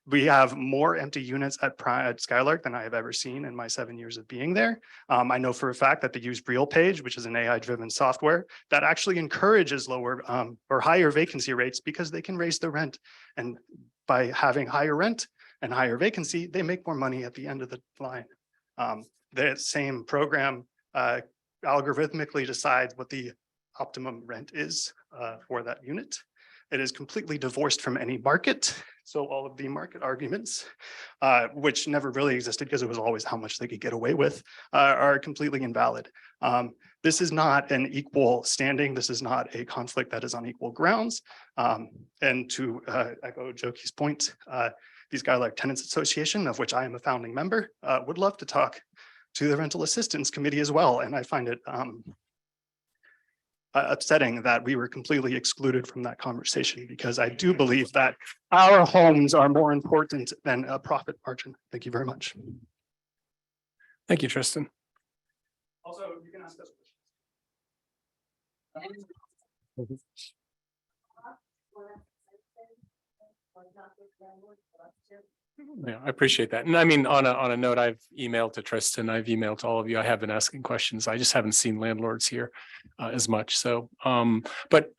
We have more empty units at Skylark than I have ever seen in my 7 years of being there. I know for a fact that they use RealPage, which is an AI-driven software that actually encourages lower or higher vacancy rates because they can raise the rent. And by having higher rent and higher vacancy, they make more money at the end of the line. The same program algorithmically decides what the optimum rent is for that unit. It is completely divorced from any market. So all of the market arguments, which never really existed because it was always how much they could get away with, are completely invalid. This is not an equal standing. This is not a conflict that is on equal grounds. And to echo Jokie's point, the Skylark Tenants Association, of which I am a founding member, would love to talk to the Rental Assistance Committee as well. And I find it upsetting that we were completely excluded from that conversation, because I do believe that our homes are more important than a profit margin. Thank you very much. Thank you, Tristan. Also, you can ask us questions. Yeah, I appreciate that. And I mean, on a note, I've emailed to Tristan, I've emailed to all of you. I have been asking questions. I just haven't seen landlords here as much. So, but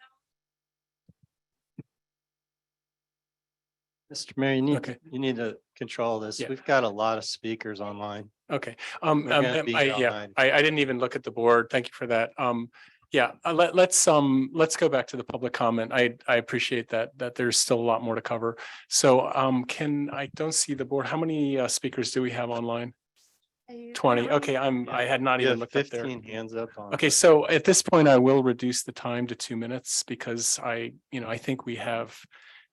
Mr. Mayor, you need to control this. Yeah. We've got a lot of speakers online. okay. We're gonna be here all Yeah, night. I didn't even look at the board. Thank you for that. Yeah, let's go back to the public comment. I appreciate that there's still a lot more to cover. So I don't see the board. How many speakers do we have online? 20. Okay, I had not You even have looked up there. 15 hands up on. Okay, so at this point, I will reduce the time to 2 minutes because I think we have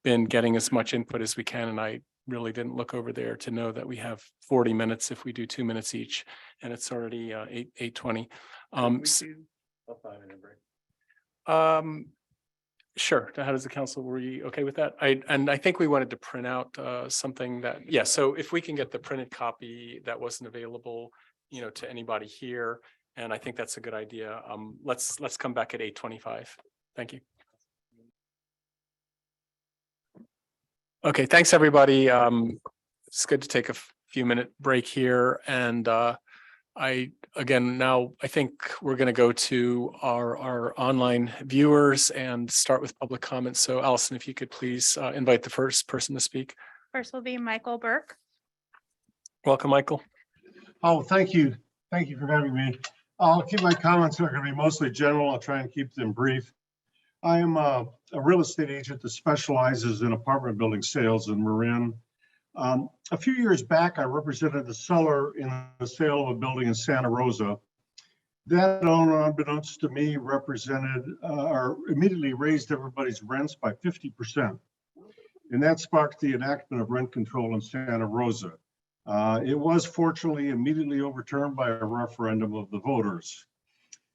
been getting as much input as we can, and I really didn't look over there to know that we have 40 minutes if we do 2 minutes each, and it's already 8:20. Sure. How does the council, were you okay with that? I think we wanted to print out something that, yeah, so if we can get the printed copy that wasn't available, to anybody here, and I think that's a good idea. Let's come back at 8:25. Thank you. Okay, thanks, everybody. It's good to take a few minute break here, and I think we're going to go to our online viewers and start with public comments. So Allison, if you could please invite the first person to speak. First will be Michael Burke. Welcome, Michael. Oh, thank you. Thank you for having me. I'll keep my comments are going to be mostly general. I'll try and keep them brief. I am a real estate agent that specializes in apartment building sales in Marin. A few years back, I represented the seller in the sale of a building in Santa Rosa. That owner, unbeknownst to me, represented or immediately raised everybody's rents by 50%. And that sparked the enactment of rent control in Santa Rosa. It was fortunately immediately overturned by a referendum of the voters.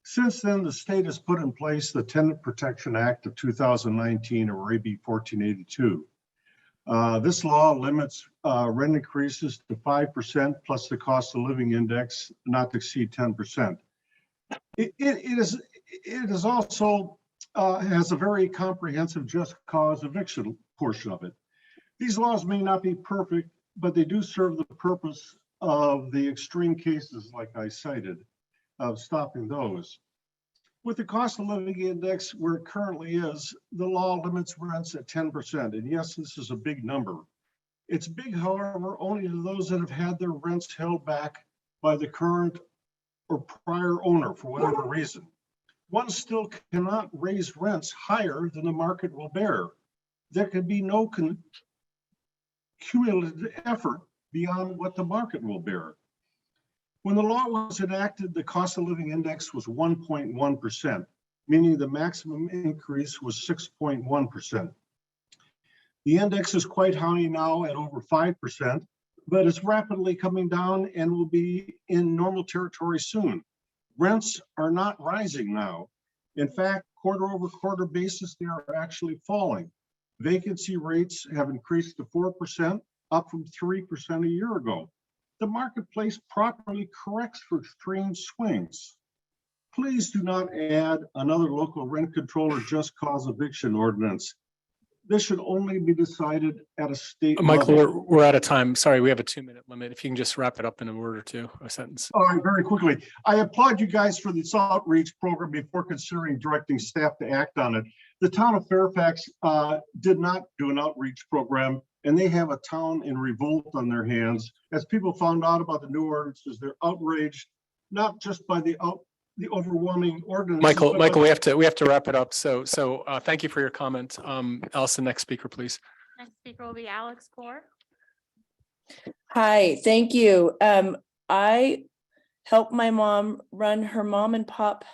Since then, the state has put in place the Tenant Protection Act of 2019, or AB 1482. This law limits rent increases to 5% plus the cost of living index not to exceed 10%. It is also has a very comprehensive just cause eviction portion of it. These laws may not be perfect, but they do serve the purpose of the extreme cases like I cited, of stopping those. With the cost of living index where it currently is, the law limits rents at 10%. And yes, this is a big number. It's big, however, only to those that have had their rents held back by the current or prior owner for whatever reason. One still cannot raise rents higher than the market will bear. There can be no cumulative effort beyond what the market will bear. When the law was enacted, the cost of living index was 1.1%, meaning the maximum increase was 6.1%. The index is quite high now at over 5%, but it's rapidly coming down and will be in normal territory soon. Rents are not rising now. In fact, quarter over quarter basis, they are actually falling. Vacancy rates have increased to 4%, up from 3% a year ago. the marketplace properly corrects for extreme swings. Please do not add another local rent control or just cause eviction ordinance. This should only be decided at a state Michael, level. we're out of time. Sorry, we have a 2-minute limit. If you can just wrap it up in a word or two, a sentence. All right, very quickly. I applaud you guys for this outreach program before considering directing staff to act on it. The town of Fairfax did not do an outreach program, and they have a town in revolt on their hands. As people found out about the new ordinances, they're outraged, not just by the overwhelming ordinance. Michael, we have to wrap it up. So thank you for your comment. Allison, next speaker, please. Next speaker will be Larkspur. Hi, thank you. I helped my mom run her mom and pop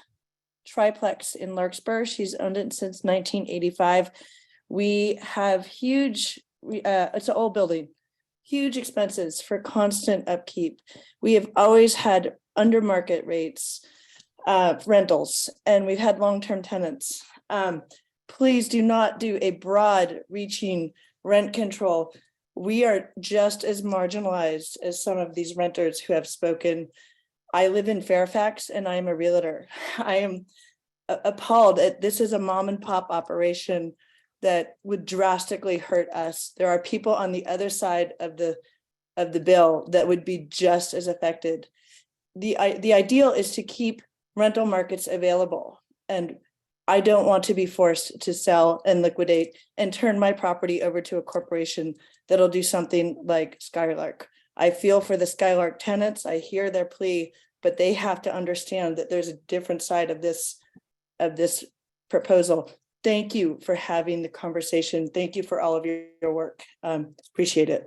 triplex in Larkspur. She's owned it since 1985. We have huge, it's an old building, huge expenses for constant upkeep. We have always had under market rates rentals, and we've had long-term tenants. Please do not do a broad reaching rent control. We are just as marginalized as some of these renters who have spoken. I live in Fairfax and I am a realtor. I am appalled at this is a mom and pop operation that would drastically hurt us. There are people on the other side of the bill that would be just as affected. The ideal is to keep rental markets available, and I don't want to be forced to sell and liquidate and turn my property over to a corporation that'll do something like Skylark. I feel for the Skylark tenants. I hear their plea, but they have to understand that there's a different side of this proposal. Thank you for having the conversation. Thank you for all of your work. Appreciate it.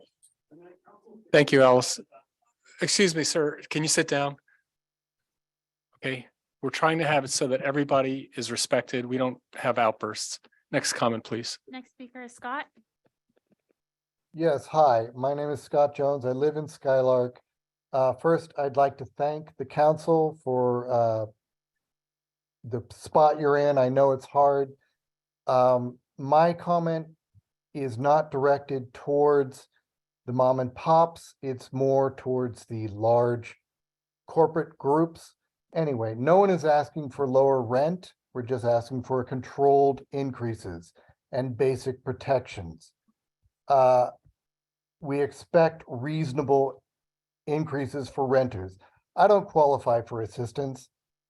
Thank you, Alice. Excuse me, sir. Can you sit down? Okay. We're trying to have it so that everybody is respected. We don't have outbursts. Next comment, please. Next speaker is Scott. Yes, hi, my name is Scott Jones. I live in Skylark. First, I'd like to thank the council for the spot you're in. I know it's hard. My comment is not directed towards the mom and pops. It's more towards the large corporate groups. Anyway, no one is asking for lower rent. We're just asking for controlled increases and basic protections. We expect reasonable increases for renters. I don't qualify for assistance.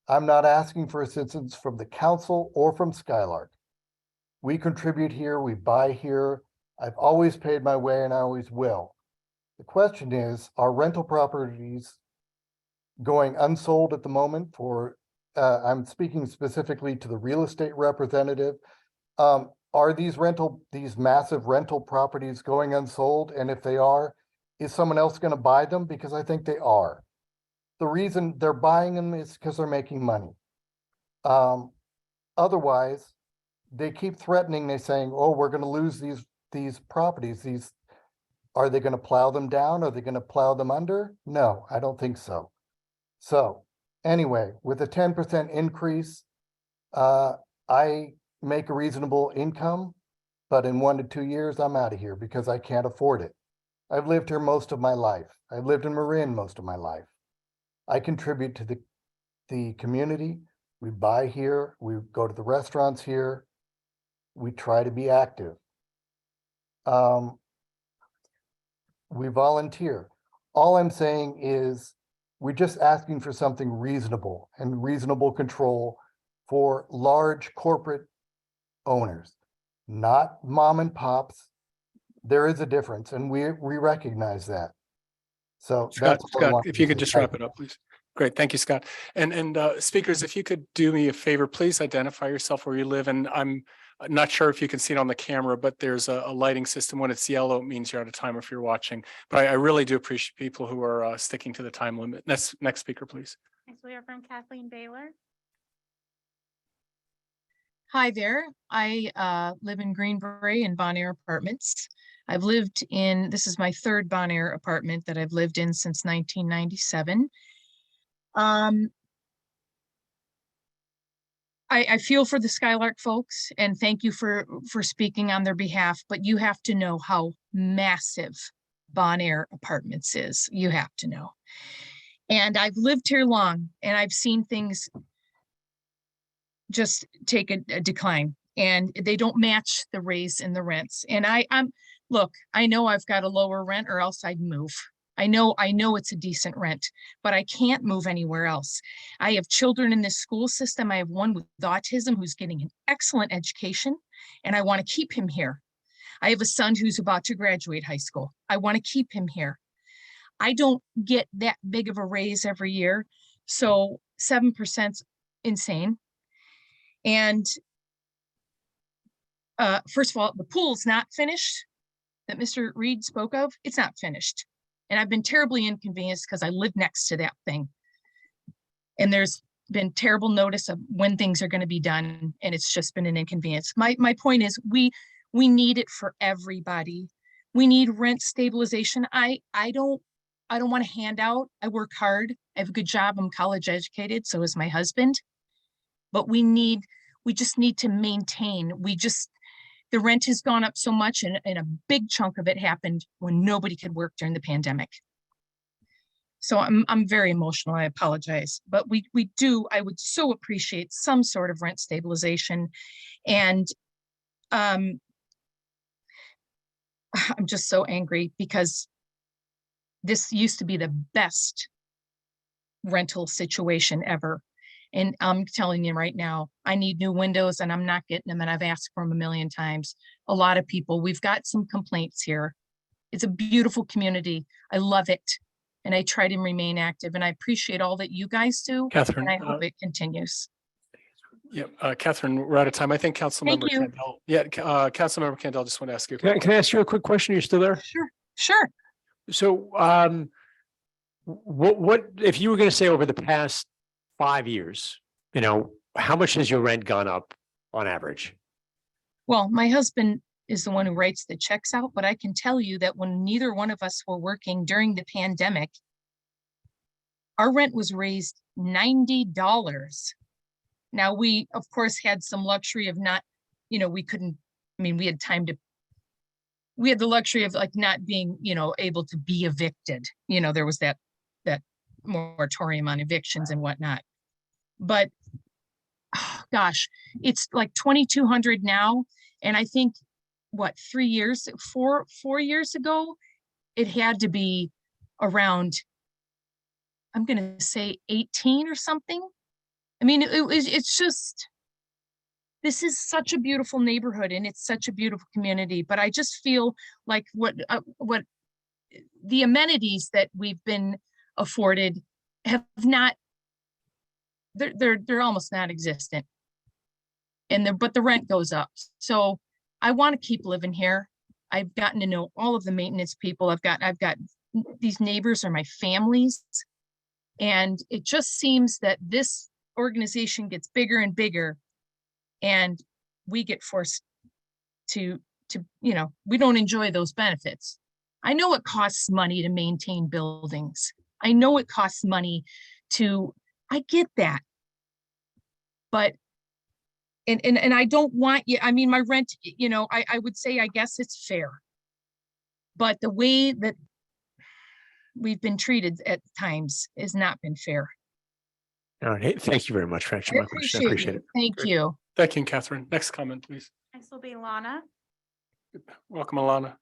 I'm not asking for assistance from the council or from Skylark. We contribute here, we buy here. I've always paid my way and I always will. The question is, are rental properties going unsold at the moment for, I'm speaking specifically to the real estate representative. Are these massive rental properties going unsold? And if they are, is someone else going to buy them? Because I think they are. The reason they're buying them is because they're making money. Otherwise, they keep threatening, they're saying, oh, we're going to lose these properties. Are they going to plow them down? Are they going to plow them under? No, I don't think so. So anyway, with a 10% increase, I make a reasonable income, but in 1 to 2 years, I'm out of here because I can't afford it. I've lived here most of my life. I've lived in Marin most of my life. I contribute to the community. We buy here, we go to the restaurants here. We try to be active. We volunteer. All I'm saying is we're just asking for something reasonable and reasonable control for large corporate owners, not mom and pops. There is a difference and we recognize that. So Scott, that's what I want if to you could say. just wrap it up, please. Great. Thank you, Scott. And speakers, if you could do me a favor, please identify yourself where you live. And I'm not sure if you can see it on the camera, but there's a lighting system. When it's yellow, it means you're out of time if you're watching. But I really do appreciate people who are sticking to the time limit. Next speaker, please. Next we are from Kathleen Baylor. Hi there. I live in Greenbrae in Bon Air Apartments. This is my third Bon Air apartment that I've lived in since 1997. I feel for the Skylark folks and thank you for speaking on their behalf, but you have to know how massive Bon Air Apartments is. You have to know. And I've lived here long and I've seen things just take a decline, and they don't match the raise in the rents. And look, I know I've got a lower rent or else I'd move. I know it's a decent rent, but I can't move anywhere else. I have children in this school system. I have one with autism who's getting an excellent education, and I want to keep him here. I have a son who's about to graduate high school. I want to keep him here. I don't get that big of a raise every year. So 7% insane. And first of all, the pool's not finished that Mr. Reed spoke of. It's not finished. And I've been terribly inconvenienced because I live next to that thing. And there's been terrible notice of when things are going to be done. And it's just been an inconvenience. My point is we need it for everybody. We need rent stabilization. I don't want to hand out. I work hard. I have a good job. I'm college educated. So is my husband. But we just need to maintain. The rent has gone up so much, and a big chunk of it happened when nobody could work during the pandemic. So I'm very emotional. I apologize, but I would so appreciate some sort of rent stabilization. And I'm just so angry because this used to be the best rental situation ever. And I'm telling you right now, I need new windows and I'm not getting them. And I've asked for them a million times. A lot of people, we've got some complaints here. It's a beautiful community. I love it. And I try to remain active, and I appreciate all that you guys do. Catherine, and I hope it continues. Yeah, Catherine, we're out of time. I think Councilmember you. Kendall. Yeah, Councilmember Kendall, just want to ask you. Can I ask you a quick question? You're still there? Sure. So, what if you were going to say over the past 5 years, how much has your rent gone up on average? Well, my husband is the one who writes the checks out, but I can tell you that when neither one of us were working during the pandemic, our rent was raised $90. Now, we, of course, had some luxury of not, we had the luxury of not being, able to be evicted. There was that moratorium on evictions and whatnot. But gosh, it's like $2,200 now. And I think 4 years ago, it had to be around, I'm going to say 18 or something. I mean, it's just, this is such a beautiful neighborhood and it's such a beautiful community, but I just feel like what the amenities that we've been afforded have not, they're almost non-existent. But the rent goes up. So I want to keep living here. I've gotten to know all of the maintenance people. I've got these neighbors are my families. And it just seems that this organization gets bigger and bigger, and we get forced to we don't enjoy those benefits. I know it costs money to maintain buildings. I know it costs money I get that. But and I don't want you, my rent, I would say, I guess it's fair. But the way that we've been treated at times has not been fair. All right. Thank you very much for answering my question. I appreciate it. Thank you. Thank you, Catherine. Next comment, please. Next will be Lana. Welcome, Alana.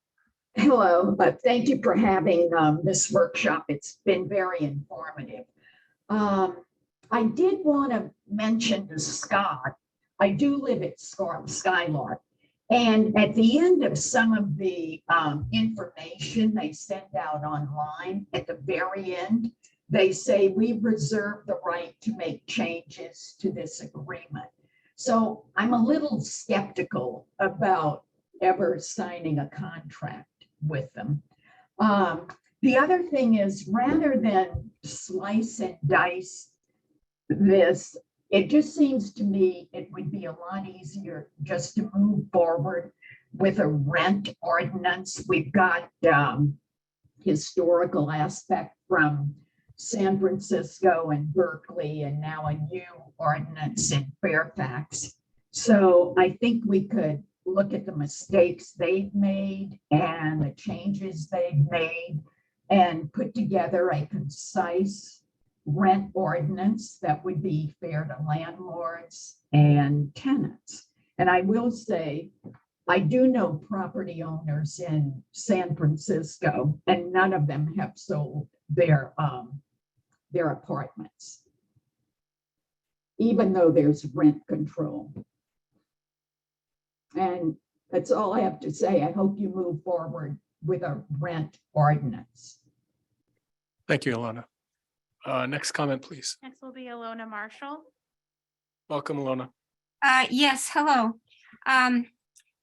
Hello, thank you for having this workshop. It's been very informative. I did want to mention to Scott, I do live at Skylark, and at the end of some of the information they send out online, at the very end, they say we reserve the right to make changes to this agreement. So I'm a little skeptical about ever signing a contract with them. The other thing is, rather than slice and dice this, it just seems to me it would be a lot easier just to move forward with a rent ordinance. We've got historical aspect from San Francisco and Berkeley, and now a new ordinance in Fairfax. So I think we could look at the mistakes they've made and the changes they've made and put together a concise rent ordinance that would be fair to landlords and tenants. And I will say, I do know property owners in San Francisco, and none of them have sold their apartments, even though there's rent control. And that's all I have to say. I hope you move forward with a rent ordinance. Thank you, Ilona. Next comment, please. Next will be Alona Marshall. Welcome, Ilona. Yes, hello.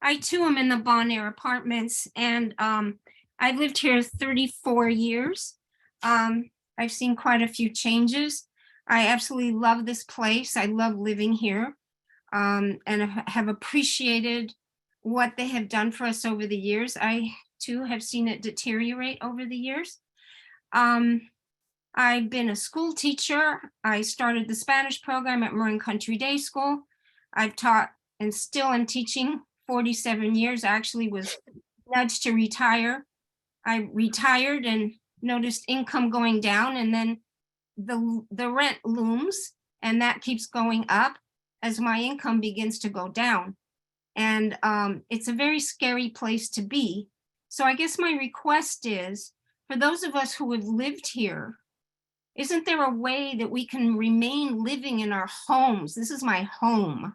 I too am in the Bon Air Apartments, and I've lived here 34 years. I've seen quite a few changes. I absolutely love this place. I love living here, and have appreciated what they have done for us over the years. I too have seen it deteriorate over the years. I've been a school teacher. I started the Spanish program at Marin Country Day School. I've taught and still am teaching 47 years. I actually was nudged to retire. I retired and noticed income going down, and then the rent looms, and that keeps going up as my income begins to go down. And it's a very scary place to be. So I guess my request is, for those of us who have lived here, isn't there a way that we can remain living in our homes? This is my home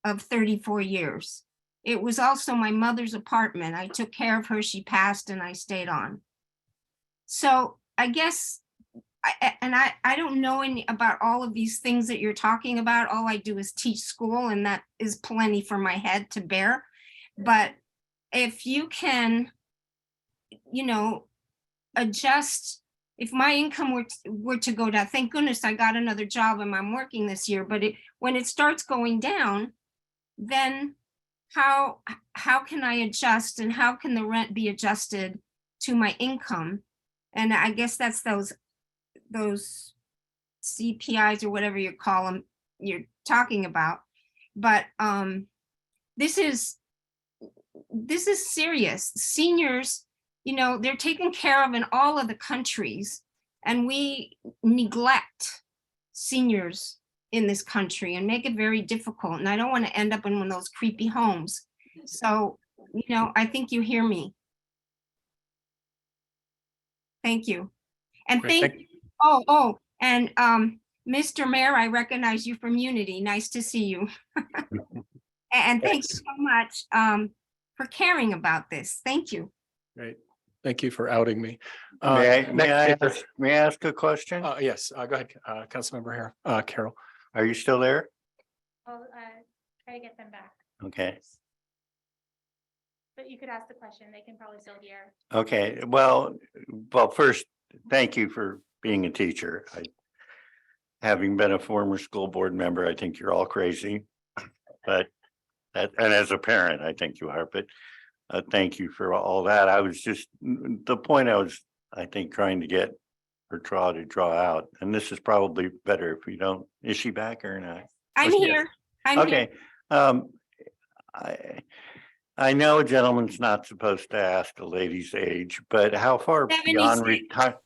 of 34 years. It was also my mother's apartment. I took care of her. She passed and I stayed on. So I guess, I don't know any about all of these things that you're talking about. All I do is teach school, and that is plenty for my head to bear. But if you can, adjust, if my income were to go down, thank goodness I got another job and I'm working this year, but when it starts going down, then how can I adjust, and how can the rent be adjusted to my income? And I guess that's those CPIs or whatever you call them you're talking about. But this is serious. Seniors, they're taken care of in all of the countries, and we neglect seniors in this country and make it very difficult. And I don't want to end up in one of those creepy homes. So, I think you hear me. Thank you. And Great, and Mr. Mayor, I recognize you from Unity. Nice to see you. And thank you so much for caring about this. Thank you. Great. Thank you for outing me. May I ask a question? Yes, go ahead, Councilmember here, Carol. Are you still there? I'll try to get them back. Okay. But you could ask the question. They can probably still hear. Okay, well, first, thank you for being a teacher. Having been a former school board member, I think you're all crazy. But and as a parent, I think you are, but thank you for all that. I was just, the point I was, I think, trying to get or draw out, and this is probably better if we don't, is she back or not? I'm here. I'm here. Okay. I know a gentleman's not supposed to ask a lady's age, but how far beyond 76. retire?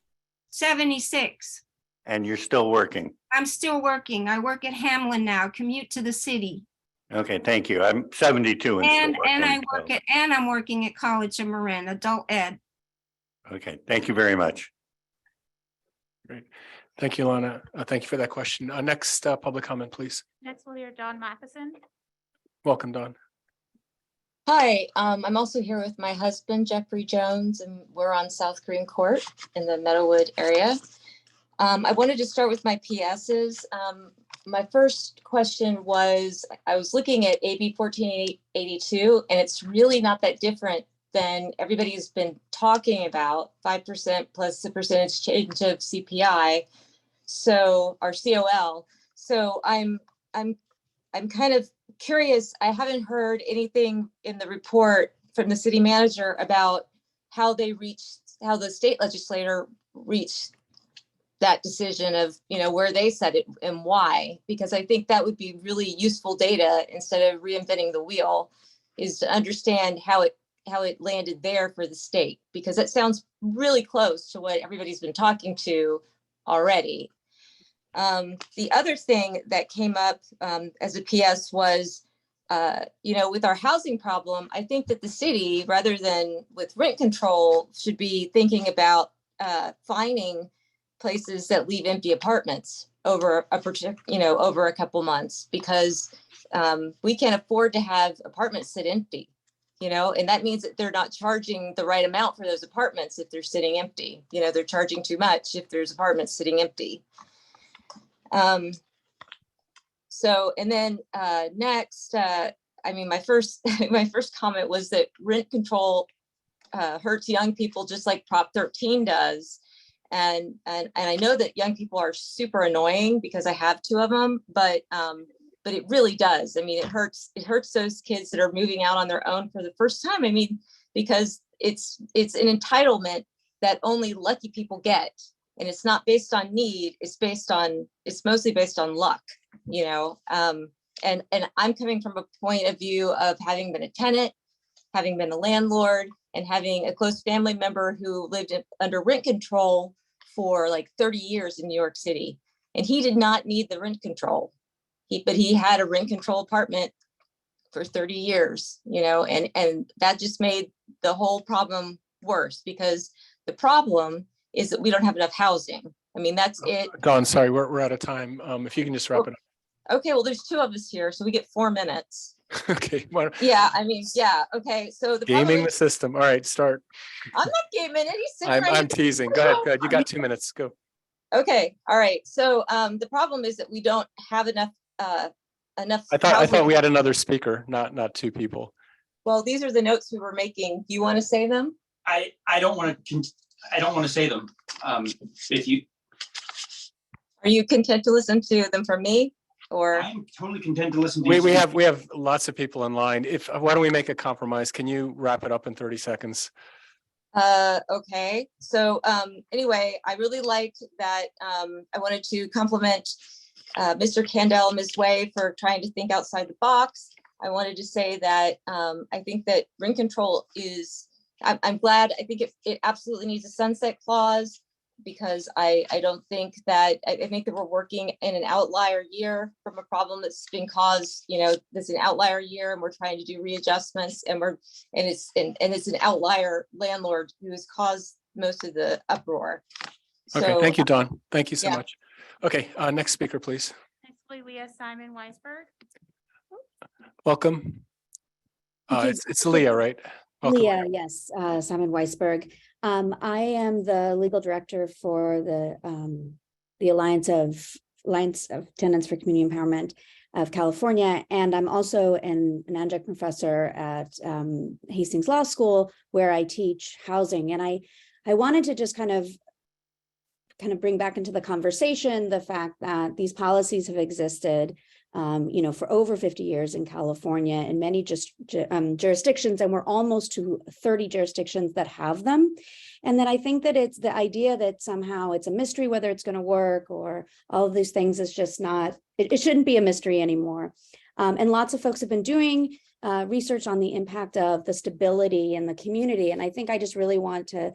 76. And you're still working? I'm still working. I work at Hamlin now, commute to the city. Okay, thank you. I'm 72 and I'm working at College of Marin, adult ed. Okay, thank you very much. Great. Thank you, Lana. Thank you for that question. Next public comment, please. Next we'll hear Don Matheson. Welcome, Don. Hi, I'm also here with my husband, Jeffrey Jones, and we're on South Green Court in the Meadowwood area. I wanted to start with my PSs. My first question was, I was looking at AB 1482, and it's really not that different than everybody's been talking about, 5% plus the percentage change of CPI, so our COL. So I'm kind of curious. I haven't heard anything in the report from the city manager about how the state legislator reached that decision of, where they set it and why, because I think that would be really useful data instead of reinventing the wheel. is to understand how it landed there for the state, because it sounds really close to what everybody's been talking to already. The other thing that came up as a PS was, with our housing problem, I think that the city, rather than with rent control, should be thinking about fining places that leave empty apartments over a couple months, because we can't afford to have apartments sit empty, and that means that they're not charging the right amount for those apartments if they're sitting empty. They're charging too much if there's apartments sitting empty. Next, my first comment was that rent control hurts young people just like Prop 13 does. And I know that young people are super annoying because I have two of them, but it really does. It hurts those kids that are moving out on their own for the first time. Because it's an entitlement that only lucky people get. And it's not based on need, it's mostly based on luck, and I'm coming from a point of view of having been a tenant, having been a landlord, and having a close family member who lived under rent control for like 30 years in New York City. And he did not need the rent control. But he had a rent control apartment for 30 years, and that just made the whole problem worse, because the problem is that we don't have enough housing. That's it. Dawn, sorry, we're out of time. If you can just wrap it up. Okay, well, there's two of us here, so we get 4 minutes. Okay. Well, Yeah, okay. So the problem gaming the is, system. All right, start. I'm not gaming it. He's sitting right I'm here. teasing. Go ahead. Go ahead. You got 2 minutes. Go. Okay, all right. So the problem is that we don't have enough I thought we had another speaker, not two people. Well, these are the notes we were making. Do you want to say them? I don't want to say them. If you Are you content to listen to them from me, or? I'm totally content to listen to you. We have lots of people in line. Why don't we make a compromise? Can you wrap it up in 30 seconds? Okay. So anyway, I really liked that. I wanted to compliment Mr. Kandel and Ms. Way for trying to think outside the box. I wanted to say that I think that rent control is, I'm glad, I think it absolutely needs a sunset clause, because I don't think that, I think that we're working in an outlier year from a problem that's been caused, that's an outlier year, and we're trying to do readjustments, and it's an outlier landlord who has caused most of the uproar. Okay, So, thank you, Dawn. Thank you so yeah. much. Okay, next speaker, please. Next, we have Simon Weisberg. Welcome. Thank you. It's Leah, right? Welcome. Leah, yes, Simon Weisberg. I am the legal director for the Alliance of Tenants for Community Empowerment of California, and I'm also an adjunct professor at Hastings Law School, where I teach housing. And I wanted to just kind of bring back into the conversation the fact that these policies have existed for over 50 years in California in many jurisdictions, and we're almost to 30 jurisdictions that have them. And then I think that it's the idea that somehow it's a mystery whether it's going to work, or all of these things is just not, it shouldn't be a mystery anymore. And lots of folks have been doing research on the impact of the stability in the community. And I think I just really want to,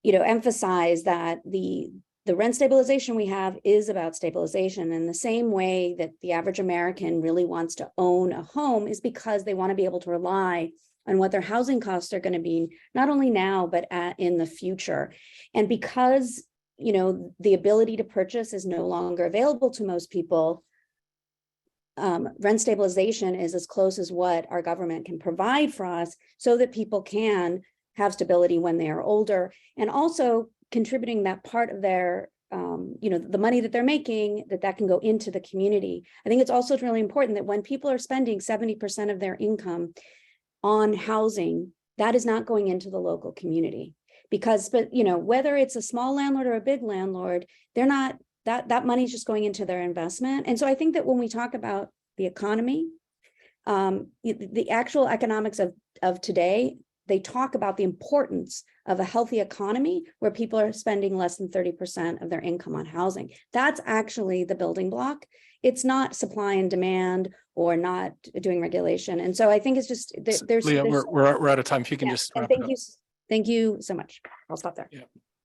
emphasize that the rent stabilization we have is about stabilization, in the same way that the average American really wants to own a home is because they want to be able to rely on what their housing costs are going to be, not only now, but in the future. And because, the ability to purchase is no longer available to most people, rent stabilization is as close as what our government can provide for us, so that people can have stability when they are older, and also contributing that part of their, the money that they're making, that can go into the community. I think it's also really important that when people are spending 70% of their income on housing, that is not going into the local community, because, whether it's a small landlord or a big landlord, they're not, that money is just going into their investment. And so I think that when we talk about the economy, the actual economics of today, they talk about the importance of a healthy economy where people are spending less than 30% of their income on housing. That's actually the building block. it's not supply and demand or not doing regulation. And so I think it's just, there's. Leah, there's- we're out of time. If you can yeah, just and wrap it thank up. you, thank you so much. I'll stop there.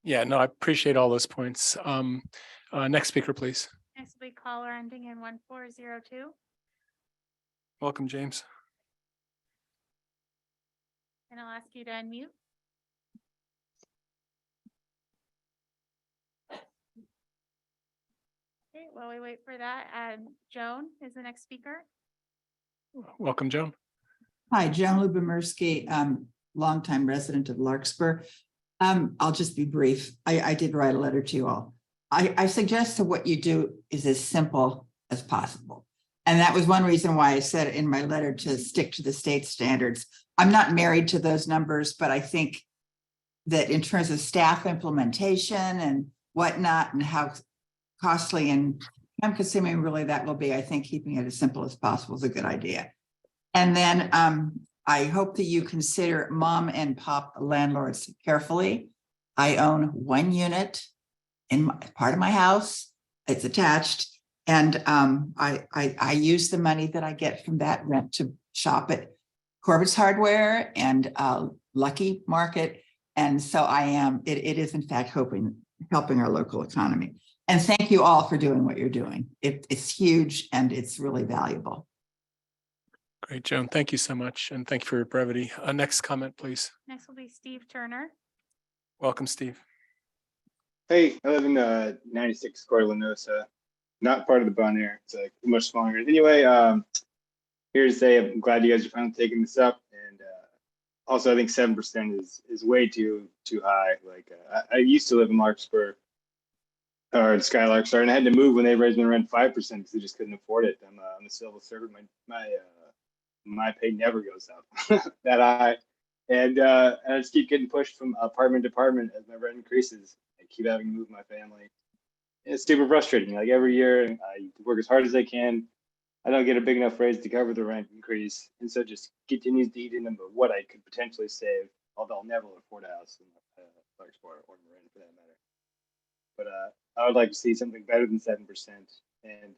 Yeah, no, I appreciate all those points. Next speaker, please. Next will be caller ending in 1402. Welcome, James. And I'll ask you to unmute. Okay, while we wait for that, Joan is the next speaker. Welcome, Joan. Hi, Joan Lubomirsky, longtime resident of Larkspur. I'll just be brief. I did write a letter to you all. I suggest that what you do is as simple as possible. And that was one reason why I said in my letter to stick to the state standards. I'm not married to those numbers, but I think that in terms of staff implementation and whatnot and how costly and time consuming really that will be, I think keeping it as simple as possible is a good idea. And then I hope that you consider mom and pop landlords carefully. I own one unit in part of my house. It's attached. And I use the money that I get from that rent to shop at Corbett's Hardware and Lucky Market. And so it is in fact helping our local economy. And thank you all for doing what you're doing. It's huge and it's really valuable. Great, Joan. Thank you so much. And thank you for your brevity. Next comment, please. Next will be Steve Turner. Welcome, Steve. Hey, I live in 96 Cortland-Osa, not part of the Bon Air. It's a much smaller. Anyway, here to say I'm glad you guys are finally taking this up. And also, I think 7% is way too high. Like I used to live in Larkspur or Skylark, sorry, and I had to move when they raised my rent 5% because I just couldn't afford it. I'm a civil servant. My pay never goes up that high. And I just keep getting pushed from apartment to apartment as my rent increases. I keep having to move my family. It's super frustrating. Like every year, I work as hard as I can. I don't get a big enough raise to cover the rent increase, and so it just continues to eat into what I could potentially save. Although I'll never afford a house in Larkspur or Marin for that matter. But I would like to see something better than 7%. And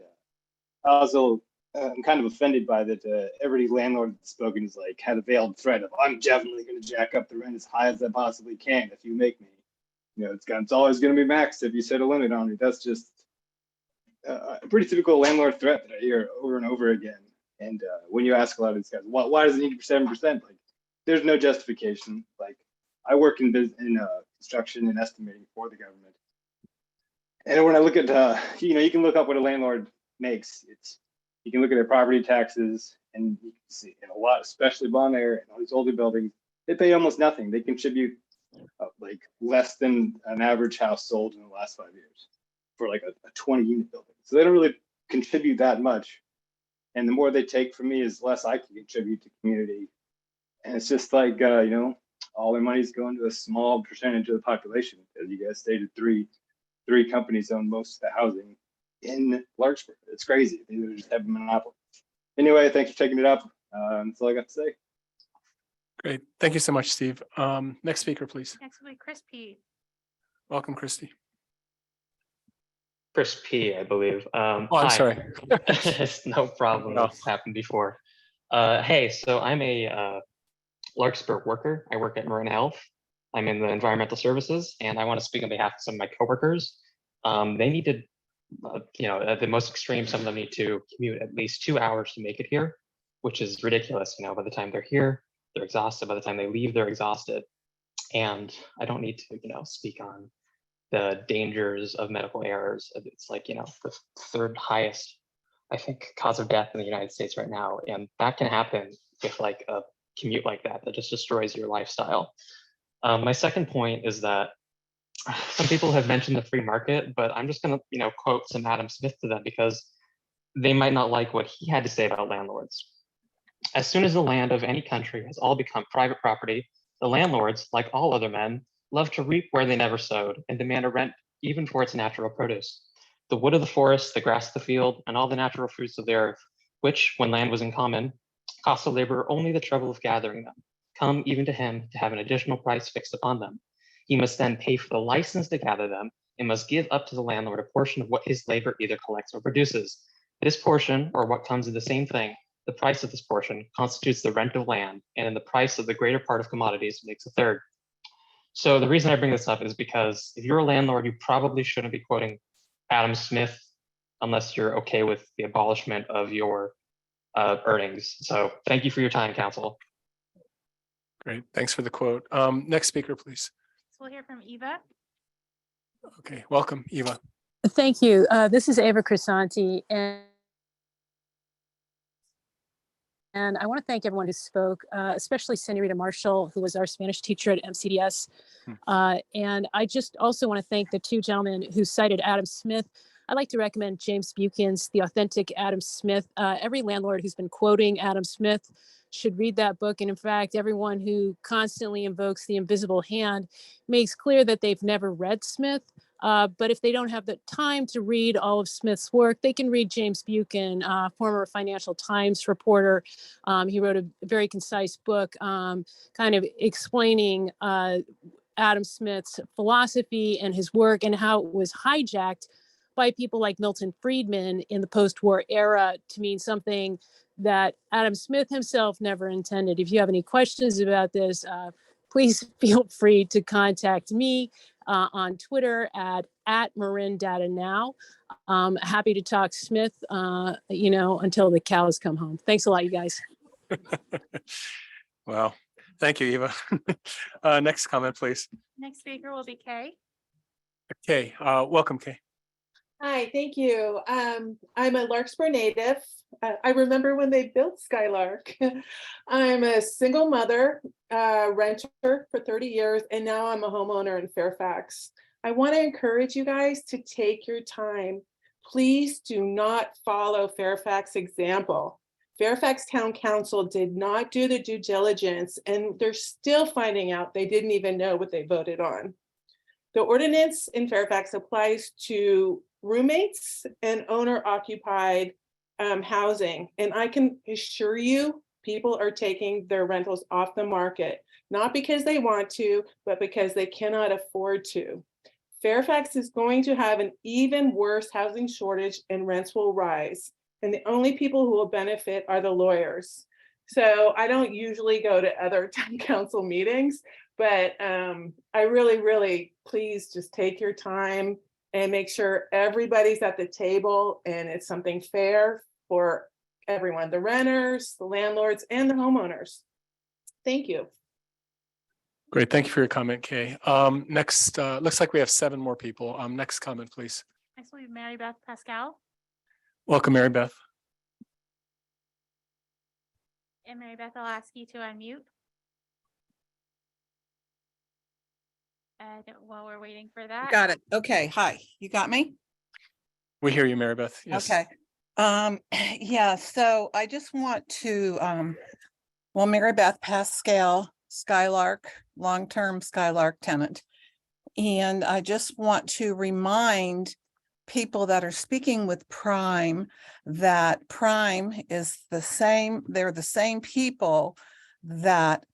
also, I'm kind of offended by that. Every landlord that's spoken is like had a veiled threat of I'm definitely going to jack up the rent as high as I possibly can if you make me. You know, it's always going to be maxed if you set a limit on it. That's just a pretty typical landlord threat that I hear over and over again. And when you ask a lot of these guys, why does it need to be 7%? Like, there's no justification. Like, I work in construction and estimating for the government. And when I look at, you can look up what a landlord makes. You can look at their property taxes, and you can see a lot, especially Bon Air and all these older buildings, they pay almost nothing. They contribute like less than an average house sold in the last 5 years for like a 20-unit building. So they don't really contribute that much. And the more they take from me is less I can contribute to community. And it's just like, all their money's going to a small percentage of the population. As you guys stated, three companies own most of the housing in Larkspur. It's crazy. They just have a monopoly. Anyway, thanks for taking it up. That's all I got to say. Great. Thank you so much, Steve. Next speaker, please. Next will be Chris P. Welcome, Christy. Chris P, I believe. I'm Hi. sorry. It's no problem. No. It's happened before. Hey, so I'm a Larkspur worker. I work at Marin Health. I'm in the environmental services, and I want to speak on behalf of some of my coworkers. They need to, at the most extreme, some of them need to commute at least 2 hours to make it here, which is ridiculous. By the time they're here, they're exhausted. By the time they leave, they're exhausted. And I don't need to, speak on the dangers of medical errors. It's like, the third highest, I think, cause of death in the United States right now. And that can happen with like a commute like that just destroys your lifestyle. My second point is that some people have mentioned the free market, but I'm just going to, quote some Adam Smith to them because they might not like what he had to say about landlords. As soon as the land of any country has all become private property, the landlords, like all other men, love to reap where they never sowed and demand a rent even for its natural produce. The wood of the forest, the grass of the field, and all the natural fruits of the earth, which, when land was in common, cost the laborer only the trouble of gathering them, come even to him to have an additional price fixed upon them. He must then pay for the license to gather them and must give up to the landlord a portion of what his labor either collects or produces. This portion, or what comes in the same thing, the price of this portion constitutes the rent of land, and in the price of the greater part of commodities makes a third. So the reason I bring this up is because if you're a landlord, you probably shouldn't be quoting Adam Smith unless you're okay with the abolishment of your earnings. So thank you for your time, council. Great. Thanks for the quote. Next speaker, please. So we'll hear from Eva. Okay, welcome, Eva. Thank you. This is Ava Crisanti, and I want to thank everyone who spoke, especially Senorita Marshall, who was our Spanish teacher at MCDS. And I just also want to thank the two gentlemen who cited Adam Smith. I'd like to recommend James Buchan's The Authentic Adam Smith. Every landlord who's been quoting Adam Smith should read that book. And in fact, everyone who constantly invokes the invisible hand makes clear that they've never read Smith. But if they don't have the time to read all of Smith's work, they can read James Buchan, former Financial Times reporter. He wrote a very concise book kind of explaining Adam Smith's philosophy and his work and how it was hijacked by people like Milton Friedman in the post-war era to mean something that Adam Smith himself never intended. If you have any questions about this, please feel free to contact me on Twitter at @MarinDataNow. Happy to talk Smith, until the cows come home. Thanks a lot, you guys. Wow. Thank you, Eva. Next comment, please. Next speaker will be Kay. Okay, welcome, Kay. Hi, thank you. I'm a Larkspur native. I remember when they built Skylark. I'm a single mother, renter for 30 years, and now I'm a homeowner in Fairfax. I want to encourage you guys to take your time. Please do not follow Fairfax example. Fairfax Town Council did not do the due diligence, and they're still finding out they didn't even know what they voted on. The ordinance in Fairfax applies to roommates and owner-occupied housing. And I can assure you, people are taking their rentals off the market, not because they want to, but because they cannot afford to. Fairfax is going to have an even worse housing shortage and rents will rise. And the only people who will benefit are the lawyers. So I don't usually go to other town council meetings, but I really, please just take your time and make sure everybody's at the table and it's something fair for everyone, the renters, the landlords, and the homeowners. Thank you. Great. Thank you for your comment, Kay. Next, looks like we have 7 more people. Next comment, please. Next will be Mary Beth Pascal. Welcome, Mary Beth. And Mary Beth, I'll ask you to unmute. And while we're waiting for that. Got it. Okay. Hi, you got me? We hear you, Mary Beth. Yes. Okay. Yeah, so I just want to, Mary Beth Pascal, Skylark, long-term Skylark tenant. And I just want to remind people that are speaking with Prime that Prime is the same, they're the same people that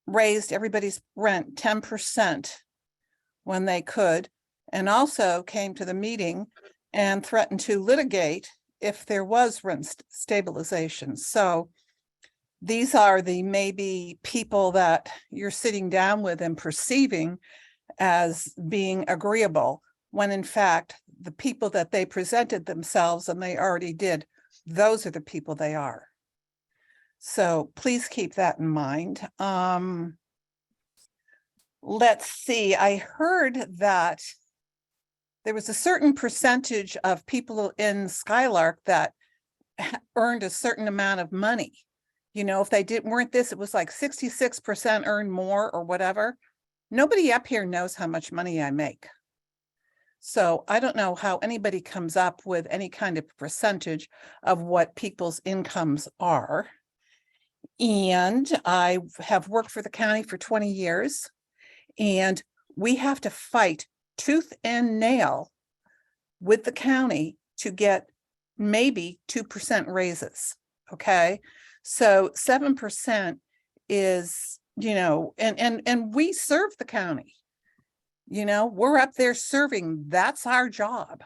raised everybody's rent 10% when they could, and also came to the meeting and threatened to litigate if there was rent stabilization. So these are the maybe people that you're sitting down with and perceiving as being agreeable, when in fact, the people that they presented themselves, and they already did, those are the people they are. So please keep that in mind. Let's see, I heard that there was a certain percentage of people in Skylark that earned a certain amount of money. You know, if they weren't this, it was like 66% earned more or whatever. Nobody up here knows how much money I make. So I don't know how anybody comes up with any kind of percentage of what people's incomes are. And I have worked for the county for 20 years, and we have to fight tooth and nail with the county to get maybe 2% raises. Okay. So 7% is, you know, and we serve the county. You know, we're up there serving, that's our job.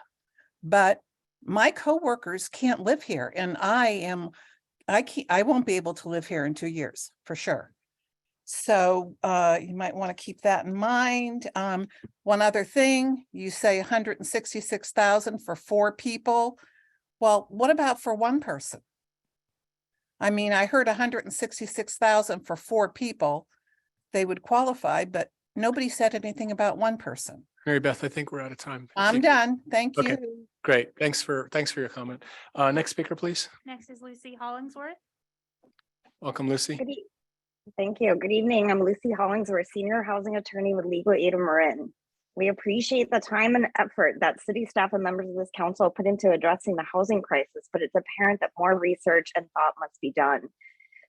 But my coworkers can't live here and I won't be able to live here in 2 years for sure. So you might want to keep that in mind. One other thing, you say 166,000 for 4 people. Well, what about for 1 person? I mean, I heard 166,000 for 4 people. They would qualify, but nobody said anything about 1 person. Mary Beth, I think we're out of time. I'm done. Thank Okay. you. Great. Thanks for your comment. Next speaker, please. Next is Lucy Hollingsworth. Welcome, Lucy. Thank you. Good evening. I'm Lucy Hollingsworth, senior housing attorney with Legal Aid of Marin. We appreciate the time and effort that city staff and members of this council put into addressing the housing crisis, but it's apparent that more research and thought must be done.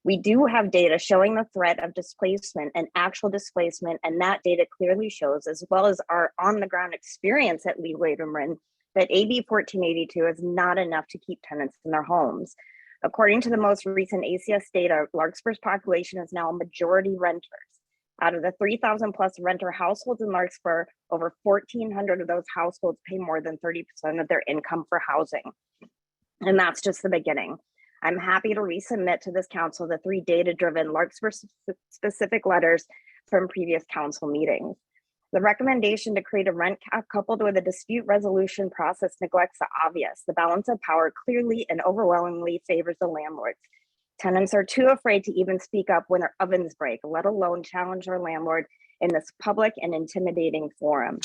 We do have data showing the threat of displacement and actual displacement, and that data clearly shows, as well as our on-the-ground experience at Legal Aid of Marin, that AB 1482 is not enough to keep tenants in their homes. According to the most recent ACS data, Larkspur's population is now a majority renters. Out of the 3,000 plus renter households in Larkspur, over 1,400 of those households pay more than 30% of their income for housing. And that's just the beginning. I'm happy to resubmit to this council the 3 data-driven Larkspur-specific letters from previous council meetings. The recommendation to create a rent cap coupled with a dispute resolution process neglects the obvious. The balance of power clearly and overwhelmingly favors the landlords. Tenants are too afraid to even speak up when their ovens break, let alone challenge their landlord in this public and intimidating forum.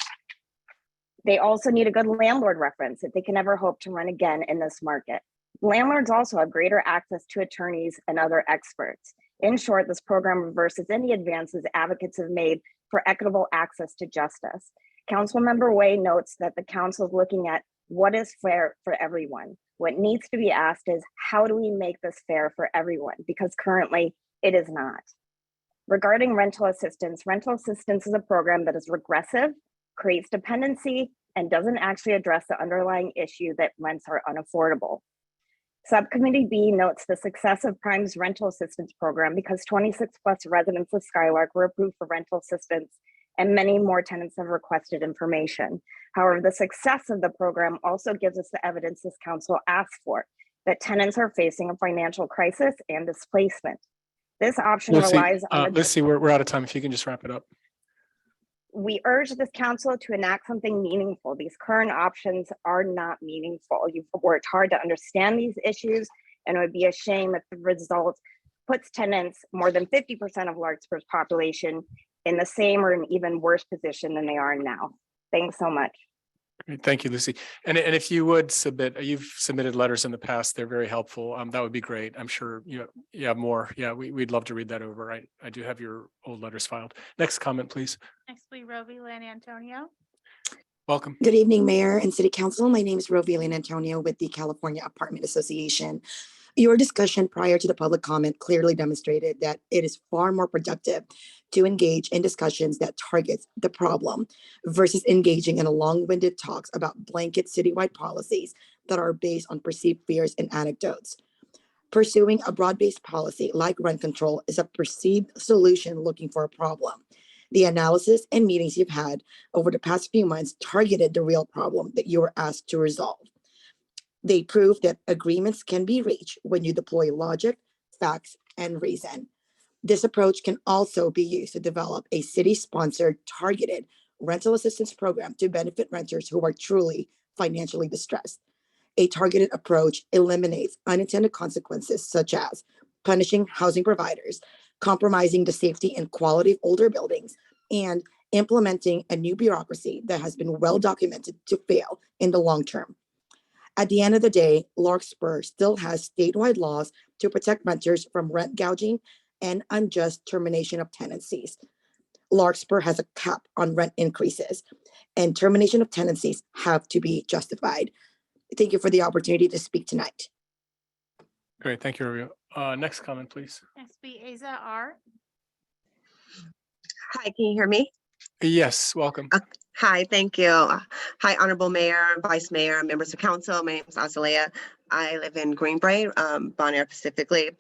They also need a good landlord reference if they can ever hope to rent again in this market. Landlords also have greater access to attorneys and other experts. In short, this program reverses any advances advocates have made for equitable access to justice. Councilmember Way notes that the council is looking at what is fair for everyone. What needs to be asked is, how do we make this fair for everyone? Because currently it is not. Regarding rental assistance is a program that is regressive, creates dependency, and doesn't actually address the underlying issue that rents are unaffordable. Subcommittee B notes the success of Prime's rental assistance program because 26 plus residents of Skylark were approved for rental assistance and many more tenants have requested information. However, the success of the program also gives us the evidence this council asked for, that tenants are facing a financial crisis and displacement. This option relies on Lucy, we're out of time. If you can just wrap it up. We urge this council to enact something meaningful. These current options are not meaningful. You've worked hard to understand these issues, and it would be a shame if the result puts tenants, more than 50% of Larkspur's population, in the same or an even worse position than they are now. Thanks so much. Great. Thank you, Lucy. And if you would submit, you've submitted letters in the past, they're very helpful. That would be great. I'm sure you have more. Yeah, we'd love to read that over. I do have your old letters filed. Next comment, please. Next will be Rovi Lan Antonio. Welcome. Good evening, Mayor and City Council. My name is Rovi Lan Antonio with the California Apartment Association. Your discussion prior to the public comment clearly demonstrated that it is far more productive to engage in discussions that target the problem versus engaging in a long-winded talks about blanket citywide policies that are based on perceived fears and anecdotes. Pursuing a broad-based policy like rent control is a perceived solution looking for a problem. The analysis and meetings you've had over the past few months targeted the real problem that you were asked to resolve. They prove that agreements can be reached when you deploy logic, facts, and reason. This approach can also be used to develop a city-sponsored, targeted rental assistance program to benefit renters who are truly financially distressed. A targeted approach eliminates unintended consequences such as punishing housing providers, compromising the safety and quality of older buildings, and implementing a new bureaucracy that has been well documented to fail in the long term. At the end of the day, Larkspur still has statewide laws to protect renters from rent gouging and unjust termination of tenancies. Larkspur has a cap on rent increases, and termination of tenancies have to be justified. Thank you for the opportunity to speak tonight. Great, thank you, Rovi. Next comment, please. Next will be Aza R. Hi, can you hear me? Yes, welcome. Hi, thank you. Hi, Honorable Mayor, Vice Mayor, members of council. My name is Azalea. I live in Greenbrae, Bon Air specifically.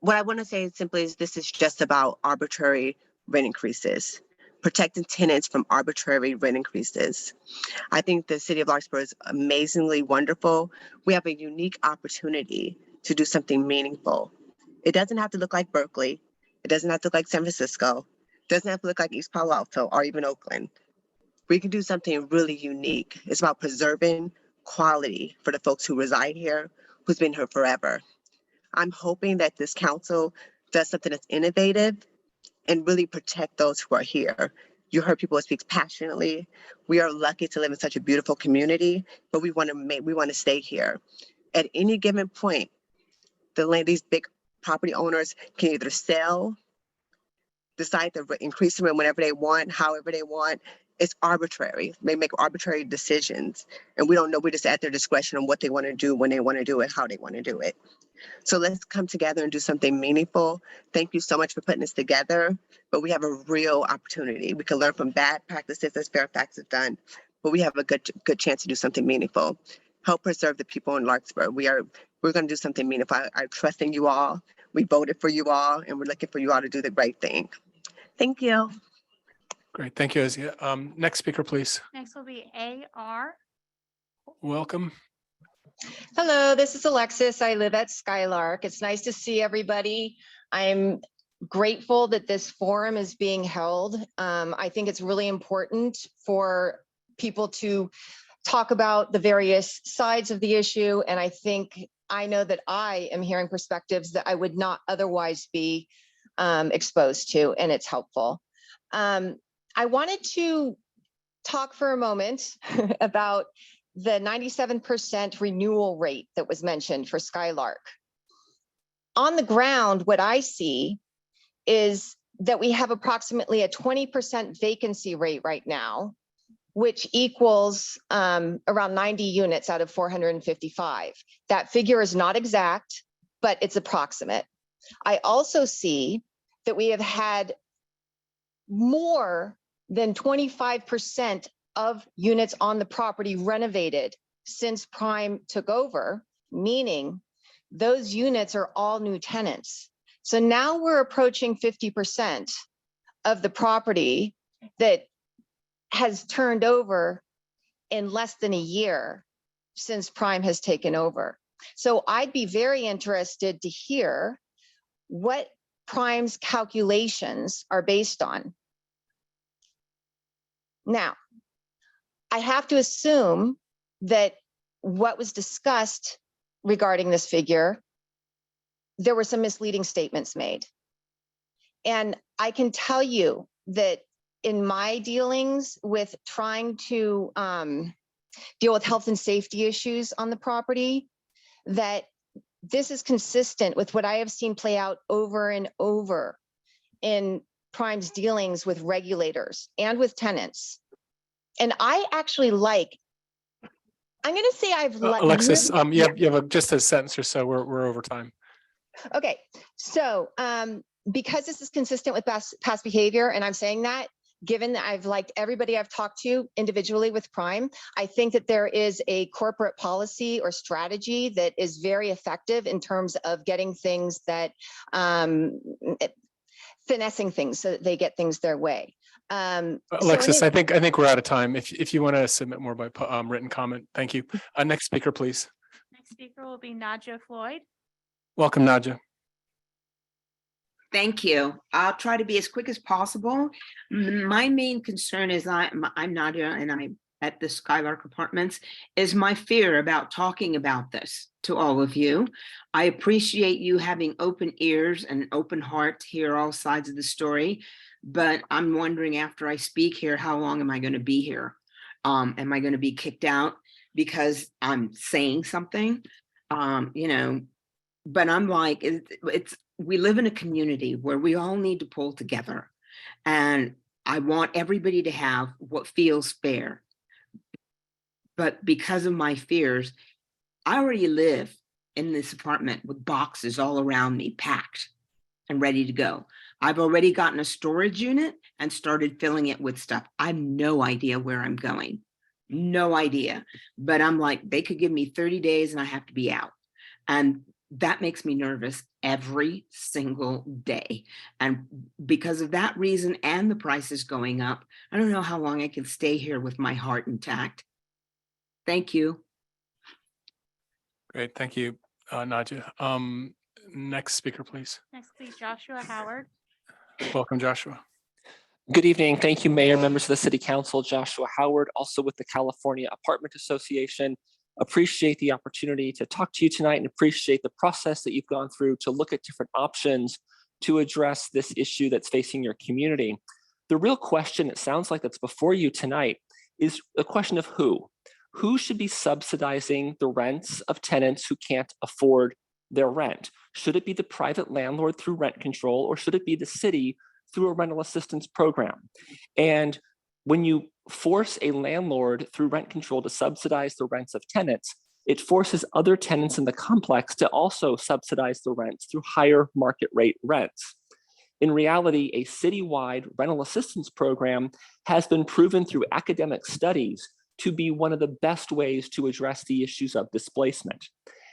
What I want to say simply is this is just about arbitrary rent increases. protecting tenants from arbitrary rent increases. I think the city of Larkspur is amazingly wonderful. We have a unique opportunity to do something meaningful. It doesn't have to look like Berkeley. It doesn't have to look like San Francisco. It doesn't have to look like East Palo Alto or even Oakland. We can do something really unique. It's about preserving quality for the folks who reside here, who's been here forever. I'm hoping that this council does something that's innovative and really protect those who are here. You heard people speak passionately. We are lucky to live in such a beautiful community, but we want to stay here. At any given point, these big property owners can either sell, decide to increase the rent whenever they want, however they want. It's arbitrary. They make arbitrary decisions, and we don't know. We're just at their discretion on what they want to do, when they want to do it, how they want to do it. So let's come together and do something meaningful. Thank you so much for putting this together, but we have a real opportunity. We can learn from bad practices as Fairfax has done, but we have a good chance to do something meaningful. Help preserve the people in Larkspur. We're going to do something meaningful. I trust in you all. We voted for you all, and we're looking for you all to do the right thing. Thank you. Great. Thank you, Azia. Next speaker, please. Next will be AR. Welcome. Hello, this is Alexis. I live at Skylark. It's nice to see everybody. I'm grateful that this forum is being held. I think it's really important for people to talk about the various sides of the issue. And I know that I am hearing perspectives that I would not otherwise be exposed to, and it's helpful. I wanted to talk for a moment about the 97% renewal rate that was mentioned for Skylark. On the ground, what I see is that we have approximately a 20% vacancy rate right now, which equals around 90 units out of 455. That figure is not exact, but it's approximate. I also see that we have had more than 25% of units on the property renovated since Prime took over, meaning those units are all new tenants. So now we're approaching 50% of the property that has turned over in less than a year since Prime has taken over. So I'd be very interested to hear what Prime's calculations are based on. Now, I have to assume that what was discussed regarding this figure, there were some misleading statements made. And I can tell you that in my dealings with trying to deal with health and safety issues on the property, that this is consistent with what I have seen play out over and over in Prime's dealings with regulators and with tenants. And I actually I'm going to say Alexis, you have just a sentence or so. We're over time. Okay, so because this is consistent with past behavior, and I'm saying that, given that I've liked everybody I've talked to individually with Prime, I think that there is a corporate policy or strategy that is very effective in terms of getting things that, finessing things so that they get things their way. Alexis, I think we're out of time. If you want to submit more by written comment, thank you. Next speaker, please. Next speaker will be Nadja Floyd. Welcome, Nadja. Thank you. I'll try to be as quick as possible. My main concern is I'm Nadia and I'm at the Skylark Apartments, is my fear about talking about this to all of you. I appreciate you having open ears and an open heart to hear all sides of the story, but I'm wondering after I speak here, how long am I going to be here? Am I going to be kicked out because I'm saying something? But I'm like, we live in a community where we all need to pull together. And I want everybody to have what feels fair. But because of my fears, I already live in this apartment with boxes all around me packed and ready to go. I've already gotten a storage unit and started filling it with stuff. I have no idea where I'm going. No idea. But I'm like, they could give me 30 days and I have to be out. And that makes me nervous every single day. And because of that reason and the prices going up, I don't know how long I can stay here with my heart intact. Thank you. Great, thank you, Nadia. Next speaker, please. Next, please, Joshua Howard. Welcome, Joshua. Good evening. Thank you, Mayor, members of the City Council. Joshua Howard, also with the California Apartment Association. Appreciate the opportunity to talk to you tonight and appreciate the process that you've gone through to look at different options to address this issue that's facing your community. The real question, it sounds like that's before you tonight, is a question of who. Who should be subsidizing the rents of tenants who can't afford their rent? Should it be the private landlord through rent control, or should it be the city through a rental assistance program? And when you force a landlord through rent control to subsidize the rents of tenants, it forces other tenants in the complex to also subsidize the rents through higher market rate rents. In reality, a citywide rental assistance program has been proven through academic studies to be one of the best ways to address the issues of displacement.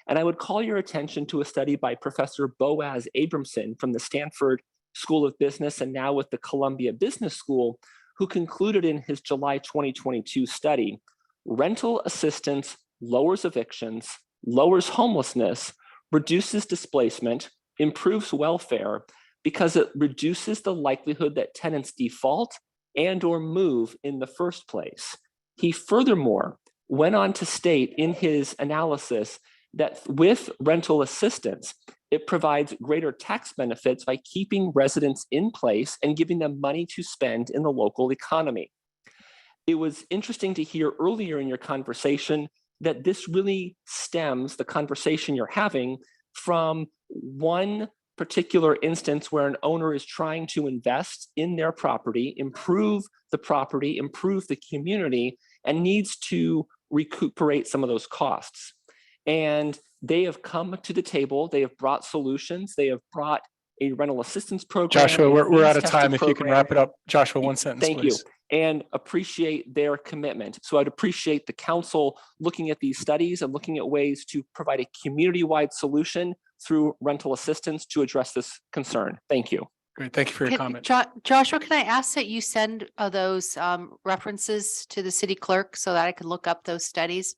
And I would call your attention to a study by Professor Boaz Abramson from the Stanford School of Business and now with the Columbia Business School, who concluded in his July 2022 study, rental assistance lowers evictions, lowers homelessness, reduces displacement, improves welfare, because it reduces the likelihood that tenants default and or move in the first place. He furthermore went on to state in his analysis that with rental assistance, it provides greater tax benefits by keeping residents in place and giving them money to spend in the local economy. It was interesting to hear earlier in your conversation that this really stems, the conversation you're having, from one particular instance where an owner is trying to invest in their property, improve the community, and needs to recuperate some of those costs. And they have come to the table, they have brought solutions, they have brought a rental assistance program. Joshua, we're out of time. If you can wrap it up, Joshua, one sentence, Thank please. you. And appreciate their commitment. So I'd appreciate the council looking at these studies and looking at ways to provide a community-wide solution through rental assistance to address this concern. Thank you. Great, thank you for your comment. Joshua, can I ask that you send those references to the city clerk so that I can look up those studies?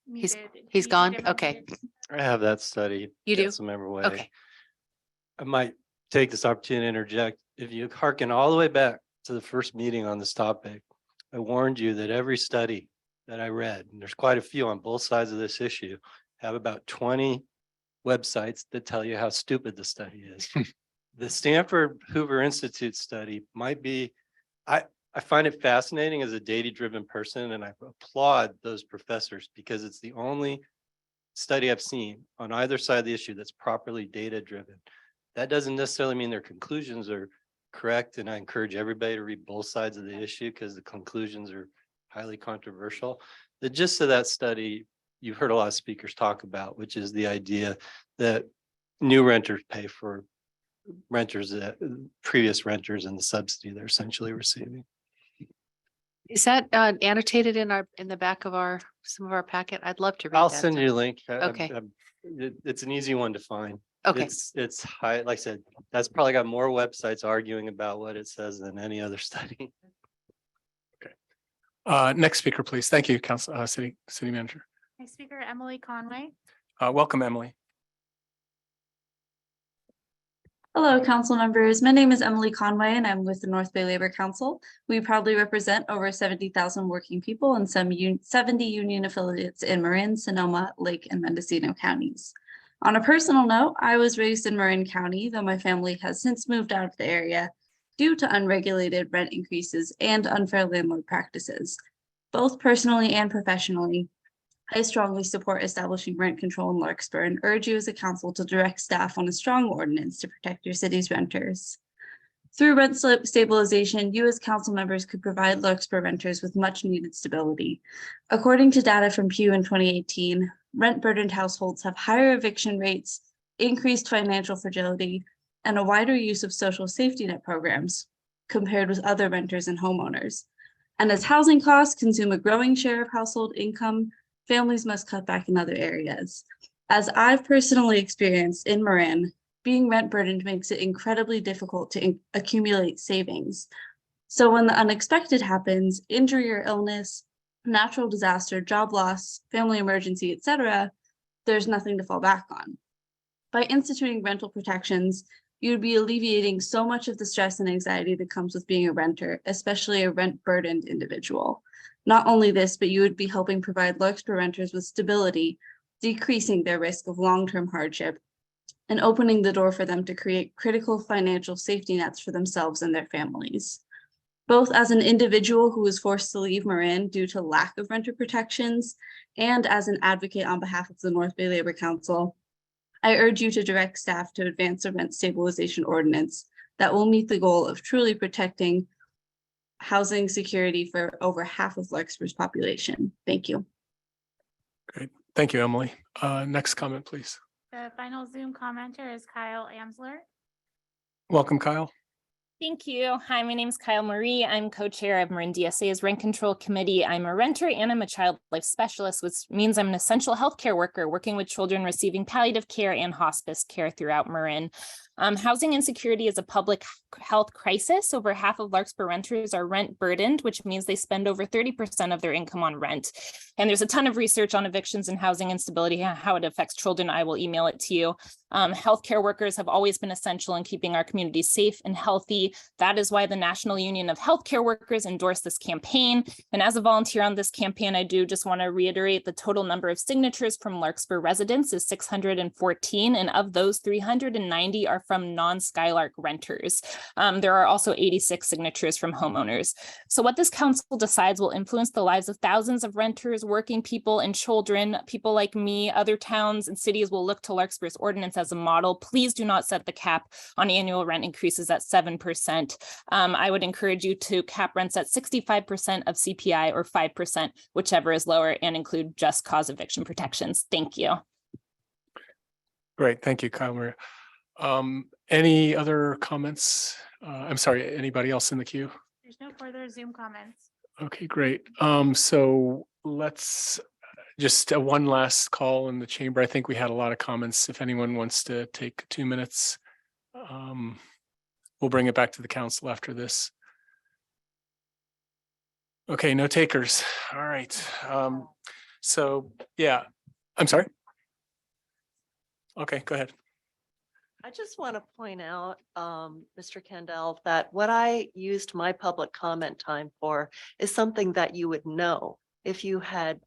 He's gone? Okay. I have that study. You do? Yes, member way. Okay. I might take this opportunity to interject. If you hearken all the way back to the first meeting on this topic, I warned you that every study that I read, and there's quite a few on both sides of this issue, have about 20 websites that tell you how stupid the study is. The Stanford Hoover Institute study might be, I find it fascinating as a data-driven person, and I applaud those professors because it's the only study I've seen on either side of the issue that's properly data-driven. That doesn't necessarily mean their conclusions are correct, and I encourage everybody to read both sides of the issue because the conclusions are highly controversial. The gist of that study, you've heard a lot of speakers talk about, which is the idea that new renters pay for renters, previous renters, and the subsidy they're essentially receiving. Is that annotated in the back of some of our packet? I'd love to read that. I'll send you a link. Okay. It's an easy one to find. Okay. It's high, like I said, that's probably got more websites arguing about what it says than any other study. Next speaker, please. Thank you, Council, City Manager. Next speaker, Emily Conway. Welcome, Emily. Hello, council members. My name is Emily Conway and I'm with the North Bay Labor Council. We proudly represent over 70,000 working people and 70 union affiliates in Marin, Sonoma, Lake, and Mendocino counties. On a personal note, I was raised in Marin County, though my family has since moved out of the area due to unregulated rent increases and unfair landlord practices. Both personally and professionally, I strongly support establishing rent control in Larkspur and urge you as a council to direct staff on a strong ordinance to protect your city's renters. Through rent stabilization, you as council members could provide Larkspur renters with much needed stability. According to data from Pew in 2018, rent-burdened households have higher eviction rates, increased financial fragility, and a wider use of social safety net programs compared with other renters and homeowners. And as housing costs consume a growing share of household income, families must cut back in other areas. As I've personally experienced in Marin, being rent burdened makes it incredibly difficult to accumulate savings. So when the unexpected happens, injury or illness, natural disaster, job loss, family emergency, etc., there's nothing to fall back on. By instituting rental protections, you would be alleviating so much of the stress and anxiety that comes with being a renter, especially a rent-burdened individual. Not only this, but you would be helping provide Larkspur renters with stability, decreasing their risk of long-term hardship, and opening the door for them to create critical financial safety nets for themselves and their families. Both as an individual who was forced to leave Marin due to lack of renter protections, and as an advocate on behalf of the North Bay Labor Council, I urge you to direct staff to advance a rent stabilization ordinance that will meet the goal of truly protecting housing security for over half of Larkspur's population. Thank you. Great. Thank you, Emily. Next comment, please. The final Zoom commenter is Kyle Amsler. Welcome, Kyle. Thank you. Hi, my name is Kyle Marie. I'm co-chair of Marin DSA's Rent Control Committee. I'm a renter and I'm a child life specialist, which means I'm an essential healthcare worker working with children receiving palliative care and hospice care throughout Marin. Housing insecurity is a public health crisis. Over half of Larkspur renters are rent burdened, which means they spend over 30% of their income on rent. And there's a ton of research on evictions and housing instability, how it affects children. I will email it to you. Healthcare workers have always been essential in keeping our communities safe and healthy. That is why the National Union of Healthcare Workers endorsed this campaign. And as a volunteer on this campaign, I do just want to reiterate the total number of signatures from Larkspur residents is 614. And of those, 390 are from non-Skylark renters. There are also 86 signatures from homeowners. So what this council decides will influence the lives of thousands of renters, working people, and children. People like me, other towns and cities will look to Larkspur's ordinance as a model. Please do not set the cap on annual rent increases at 7%. I would encourage you to cap rents at 65% of CPI or 5%, whichever is lower, and include just cause eviction protections. Thank you. Great. Thank you, Kyle Maria. Any other comments? I'm sorry, anybody else in the queue? There's no further Zoom comments. Okay, great. So let's just one last call in the chamber. I think we had a lot of comments. If anyone wants to take 2 minutes, we'll bring it back to the council after this. Okay, no takers. All right. So yeah, I'm sorry. Okay, go ahead. I just want to point out, Mr. Kendall, that what I used my public comment time for is something that you would know if you had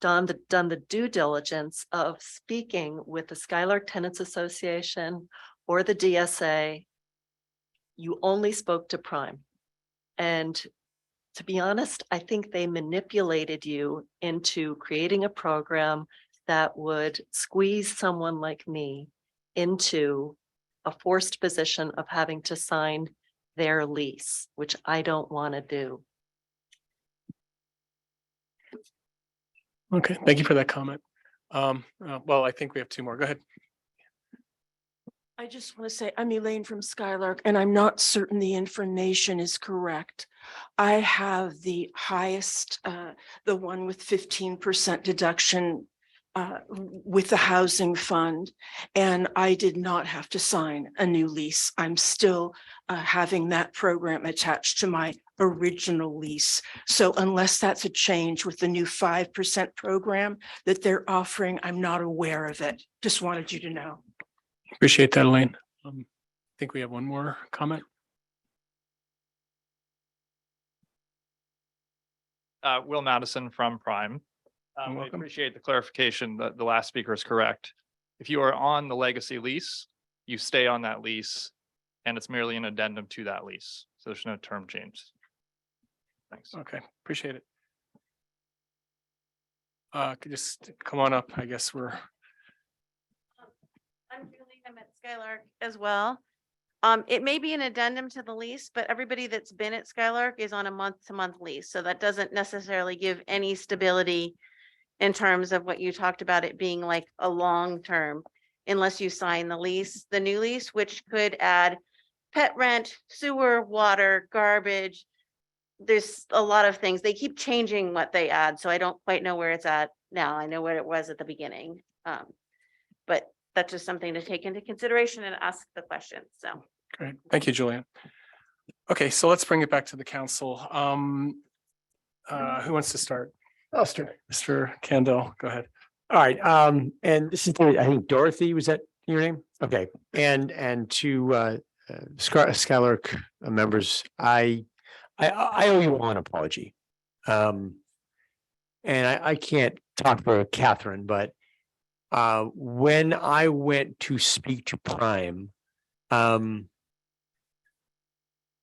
done the due diligence of speaking with the Skylark Tenants Association or the DSA. You only spoke to Prime. And to be honest, I think they manipulated you into creating a program that would squeeze someone like me into a forced position of having to sign their lease, which I don't want to do. Okay, thank you for that comment. Well, I think we have 2 more. Go ahead. I just want to say I'm Elaine from Skylark, and I'm not certain the information is correct. I have the highest, the one with 15% deduction with the housing fund, and I did not have to sign a new lease. I'm still having that program attached to my original lease. So unless that's a change with the new 5% program that they're offering, I'm not aware of it. Just wanted you to know. Appreciate that, Elaine. I think we have one more comment. Will Madison from Prime. I appreciate the clarification that the last speaker is correct. If you are on the legacy lease, you stay on that lease, and it's merely an addendum to that lease. So there's no term change. Thanks. Okay, appreciate it. Could just come on up. I guess we're. I'm Julie. I'm at Skylark as well. It may be an addendum to the lease, but everybody that's been at Skylark is on a month-to-month lease. So that doesn't necessarily give any stability in terms of what you talked about it being like a long term, unless you sign the lease, the new lease, which could add pet rent, sewer, water, garbage, there's a lot of things. They keep changing what they add, so I don't quite know where it's at now. I know where it was at the beginning. But that's just something to take into consideration and ask the question, so. Great. Thank you, Julian. Okay, so let's bring it back to the council. Who wants to start? I'll start. Mr. Kendall, go ahead. All right, and this is, I think Dorothy, was that your name? Okay, and to Skylark members, I owe you all an apology. And I can't talk for Catherine, but when I went to speak to Prime,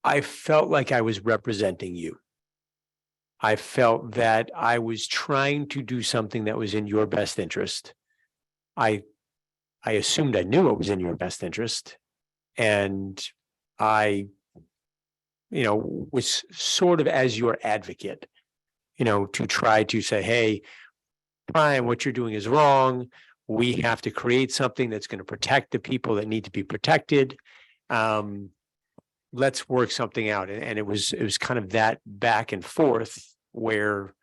I felt like I was representing you. I felt that I was trying to do something that was in your best interest. I assumed I knew it was in your best interest. And I, was sort of as your advocate, to try to say, hey, Prime, what you're doing is wrong. We have to create something that's going to protect the people that need to be protected. Let's work something out. And it was kind of that back and forth where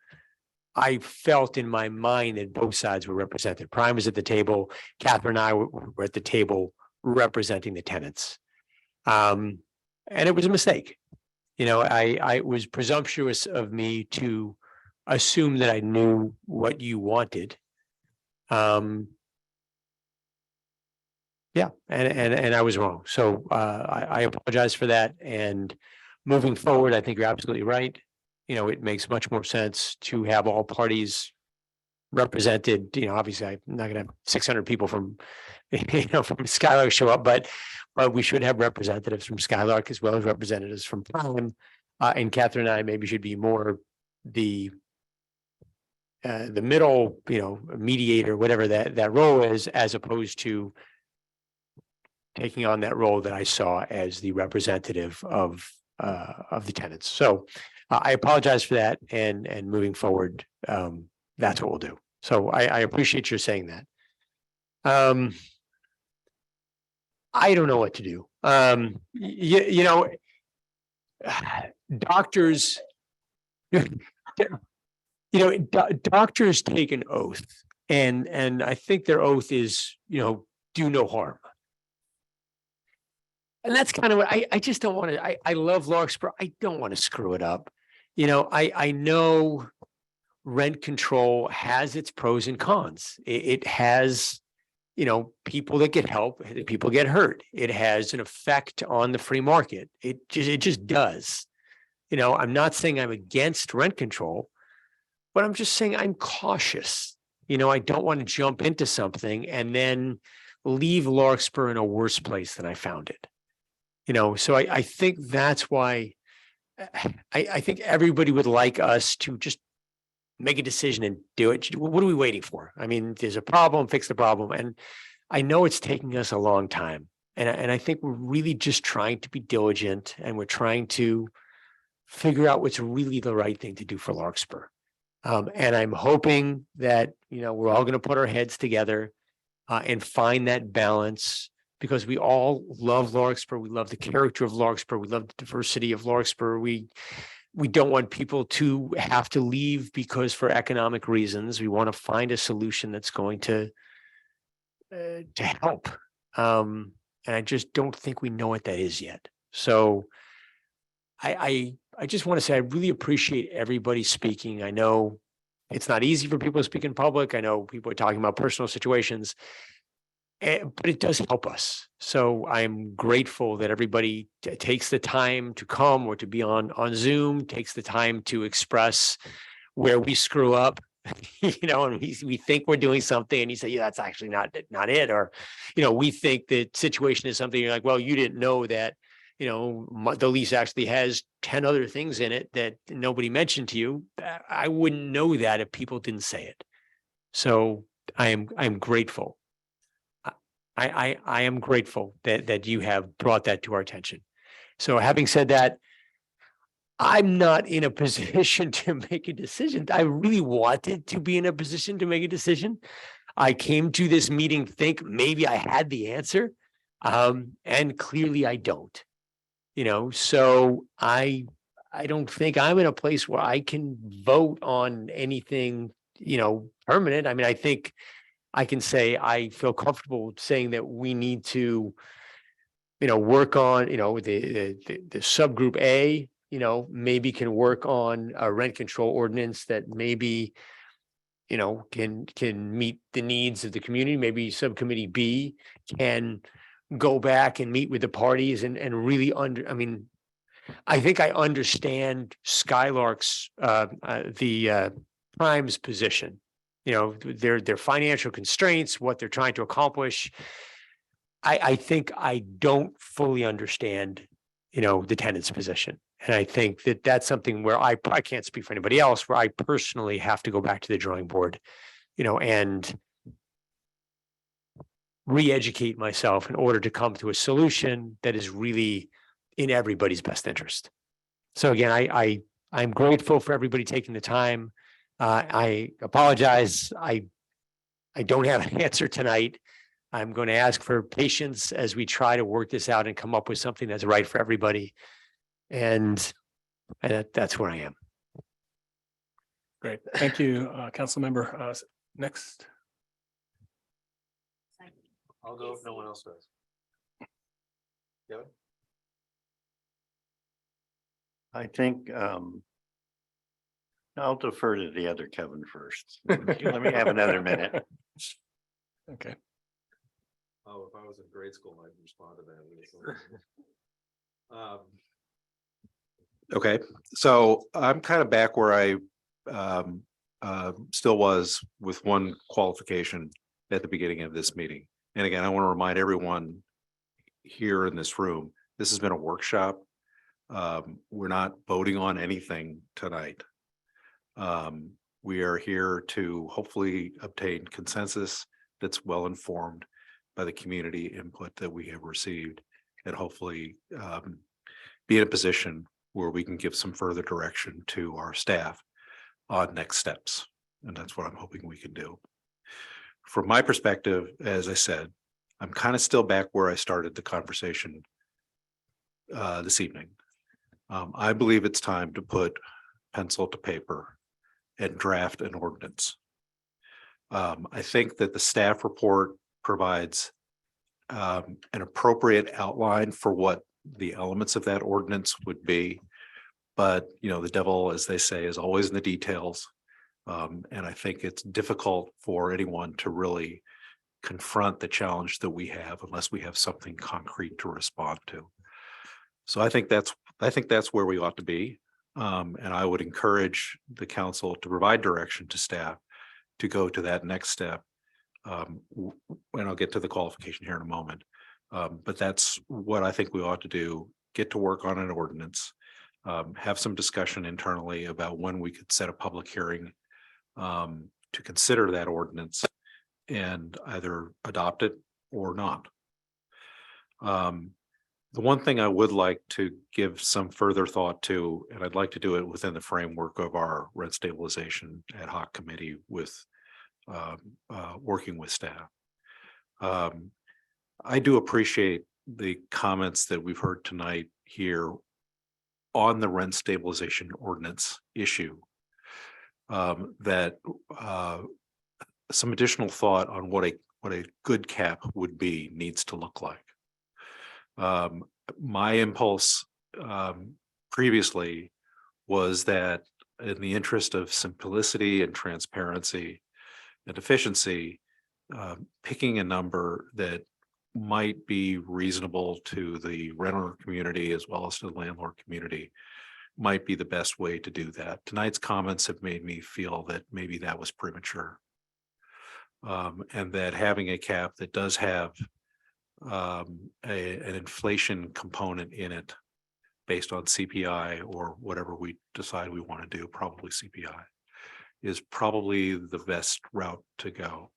I felt in my mind that both sides were represented. Prime was at the table. Catherine and I were at the table representing the tenants. And it was a mistake. It was presumptuous of me to assume that I knew what you wanted. Yeah, and I was wrong. So I apologize for that. And moving forward, I think you're absolutely right. It makes much more sense to have all parties represented. Obviously, I'm not going to have 600 people from, from Skylark show up, but we should have representatives from Skylark as well as representatives from Prime. And Catherine and I maybe should be more the middle, mediator, whatever that role is, as opposed to taking on that role that I saw as the representative of the tenants. So I apologize for that, and moving forward, that's what we'll do. So I appreciate your saying that. I don't know what to do. Doctors, doctors take an oath, and I think their oath is, do no harm. And that's kind of what I just don't want to, I love Larkspur. I don't want to screw it up. I know rent control has its pros and cons. It has, people that get help, people get hurt. It has an effect on the free market. It just does. I'm not saying I'm against rent control, but I'm just saying I'm cautious. I don't want to jump into something and then leave Larkspur in a worse place than I found it. So I think that's why I think everybody would like us to just make a decision and do it. What are we waiting for? I mean, there's a problem, fix the problem. And I know it's taking us a long time. And I think we're really just trying to be diligent, and we're trying to figure out what's really the right thing to do for Larkspur. And I'm hoping that, we're all going to put our heads together and find that balance, because we all love Larkspur. We love the character of Larkspur. We love the diversity of Larkspur. We don't want people to have to leave because for economic reasons. We want to find a solution that's going to help. And I just don't think we know what that is yet. So I just want to say I really appreciate everybody speaking. I know it's not easy for people to speak in public. I know people are talking about personal situations, but it does help us. So I'm grateful that everybody takes the time to come or to be on Zoom, takes the time to express where we screw up, and we think we're doing something, and you say, yeah, that's actually not it. Or, we think the situation is something, you're like, well, you didn't know that, the lease actually has 10 other things in it that nobody mentioned to you. I wouldn't know that if people didn't say it. So I'm grateful. I am grateful that you have brought that to our attention. So having said that, I'm not in a position to make a decision. I really wanted to be in a position to make a decision. I came to this meeting think maybe I had the answer, and clearly I don't. So I I don't think I'm in a place where I can vote on anything, permanent. I mean, I think I can say I feel comfortable saying that we need to, work on, the subgroup A, maybe can work on a rent control ordinance that maybe, can meet the needs of the community. Maybe subcommittee B can go back and meet with the parties and really I think I understand Skylark's, the Prime's position. Their financial constraints, what they're trying to accomplish. I think I don't fully understand, the tenant's position. And I think that that's something where I can't speak for anybody else, where I personally have to go back to the drawing board, and re-educate myself in order to come to a solution that is really in everybody's best interest. So again, I'm grateful for everybody taking the time. I apologize. I don't have an answer tonight. I'm going to ask for patience as we try to work this out and come up with something that's right for everybody. And that's where I am. Great. Thank you, council member. Next. I'll go if no one else does. Kevin? I think I'll defer to the other Kevin first. Let me have another minute. Okay. Oh, if I was in grade school, I'd respond to that. Okay, so I'm kind of back where I still was with one qualification at the beginning of this meeting. And again, I want to remind everyone here in this room, this has been a workshop. We're not voting on anything tonight. We are here to hopefully obtain consensus that's well informed by the community input that we have received, and hopefully be in a position where we can give some further direction to our staff on next steps. And that's what I'm hoping we can do. From my perspective, as I said, I'm kind of still back where I started the conversation this evening. I believe it's time to put pencil to paper and draft an ordinance. I think that the staff report provides an appropriate outline for what the elements of that ordinance would be. But, the devil, as they say, is always in the details. And I think it's difficult for anyone to really confront the challenge that we have unless we have something concrete to respond to. So I think that's where we ought to be. And I would encourage the council to provide direction to staff to go to that next step. And I'll get to the qualification here in a moment. But that's what I think we ought to do. Get to work on an ordinance, have some discussion internally about when we could set a public hearing to consider that ordinance and either adopt it or not. The one thing I would like to give some further thought to, and I'd like to do it within the framework of our rent stabilization ad hoc committee with working with staff. I do appreciate the comments that we've heard tonight here on the rent stabilization ordinance issue. That some additional thought on what a good cap would be needs to look like. My impulse previously was that in the interest of simplicity and transparency and efficiency, picking a number that might be reasonable to the renter community as well as to the landlord community might be the best way to do that. Tonight's comments have made me feel that maybe that was premature. And that having a cap that does have an inflation component in it based on CPI or whatever we decide we want to do, probably CPI, is probably the best route to go.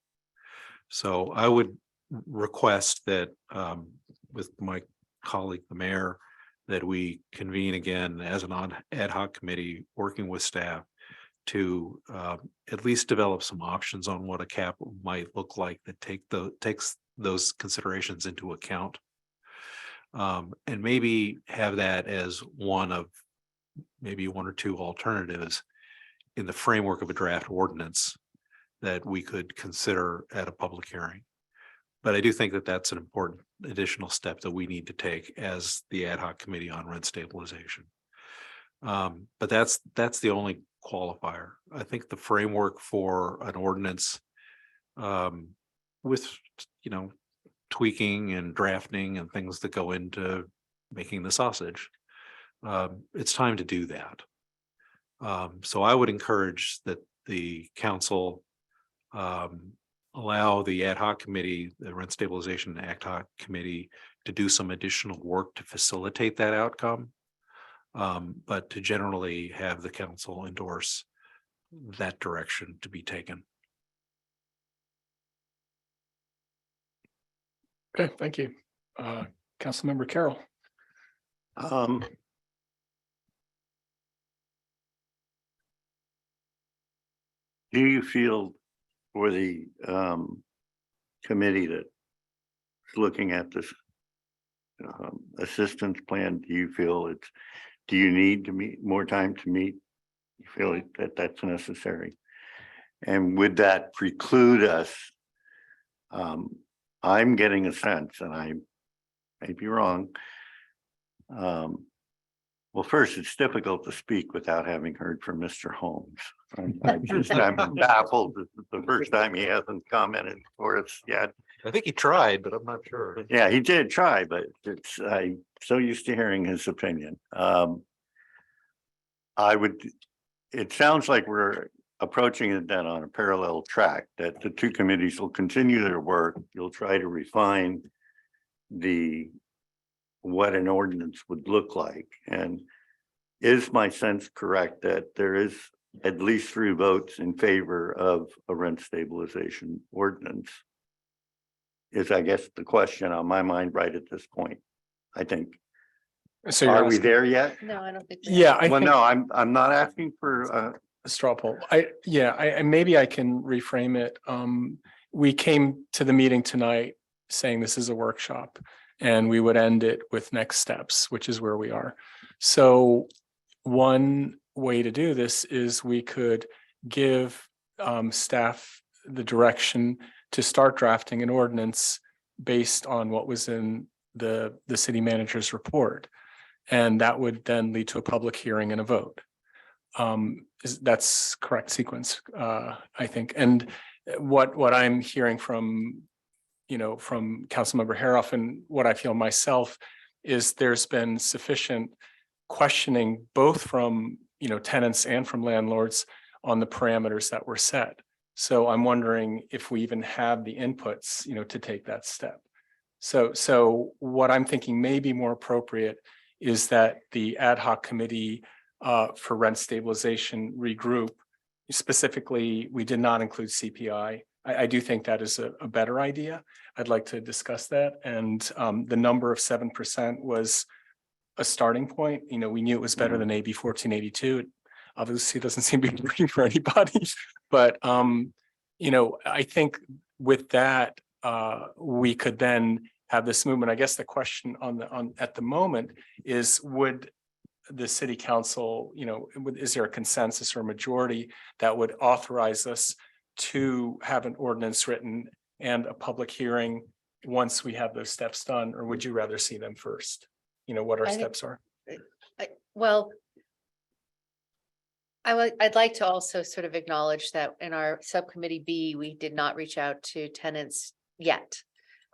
So I would request that with my colleague, the mayor, that we convene again as an ad hoc committee working with staff to at least develop some options on what a cap might look like that takes those considerations into account. And maybe have that as one of maybe one or two alternatives in the framework of a draft ordinance that we could consider at a public hearing. But I do think that that's an important additional step that we need to take as the ad hoc committee on rent stabilization. But that's the only qualifier. I think the framework for an ordinance with, tweaking and drafting and things that go into making the sausage, it's time to do that. So I would encourage that the council allow the ad hoc committee, the rent stabilization ad hoc committee, to do some additional work to facilitate that outcome. But to generally have the council endorse that direction to be taken. Okay, thank you. Councilmember Carroll. Do you feel for the committee that's looking at this assistance plan, do you feel do you need to meet more time to meet? You feel that that's necessary? And would that preclude us? I'm getting a sense, and I may be wrong. Well, first, it's difficult to speak without having heard from Mr. Holmes. I'm baffled. This is the first time he hasn't commented for us yet. I think he tried, but I'm not sure. Yeah, he did try, but I'm so used to hearing his opinion. It sounds like we're approaching it then on a parallel track, that the two committees will continue their work. You'll try to refine what an ordinance would look like. And is my sense correct that there is at least 3 votes in favor of a rent stabilization ordinance? Is, I guess, the question on my mind right at this point, I think. So are we there yet? No, I don't think. Yeah, Well, no, I'm not asking for a straw poll. Maybe I can reframe it. We came to the meeting tonight saying this is a workshop and we would end it with next steps, which is where we are. So one way to do this is we could give staff the direction to start drafting an ordinance based on what was in the city manager's report. And that would then lead to a public hearing and a vote. That's correct sequence, I think. And what I'm hearing from Councilmember Haroff and what I feel myself is there's been sufficient questioning both from tenants and from landlords on the parameters that were set. So I'm wondering if we even have the inputs, to take that step. So what I'm thinking may be more appropriate is that the ad hoc committee for rent stabilization regroup. Specifically, we did not include CPI. I do think that is a better idea. I'd like to discuss that. And the number of 7% was a starting point. We knew it was better than AB 1482. It obviously doesn't seem to be working for anybody. But I think with that, we could then have this movement. I guess the question at the moment is, would the city council, is there a consensus or a majority that would authorize us to have an ordinance written and a public hearing once we have those steps done, or would you rather see them first? What our steps are? I'd like to also sort of acknowledge that in our subcommittee B, we did not reach out to tenants yet.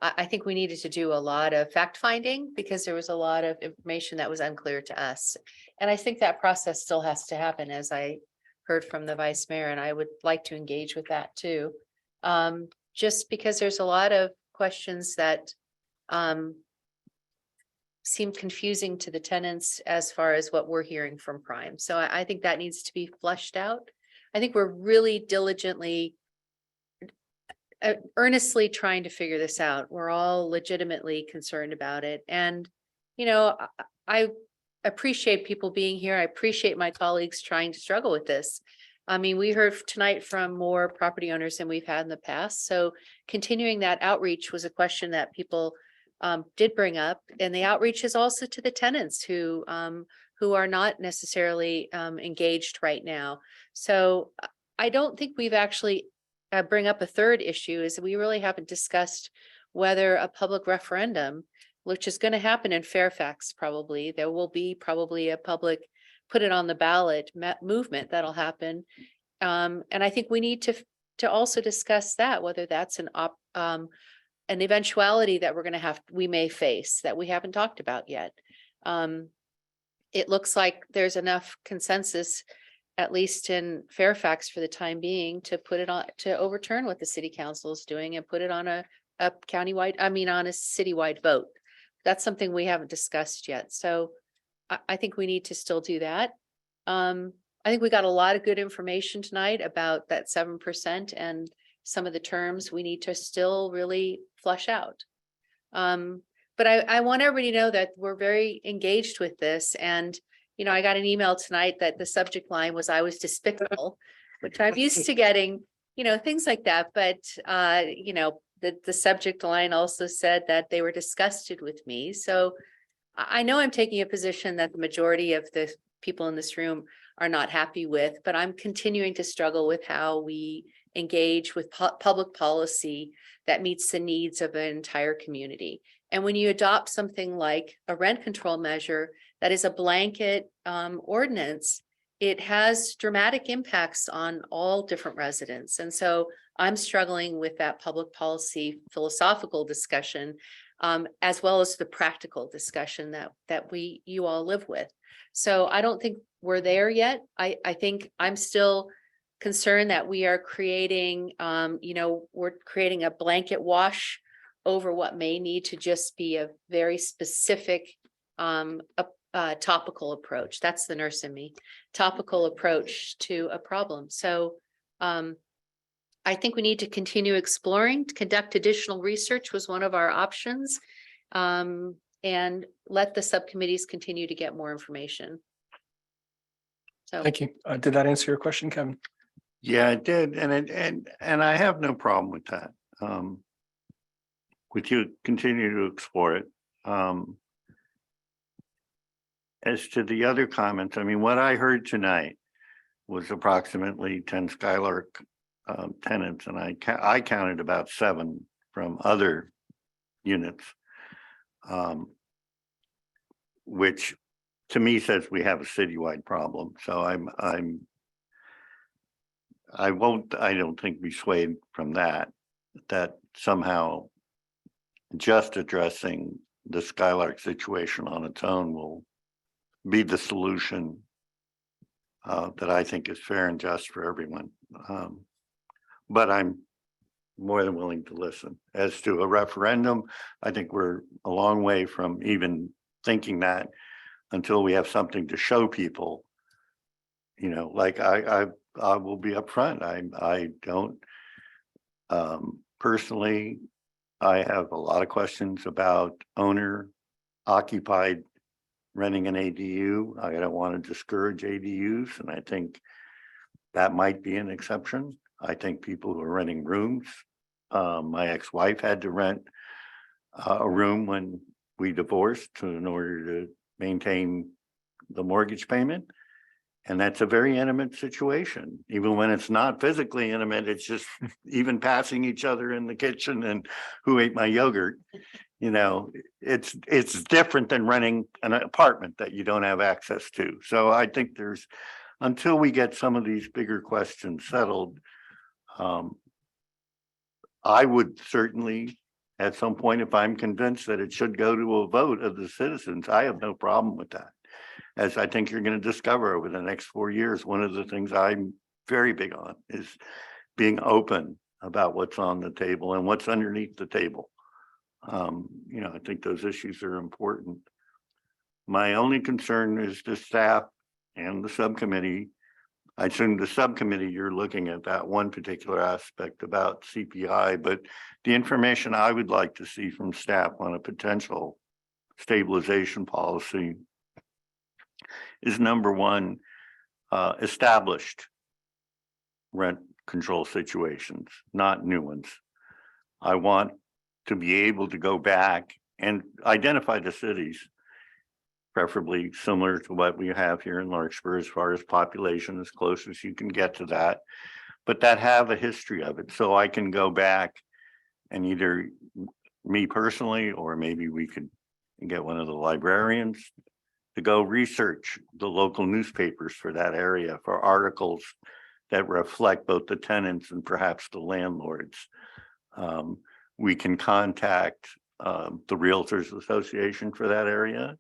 I think we needed to do a lot of fact finding because there was a lot of information that was unclear to us. And I think that process still has to happen, as I heard from the vice mayor, and I would like to engage with that too. Just because there's a lot of questions that seem confusing to the tenants as far as what we're hearing from Prime. So I think that needs to be fleshed out. I think we're really diligently earnestly trying to figure this out. We're all legitimately concerned about it. And, I appreciate people being here. I appreciate my colleagues trying to struggle with this. I mean, we heard tonight from more property owners than we've had in the past. So continuing that outreach was a question that people did bring up, and the outreach is also to the tenants who are not necessarily engaged right now. So I don't think we've actually bring up a third issue is we really haven't discussed whether a public referendum, which is going to happen in Fairfax, probably there will be probably a public put it on the ballot movement that'll happen. And I think we need to also discuss that, whether that's an eventuality that we may face that we haven't talked about yet. It looks like there's enough consensus, at least in Fairfax for the time being, to put it on, to overturn what the city council is doing and put it on a countywide, on a citywide vote. That's something we haven't discussed yet. So I think we need to still do that. I think we got a lot of good information tonight about that 7% and some of the terms we need to still really flush out. But I want everybody to know that we're very engaged with this. And, I got an email tonight that the subject line was, I was despicable, which I'm used to getting, things like that. But, the subject line also said that they were disgusted with me. So I know I'm taking a position that the majority of the people in this room are not happy with, but I'm continuing to struggle with how we engage with public policy that meets the needs of an entire community. And when you adopt something like a rent control measure that is a blanket ordinance, it has dramatic impacts on all different residents. And so I'm struggling with that public policy philosophical discussion, as well as the practical discussion that you all live with. So I don't think we're there yet. I think I'm still concerned that we are creating, we're creating a blanket wash over what may need to just be a very specific topical approach. That's the nurse in me, topical approach to a problem. So I think we need to continue exploring. To conduct additional research was one of our options, and let the subcommittees continue to get more information. So Thank you. Did that answer your question, Kevin? Yeah, it did. And I have no problem with that. Would you continue to explore it? As to the other comments, what I heard tonight was approximately 10 Skylark tenants, and I counted about 7 from other units, which to me says we have a citywide problem. So I don't think be swayed from that somehow just addressing the Skylark situation on its own will be the solution that I think is fair and just for everyone. But I'm more than willing to listen. As to a referendum, I think we're a long way from even thinking that until we have something to show people. Like I will be upfront. I don't personally, I have a lot of questions about owner occupied renting an ADU. I don't want to discourage ADUs, and I think that might be an exception. I think people who are renting rooms, my ex-wife had to rent a room when we divorced in order to maintain the mortgage payment. And that's a very intimate situation. Even when it's not physically intimate, it's just even passing each other in the kitchen and who ate my yogurt. It's different than renting an apartment that you don't have access to. So I think until we get some of these bigger questions settled, I would certainly, at some point, if I'm convinced that it should go to a vote of the citizens, I have no problem with that. As I think you're going to discover over the next 4 years, one of the things I'm very big on is being open about what's on the table and what's underneath the table. I think those issues are important. My only concern is the staff and the subcommittee. I assume the subcommittee, you're looking at that one particular aspect about CPI, but the information I would like to see from staff on a potential stabilization policy is, number one, established rent control situations, not new ones. I want to be able to go back and identify the cities, preferably similar to what we have here in Larkspur as far as population, as close as you can get to that, but that have a history of it. So I can go back and either me personally, or maybe we could get one of the librarians to go research the local newspapers for that area for articles that reflect both the tenants and perhaps the landlords. We can contact the Realtors Association for that area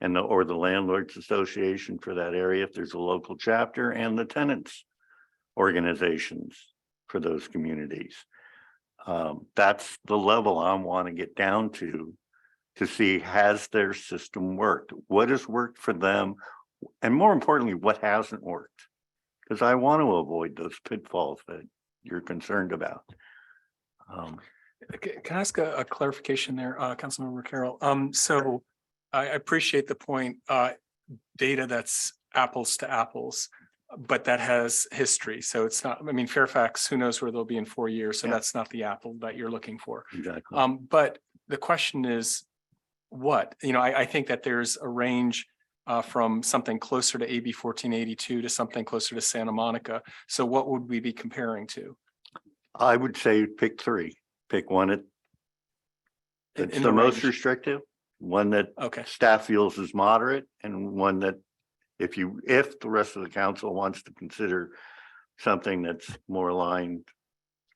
and or the Landlords Association for that area if there's a local chapter, and the tenants organizations for those communities. That's the level I want to get down to see, has their system worked? What has worked for them? And more importantly, what hasn't worked? Because I want to avoid those pitfalls that you're concerned about. Can I ask a clarification there, Councilmember Carroll? So I appreciate the point, data that's apples to apples, but that has history. So it's not, I mean, Fairfax, who knows where they'll be in 4 years. So that's not the apple that you're looking for. Exactly. But the question is, what? You know, I think that there's a range from something closer to AB 1482 to something closer to Santa Monica. So what would we be comparing to? I would say pick three. Pick one that's in the the most range. restrictive, one that Okay. staff feels is moderate, and one that if the rest of the council wants to consider something that's more aligned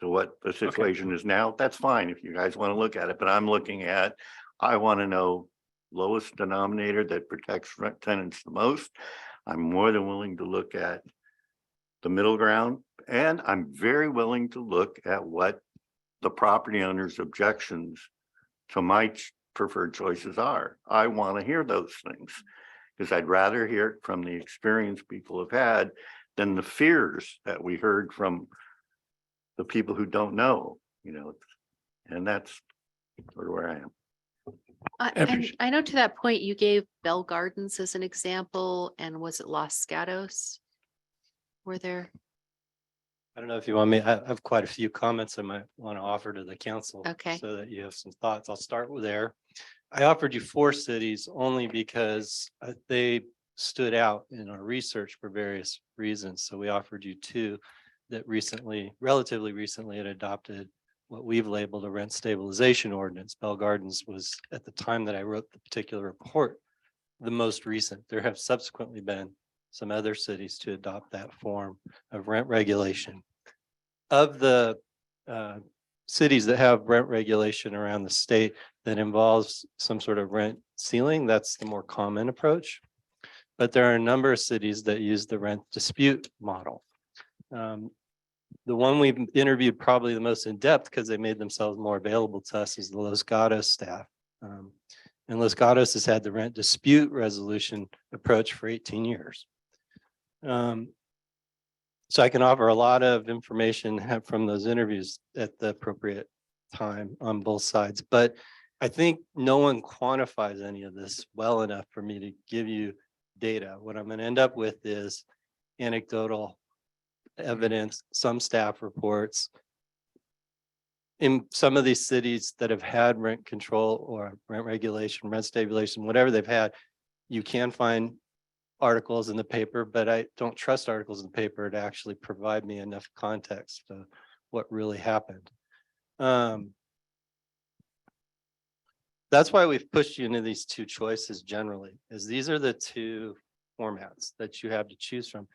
to what the situation is now, that's fine if you guys want to look at it. But I'm looking at, I want to know lowest denominator that protects rent tenants the most. I'm more than willing to look at the middle ground, and I'm very willing to look at what the property owner's objections to my preferred choices are. I want to hear those things because I'd rather hear it from the experience people have had than the fears that we heard from the people who don't know, you know, and that's sort of where I am. I know to that point, you gave Bell Gardens as an example, and was it Los Gatos? Were there? I don't know if you want me, I have quite a few comments I might want to offer to the council. Okay. So that you have some thoughts. I'll start with there. I offered you 4 cities only because they stood out in our research for various reasons. So we offered you 2 that relatively recently had adopted what we've labeled a rent stabilization ordinance. Bell Gardens was, at the time that I wrote the particular report, the most recent. There have subsequently been some other cities to adopt that form of rent regulation. Of the cities that have rent regulation around the state that involves some sort of rent ceiling, that's the more common approach. But there are a number of cities that use the rent dispute model. The one we've interviewed probably the most in depth because they made themselves more available to us is the Los Gatos staff. And Los Gatos has had the rent dispute resolution approach for 18 years. So I can offer a lot of information from those interviews at the appropriate time on both sides, but I think no one quantifies any of this well enough for me to give you data. What I'm going to end up with is anecdotal evidence, some staff reports. In some of these cities that have had rent control or rent regulation, rent stabilization, whatever they've had, you can find articles in the paper, but I don't trust articles in the paper to actually provide me enough context to what really happened. That's why we've pushed you into these 2 choices generally, is these are the 2 formats that you have to choose from.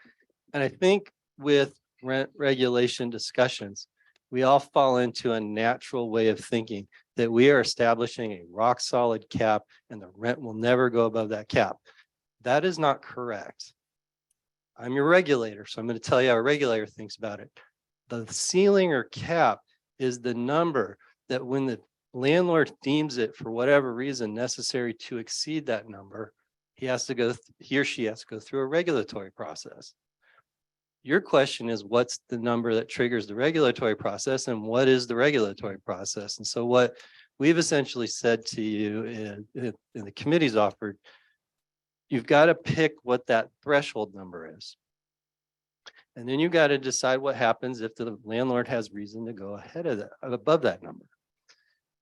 And I think with rent regulation discussions, we all fall into a natural way of thinking that we are establishing a rock solid cap and the rent will never go above that cap. That is not correct. I'm your regulator, so I'm going to tell you how a regulator thinks about it. The ceiling or cap is the number that when the landlord deems it for whatever reason necessary to exceed that number, he or she has to go through a regulatory process. Your question is, what's the number that triggers the regulatory process and what is the regulatory process? And so what we've essentially said to you in the committee's offered, you've got to pick what that threshold number is. And then you've got to decide what happens if the landlord has reason to go ahead of that, above that number.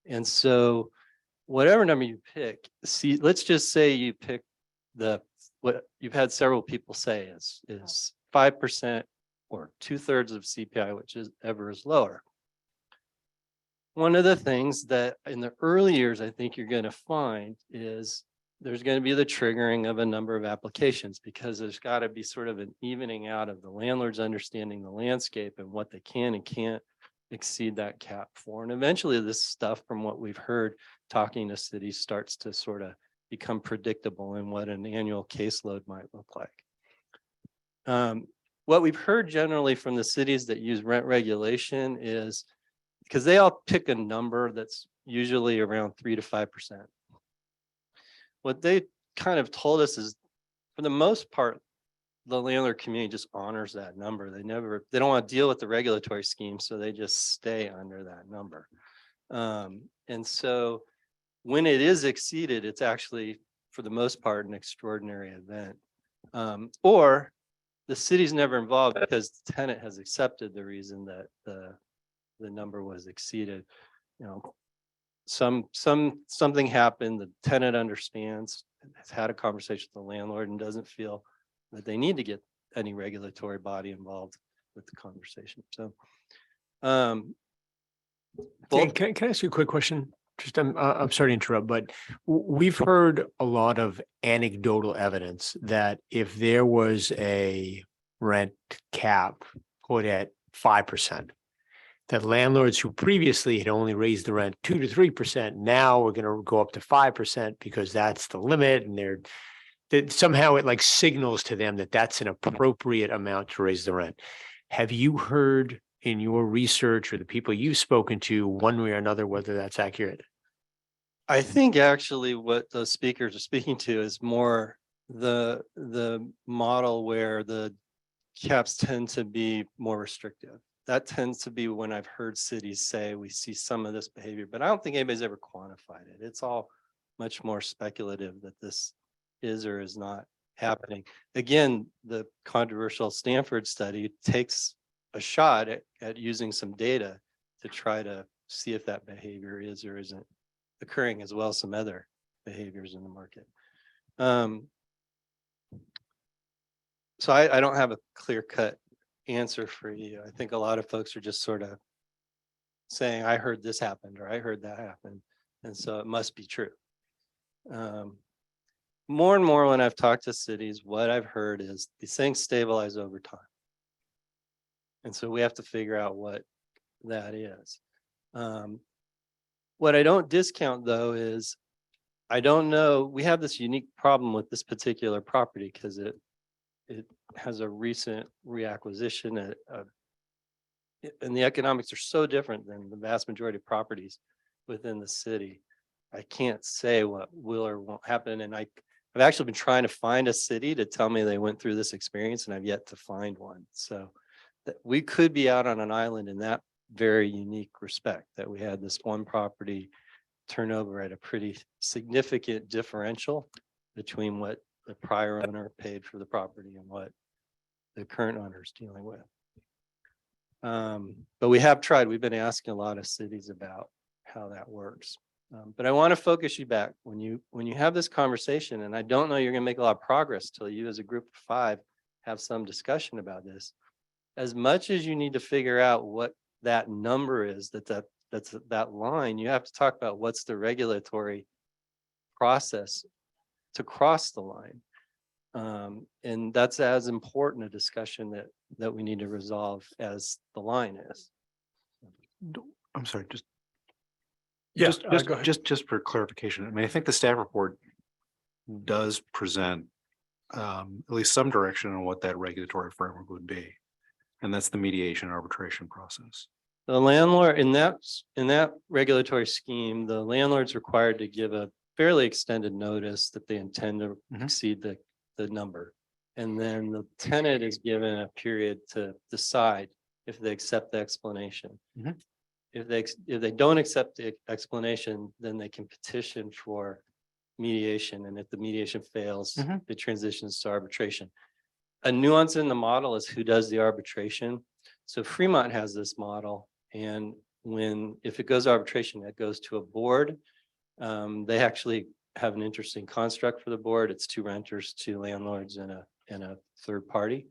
And so whatever number you pick, see, let's just say you pick what you've had several people say is 5% or 2/3 of CPI, which is ever is lower. One of the things that in the early years, I think you're going to find is there's going to be the triggering of a number of applications, because there's got to be sort of an evening out of the landlords understanding the landscape and what they can and can't exceed that cap for. And eventually this stuff, from what we've heard talking to cities, starts to sort of become predictable in what an annual caseload might look like. What we've heard generally from the cities that use rent regulation is, because they all pick a number that's usually around 3 to 5%. What they kind of told us is, for the most part, the landlord community just honors that number. They don't want to deal with the regulatory scheme, so they just stay under that number. And so when it is exceeded, it's actually, for the most part, an extraordinary event. Or the city's never involved because the tenant has accepted the reason that the number was exceeded. Something happened, the tenant understands, has had a conversation with the landlord, and doesn't feel that they need to get any regulatory body involved with the conversation. So Dan, can I ask you a quick question? Just, I'm sorry to interrupt, but we've heard a lot of anecdotal evidence that if there was a rent cap put at 5%, that landlords who previously had only raised the rent 2 to 3%, now we're going to go up to 5% because that's the limit, and that somehow it like signals to them that that's an appropriate amount to raise the rent. Have you heard in your research, or the people you've spoken to, one way or another, whether that's accurate? I think actually what those speakers are speaking to is more the model where the caps tend to be more restrictive. That tends to be when I've heard cities say we see some of this behavior, but I don't think anybody's ever quantified it. It's all much more speculative that this is or is not happening. Again, the controversial Stanford study takes a shot at using some data to try to see if that behavior is or isn't occurring, as well as some other behaviors in the market. So I don't have a clear-cut answer for you. I think a lot of folks are just sort of saying, I heard this happened, or I heard that happened, and so it must be true. More and more when I've talked to cities, what I've heard is these things stabilize over time. And so we have to figure out what that is. What I don't discount, though, is I don't know, we have this unique problem with this particular property because it has a recent reacquisition, and the economics are so different than the vast majority of properties within the city. I can't say what will or won't happen. And I've actually been trying to find a city to tell me they went through this experience, and I've yet to find one. So that we could be out on an island in that very unique respect, that we had this one property turnover at a pretty significant differential between what the prior owner paid for the property and what the current owner is dealing with. But we have tried, we've been asking a lot of cities about how that works. But I want to focus you back when you have this conversation, and I don't know you're going to make a lot of progress till you as a group of 5 have some discussion about this. As much as you need to figure out what that number is, that's that line, you have to talk about what's the regulatory process to cross the line. And that's as important a discussion that we need to resolve as the line is. I'm sorry, Yeah, just for clarification. I mean, I think the staff report does present at least some direction on what that regulatory framework would be. And that's the mediation arbitration process. The landlord in that regulatory scheme, the landlord's required to give a fairly extended notice that they intend to exceed the number. And then the tenant is given a period to decide if they accept the explanation. If they don't accept the explanation, then they can petition for mediation. And if the mediation fails, it transitions to arbitration. A nuance in the model is who does the arbitration. So Fremont has this model, and if it goes to arbitration, it goes to a board They actually have an interesting construct for the board. It's 2 renters, 2 landlords, and a third party.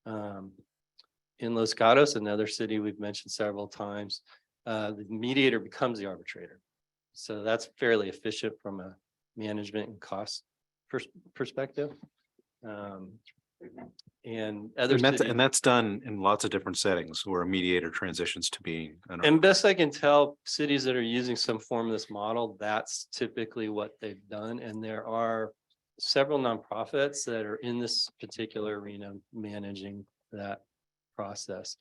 In Los Gatos, another city we've mentioned several times, the mediator becomes the arbitrator. So that's fairly efficient from a management and cost perspective. And other cities, And that's done in lots of different settings where a mediator transitions to being an and best I can tell, cities that are using some form of this model, that's typically what they've done. And there are several nonprofits that are in this particular arena managing that process.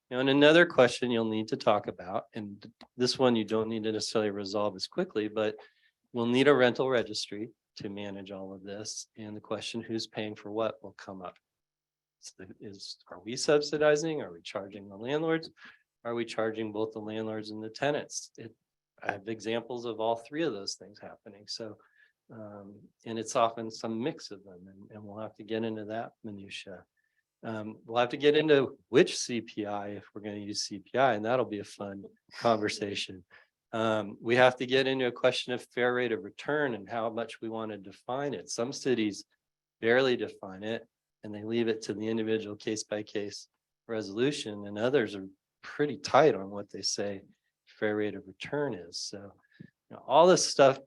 Now, and another question you'll need to talk about, and this one you don't need to necessarily resolve as quickly, but we'll need a rental registry to manage all of this. And the question, who's paying for what, will come up. Are we subsidizing? Are we charging the landlords? Are we charging both the landlords and the tenants? I have examples of all 3 of those things happening. So, and it's often some mix of them, and we'll have to get into that minutia. We'll have to get into which CPI, if we're going to use CPI, and that'll be a fun conversation. We have to get into a question of fair rate of return and how much we want to define it. Some cities barely define it, and they leave it to the individual case by case resolution, and others are pretty tight on what they say fair rate of return is. So, all this stuff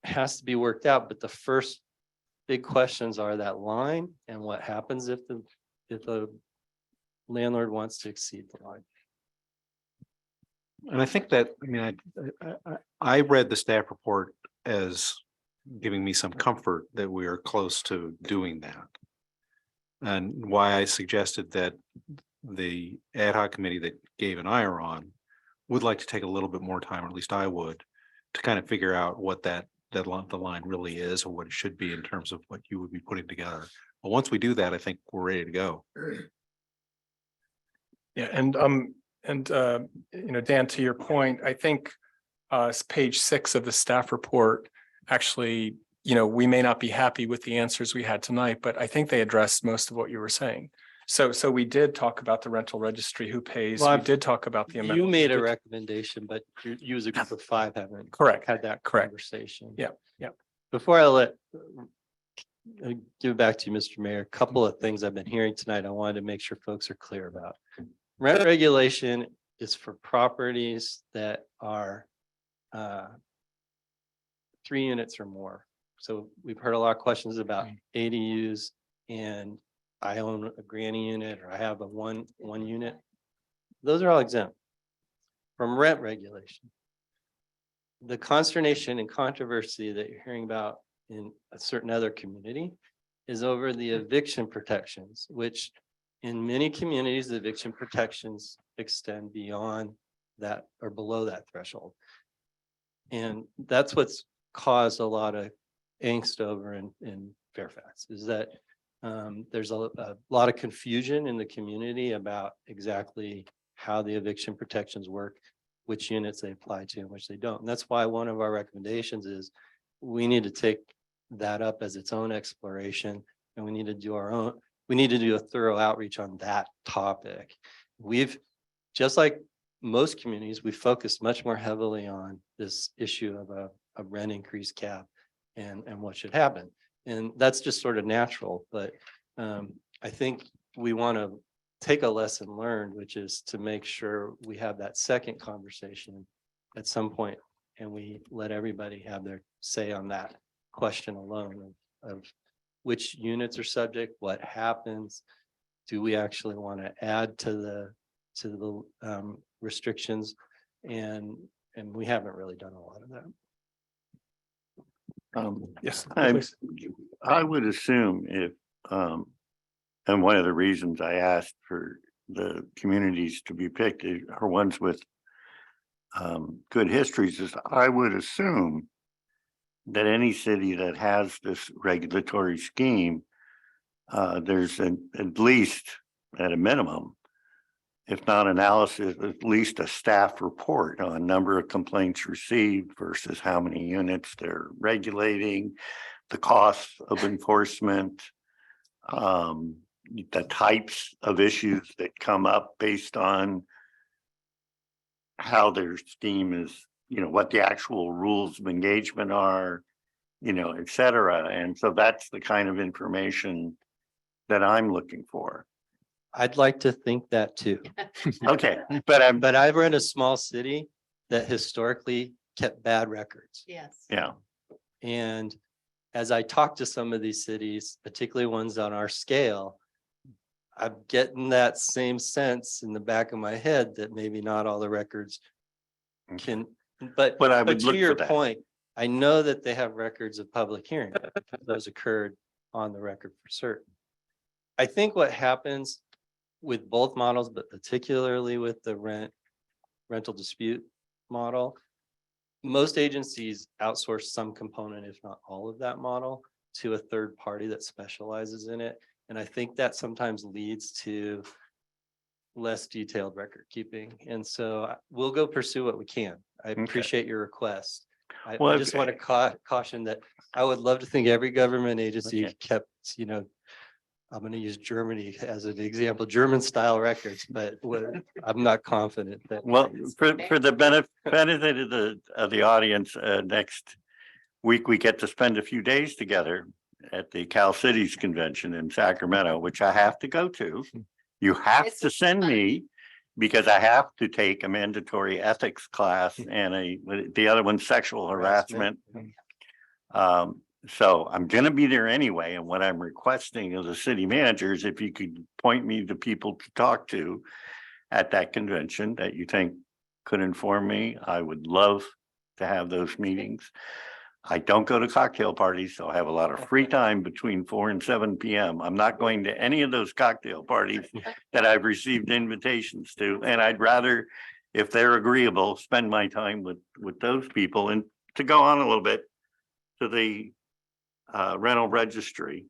has to be worked out, but the first big questions are that line and what happens if the landlord wants to exceed the line. And I think that, I read the staff report as giving me some comfort that we are close to doing that. And why I suggested that the ad hoc committee that Gabe and I are on would like to take a little bit more time, or at least I would, to kind of figure out what the line really is, or what it should be in terms of what you would be putting together. But once we do that, I think we're ready to go. Yeah, and Dan, to your point, I think page 6 of the staff report actually, we may not be happy with the answers we had tonight, but I think they addressed most of what you were saying. So we did talk about the rental registry, who pays. Well, we did talk about the amount. You made a recommendation, but you as a group of 5 haven't had that conversation. Yeah. Before I give it back to you, Mr. Mayor, a couple of things I've been hearing tonight I wanted to make sure folks are clear about. Rent regulation is for properties that are 3 units or more. So we've heard a lot of questions about ADUs, and I own a granny unit, or I have a one unit. Those are all exempt from rent regulation. The consternation and controversy that you're hearing about in a certain other community is over the eviction protections, which in many communities, the eviction protections extend beyond that or below that threshold. And that's what's caused a lot of angst over in Fairfax, is that there's a lot of confusion in the community about exactly how the eviction protections work, which units they apply to and which they don't. And that's why one of our recommendations is we need to take that up as its own exploration, and we need to do a thorough outreach on that topic. We've, just like most communities, we focused much more heavily on this issue of a rent increase cap and what should happen. And that's just sort of natural, but I think we want to take a lesson learned, which is to make sure we have that second conversation at some point, and we let everybody have their say on that question alone of which units are subject, what happens, do we actually want to add to the restrictions, and we haven't really done a lot of that. Yes, I would assume if, and one of the reasons I asked for the communities to be picked are ones with good histories, is I would assume that any city that has this regulatory scheme, there's at least, at a minimum, if not analysis, at least a staff report on number of complaints received versus how many units they're regulating, the costs of enforcement, the types of issues that come up based on how their scheme is what the actual rules of engagement are, et cetera. And so that's the kind of information that I'm looking for. I'd like to think that too. Okay, But I run a small city that historically kept bad records. Yes. yeah. And as I talk to some of these cities, particularly ones on our scale, I'm getting that same sense in the back of my head that maybe not all the records can, but I would to look for your that. point, I know that they have records of public hearings. Those occurred on the record for certain. I think what happens with both models, but particularly with the rental dispute model, most agencies outsource some component, if not all of that model, to a third party that specializes in it. And I think that sometimes leads to less detailed record keeping. And so we'll go pursue what we can. I appreciate your request. I just want to caution that I would love to think every government agency kept, I'm going to use Germany as an example, German style records, but I'm not confident that. Well, for the benefit of the audience, next week, we get to spend a few days together at the Cal Cities Convention in Sacramento, which I have to go to. You have to send me because I have to take a mandatory ethics class and the other one, sexual harassment. So I'm gonna be there anyway, and what I'm requesting of the city managers, if you could point me to people to talk to at that convention that you think could inform me, I would love to have those meetings. I don't go to cocktail parties, so I have a lot of free time between 4 and 7 p.m. I'm not going to any of those cocktail parties that I've received invitations to, and I'd rather, if they're agreeable, spend my time with those people. And to go on a little bit to the rental registry,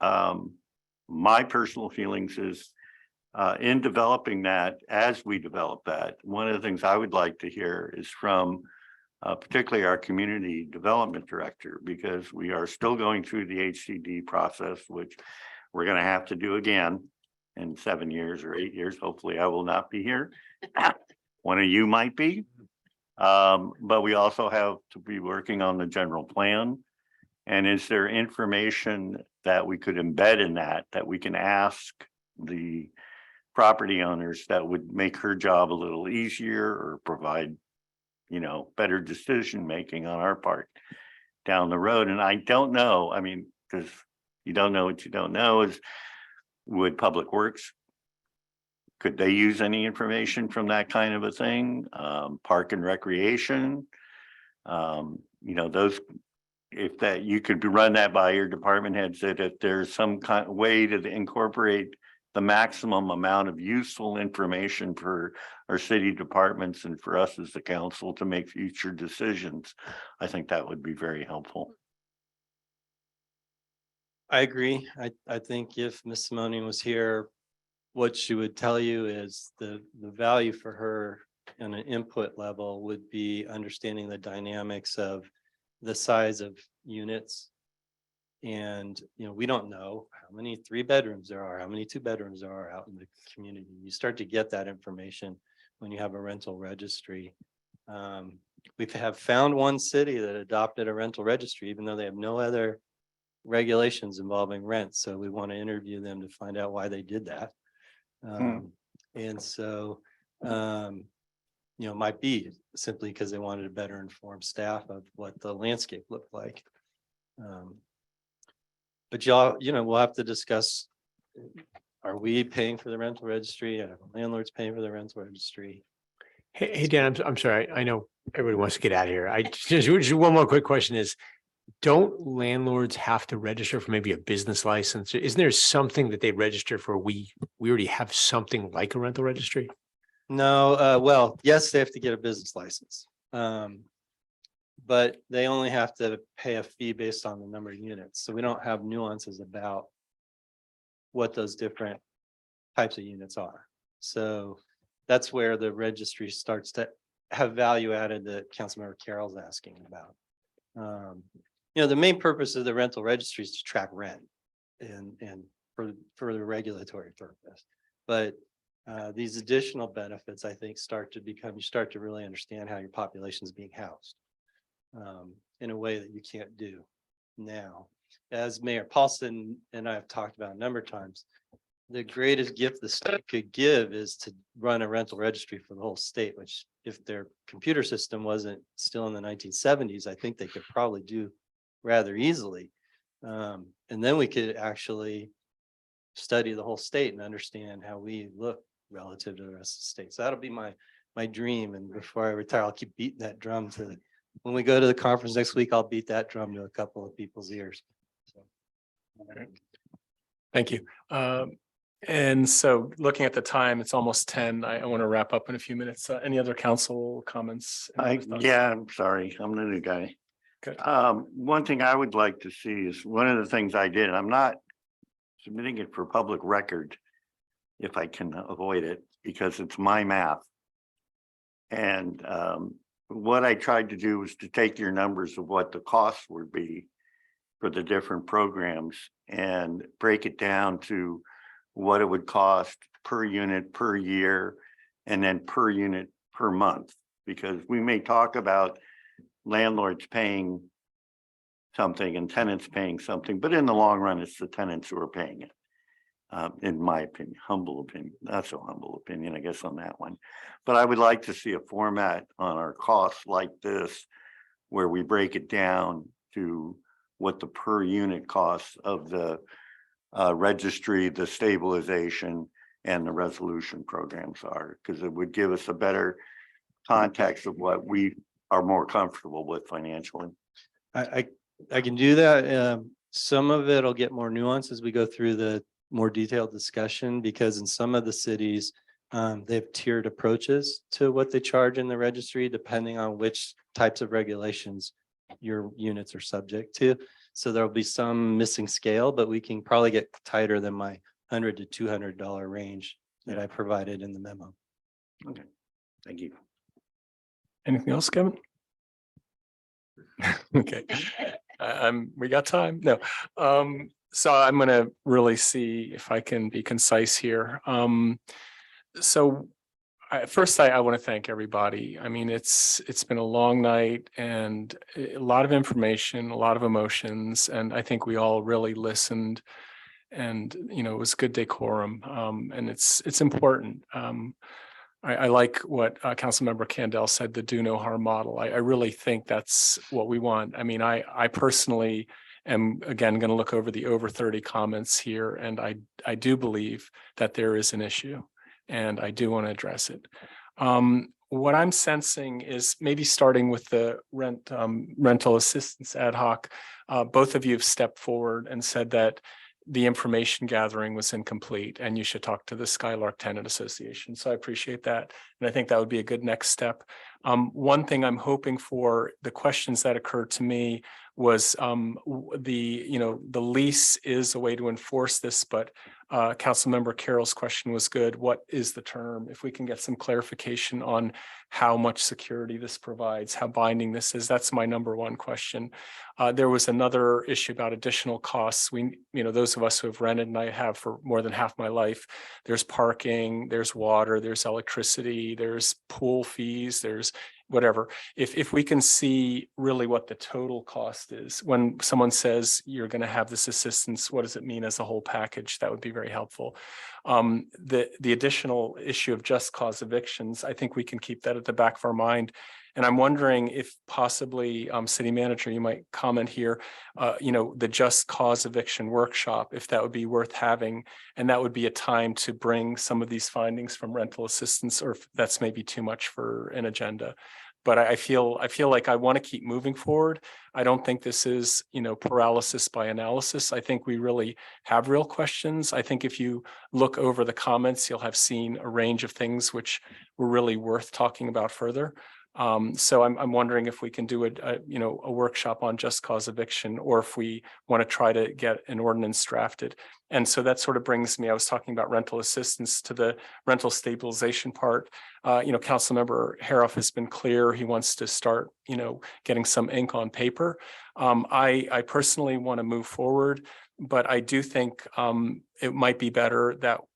my personal feelings is in developing that, as we develop that, one of the things I would like to hear is from particularly our community development director, because we are still going through the HCD process, which we're going to have to do again in 7 years or 8 years. Hopefully I will not be here. One of you might be. But we also have to be working on the general plan. And is there information that we could embed in that we can ask the property owners that would make her job a little easier or provide, better decision making on our part down the road? And I don't know, I mean, because you don't know what you don't know, is would Public Works, could they use any information from that kind of a thing? Park and Recreation, those, if that you could run that by your department heads, that if there's some kind of way to incorporate the maximum amount of useful information for our city departments and for us as the council to make future decisions, I think that would be very helpful. I agree. I think if Ms. Simone was here, what she would tell you is the value for her on an input level would be understanding the dynamics of the size of units. And, we don't know how many 3 bedrooms there are, how many 2 bedrooms there are out in the community. You start to get that information when you have a rental registry. We have found one city that adopted a rental registry, even though they have no other regulations involving rent. So we want to interview them to find out why they did that. And so, might be simply because they wanted to better inform staff of what the landscape looked like. But y'all, we'll have to discuss, are we paying for the rental registry? Are the landlords paying for the rental registry? Hey, Dan, I'm sorry. I know everybody wants to get out of here. Just one more quick question is, don't landlords have to register for maybe a business license? Isn't there something that they register for? We already have something like a rental registry? No, well, yes, they have to get a business license. But they only have to pay a fee based on the number of units. So we don't have nuances about what those different types of units are. So that's where the registry starts to have value added that Councilmember Carroll's asking about. The main purpose of the rental registry is to track rent and for the regulatory purpose. But These additional benefits, I think, you start to really understand how your population is being housed in a way that you can't do now. As Mayor Paulson and I have talked about a number of times, the greatest gift the state could give is to run a rental registry for the whole state, which if their computer system wasn't still in the 1970s, I think they could probably do rather easily. And then we could actually study the whole state and understand how we look relative to the rest of the state. So that'll be my dream. And before I retire, I'll keep beating that drum when we go to the conference next week, I'll beat that drum to a couple of people's ears. So. Thank you. And so looking at the time, it's almost 10. I want to wrap up in a few minutes. Any other council comments? Yeah, I'm sorry. I'm the new guy. Good. One thing I would like to see is one of the things I did, I'm not submitting it for public record if I can avoid it, because it's my math. And what I tried to do was to take your numbers of what the costs would be for the different programs and break it down to what it would cost per unit per year and then per unit per month, because we may talk about landlords paying something and tenants paying something, but in the long run, it's the tenants who are paying it. In my opinion, humble opinion, not so humble opinion, I guess, on that one. But I would like to see a format on our costs like this, where we break it down to what the per unit costs of the registry, the stabilization, and the resolution programs are, because it would give us a better context of what we are more comfortable with financially. I can do that. Some of it will get more nuanced as we go through the more detailed discussion, because in some of the cities, they have tiered approaches to what they charge in the registry, depending on which types of regulations your units are subject to. So there'll be some missing scale, but we can probably get tighter than my $100 to $200 range that I provided in the memo. Okay, thank you. Anything else, Kevin? Okay, we got time. No, so I'm going to really see if I can be concise here. First, I want to thank everybody. I mean, it's been a long night and a lot of information, a lot of emotions, and I think we all really listened. And it was good decorum, and it's important. I like what Councilmember Candell said, the do no harm model. I really think that's what we want. I mean, I personally am, again, going to look over the over 30 comments here, and I do believe that there is an issue, and I do want to address it. What I'm sensing is maybe starting with the rental assistance ad hoc. Both of you have stepped forward and said that the information gathering was incomplete and you should talk to the Skylark Tenant Association. So I appreciate that. And I think that would be a good next step. One thing I'm hoping for, the questions that occurred to me was the lease is a way to enforce this, but Councilmember Carroll's question was good. What is the term? If we can get some clarification on how much security this provides, how binding this is, that's my number one question. There was another issue about additional costs. Those of us who have rented, and I have for more than half my life, there's parking, there's water, there's electricity, there's pool fees, there's whatever. If we can see really what the total cost is, when someone says you're going to have this assistance, what does it mean as a whole package? That would be very helpful. The additional issue of just cause evictions, I think we can keep that at the back of our mind. And I'm wondering if possibly, City Manager, you might comment here, the just cause eviction workshop, if that would be worth having, and that would be a time to bring some of these findings from rental assistance, or if that's maybe too much for an agenda. But I feel like I want to keep moving forward. I don't think this is, paralysis by analysis. I think we really have real questions. I think if you look over the comments, you'll have seen a range of things which were really worth talking about further. So I'm wondering if we can do a workshop on just cause eviction, or if we want to try to get an ordinance drafted. And so that sort of brings me, I was talking about rental assistance, to the rental stabilization part. Councilmember Haroff has been clear. He wants to start, getting some ink on paper. I personally want to move forward. But I do think it might be better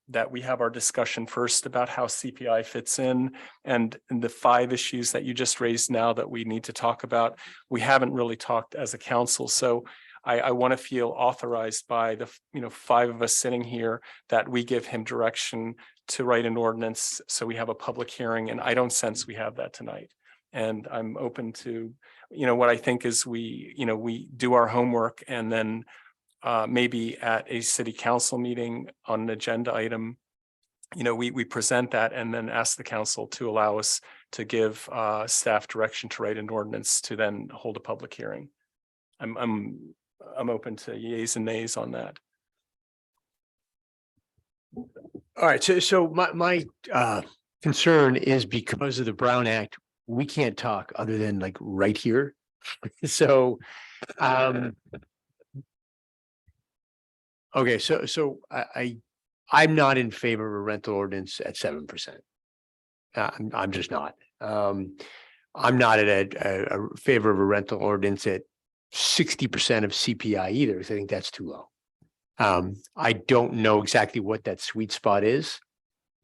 that we have our discussion first about how CPI fits in, and the 5 issues that you just raised now that we need to talk about. We haven't really talked as a council, so I want to feel authorized by the 5 of us sitting here that we give him direction to write an ordinance, so we have a public hearing, and I don't sense we have that tonight. And I'm open to, what I think is we do our homework, and then maybe at a city council meeting on an agenda item, we present that and then ask the council to allow us to give staff direction to write an ordinance to then hold a public hearing. I'm open to yeas and nays on that. All right, so my concern is because of the Brown Act, we can't talk other than like right here. So, okay, so I'm not in favor of a rental ordinance at 7%. I'm just not. I'm not at a favor of a rental ordinance at 60% of CPI either, because I think that's too low. I don't know exactly what that sweet spot is,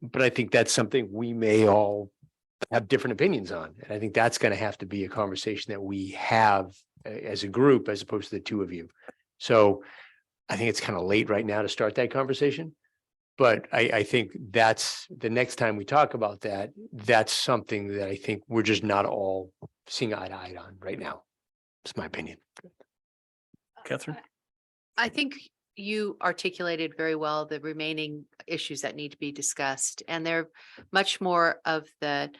but I think that's something we may all have different opinions on. And I think that's going to have to be a conversation that we have as a group, as opposed to the 2 of you. So I think it's kind of late right now to start that conversation. But I think that's the next time we talk about that, that's something that I think we're just not all seeing eye to eye on right now. It's my opinion. Catherine? I think you articulated very well the remaining issues that need to be discussed, and they're much more of the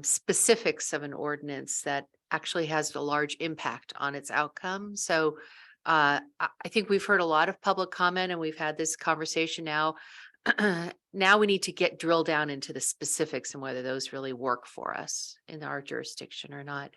specifics of an ordinance that actually has a large impact on its outcome. So I think we've heard a lot of public comment, and we've had this conversation now. Now we need to drill down into the specifics and whether those really work for us in our jurisdiction or not.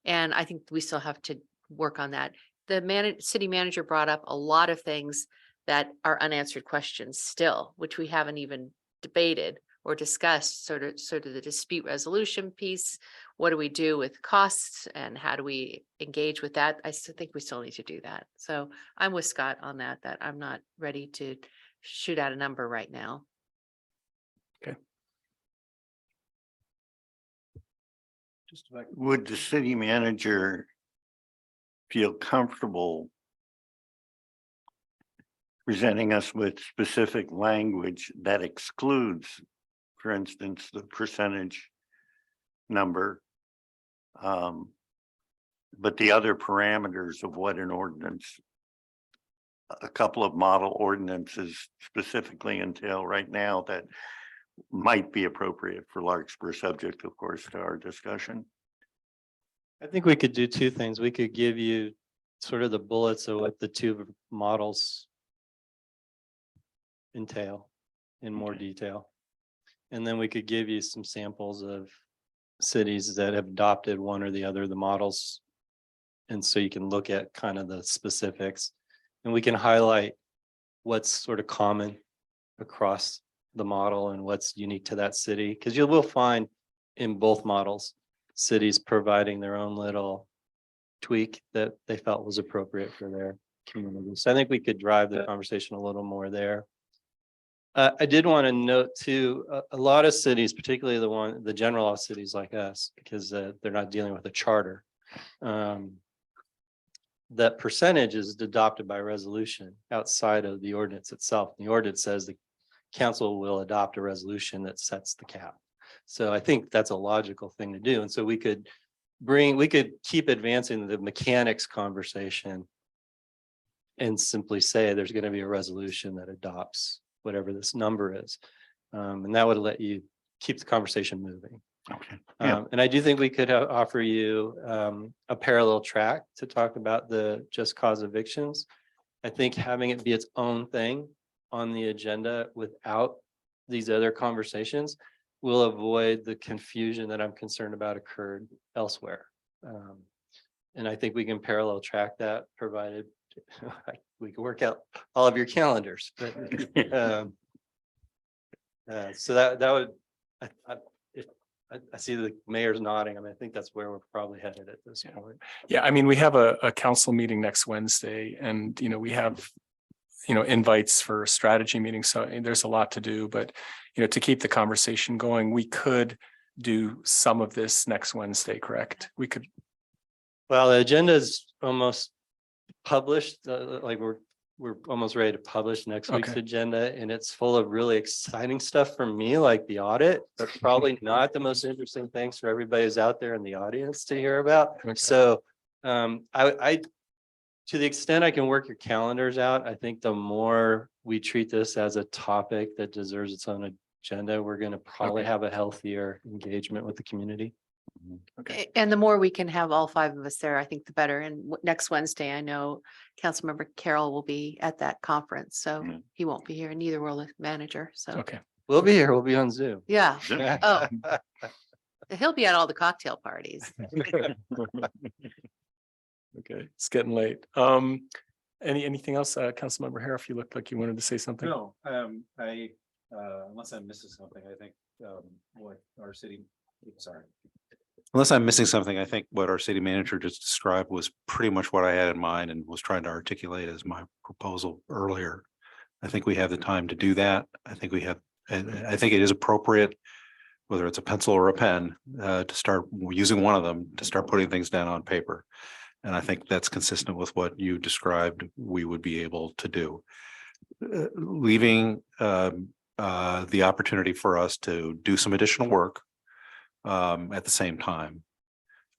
And I think we still have to work on that. The city manager brought up a lot of things that are unanswered questions still, which we haven't even debated or discussed. Sort of the dispute resolution piece. What do we do with costs, and how do we engage with that? I still think we still need to do that. So I'm with Scott on that I'm not ready to shoot out a number right now. Okay. Would the city manager feel comfortable presenting us with specific language that excludes, for instance, the percentage number, but the other parameters of what an ordinance, a couple of model ordinances specifically entail right now that might be appropriate for Larkspur, subject, of course, to our discussion? I think we could do 2 things. We could give you sort of the bullets of what the 2 models entail in more detail. And then we could give you some samples of cities that have adopted one or the other of the models. And so you can look at kind of the specifics, and we can highlight what's sort of common across the model and what's unique to that city. Because you will find in both models, cities providing their own little tweak that they felt was appropriate for their community. So I think we could drive the conversation a little more there. I did want to note too, a lot of cities, particularly the general law cities like us, because they're not dealing with a charter, that percentage is adopted by resolution outside of the ordinance itself. The ordinance says the council will adopt a resolution that sets the cap. So I think that's a logical thing to do. And so we could keep advancing the mechanics conversation and simply say there's going to be a resolution that adopts whatever this number is. And that would let you keep the conversation moving. Okay. And I do think we could offer you a parallel track to talk about the just cause evictions. I think having it be its own thing on the agenda without these other conversations will avoid the confusion that I'm concerned about occurred elsewhere. And I think we can parallel track that, provided we can work out all of your calendars. But so that would, I see the mayor's nodding. I mean, I think that's where we're probably headed at this point. Yeah, I mean, we have a council meeting next Wednesday, and we have invites for strategy meetings. So there's a lot to do, but, to keep the conversation going, we could do some of this next Wednesday, correct? We could. Well, the agenda is almost published, like we're almost ready to publish next week's Okay. agenda, and it's full of really exciting stuff for me, like the audit, but probably not the most interesting things for everybody who's out there in the audience to hear about. Okay. So I to the extent I can work your calendars out, I think the more we treat this as a topic that deserves its own agenda, we're going to probably Okay. have a healthier engagement with the community. Okay. And the more we can have all five of us there, I think the better. And next Wednesday, I know Councilmember Carroll will be at that conference, so he won't be here, and neither will the manager. So, Okay. We'll be here. We'll be on Zoom. yeah. Oh, he'll be at all the cocktail parties. Okay, it's getting late. Anything else, Councilmember Harris, you looked like you wanted to say something? No, I, unless I'm missing something, I think, what our city, sorry. Unless I'm missing something, I think what our city manager just described was pretty much what I had in mind and was trying to articulate as my proposal earlier. I think we have the time to do that. I think we have, and I think it is appropriate, whether it's a pencil or a pen, to start using one of them to start putting things down on paper. And I think that's consistent with what you described we would be able to do. Leaving the opportunity for us to do some additional work at the same time.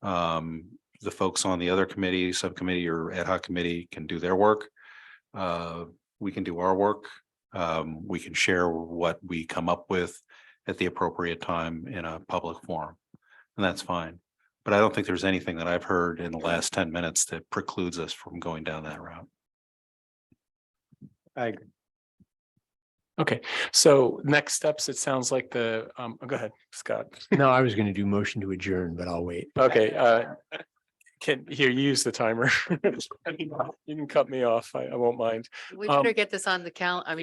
The folks on the other committee, subcommittee or ad hoc committee can do their work. We can do our work. We can share what we come up with at the appropriate time in a public forum, and that's fine. But I don't think there's anything that I've heard in the last 10 minutes that precludes us from going down that route. I agree. Okay, so next steps, it sounds like go ahead, Scott. No, I was going to do motion to adjourn, but I'll wait. Okay, you use the timer. You can cut me off. I won't mind. We better get this on the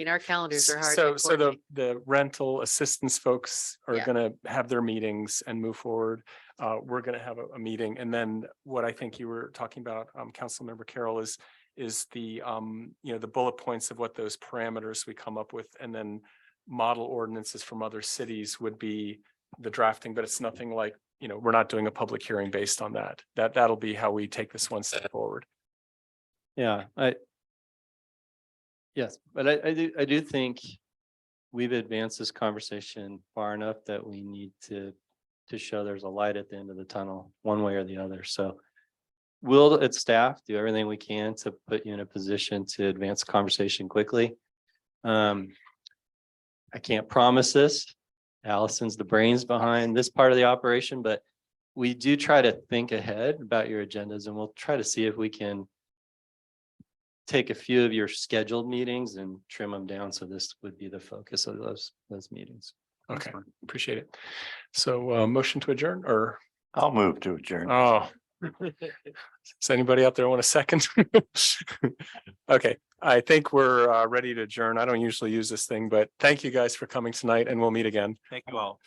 our calendars are hard. to So coordinate. the rental assistance folks are Yeah. gonna have their meetings and move forward. We're gonna have a meeting, and then what I think you were talking about, Councilmember Carroll, is the the bullet points of what those parameters we come up with, and then model ordinances from other cities would be the drafting, but it's nothing like, we're not doing a public hearing based on that. That'll be how we take this one step forward. Yeah, yes, but I do think we've advanced this conversation far enough that we need to show there's a light at the end of the tunnel, one way or the other. So we'll, at staff, do everything we can to put you in a position to advance the conversation quickly. I can't promise this. Allison's the brains behind this part of the operation, but we do try to think ahead about your agendas, and we'll try to see if we can take a few of your scheduled meetings and trim them down. So this would be the focus of those meetings. Okay, appreciate it. So motion to adjourn, or? I'll move to adjourn. Oh. Does anybody out there want a second? Okay, I think we're ready to adjourn. I don't usually use this thing, but thank you guys for coming tonight, and we'll meet again. Thank you all.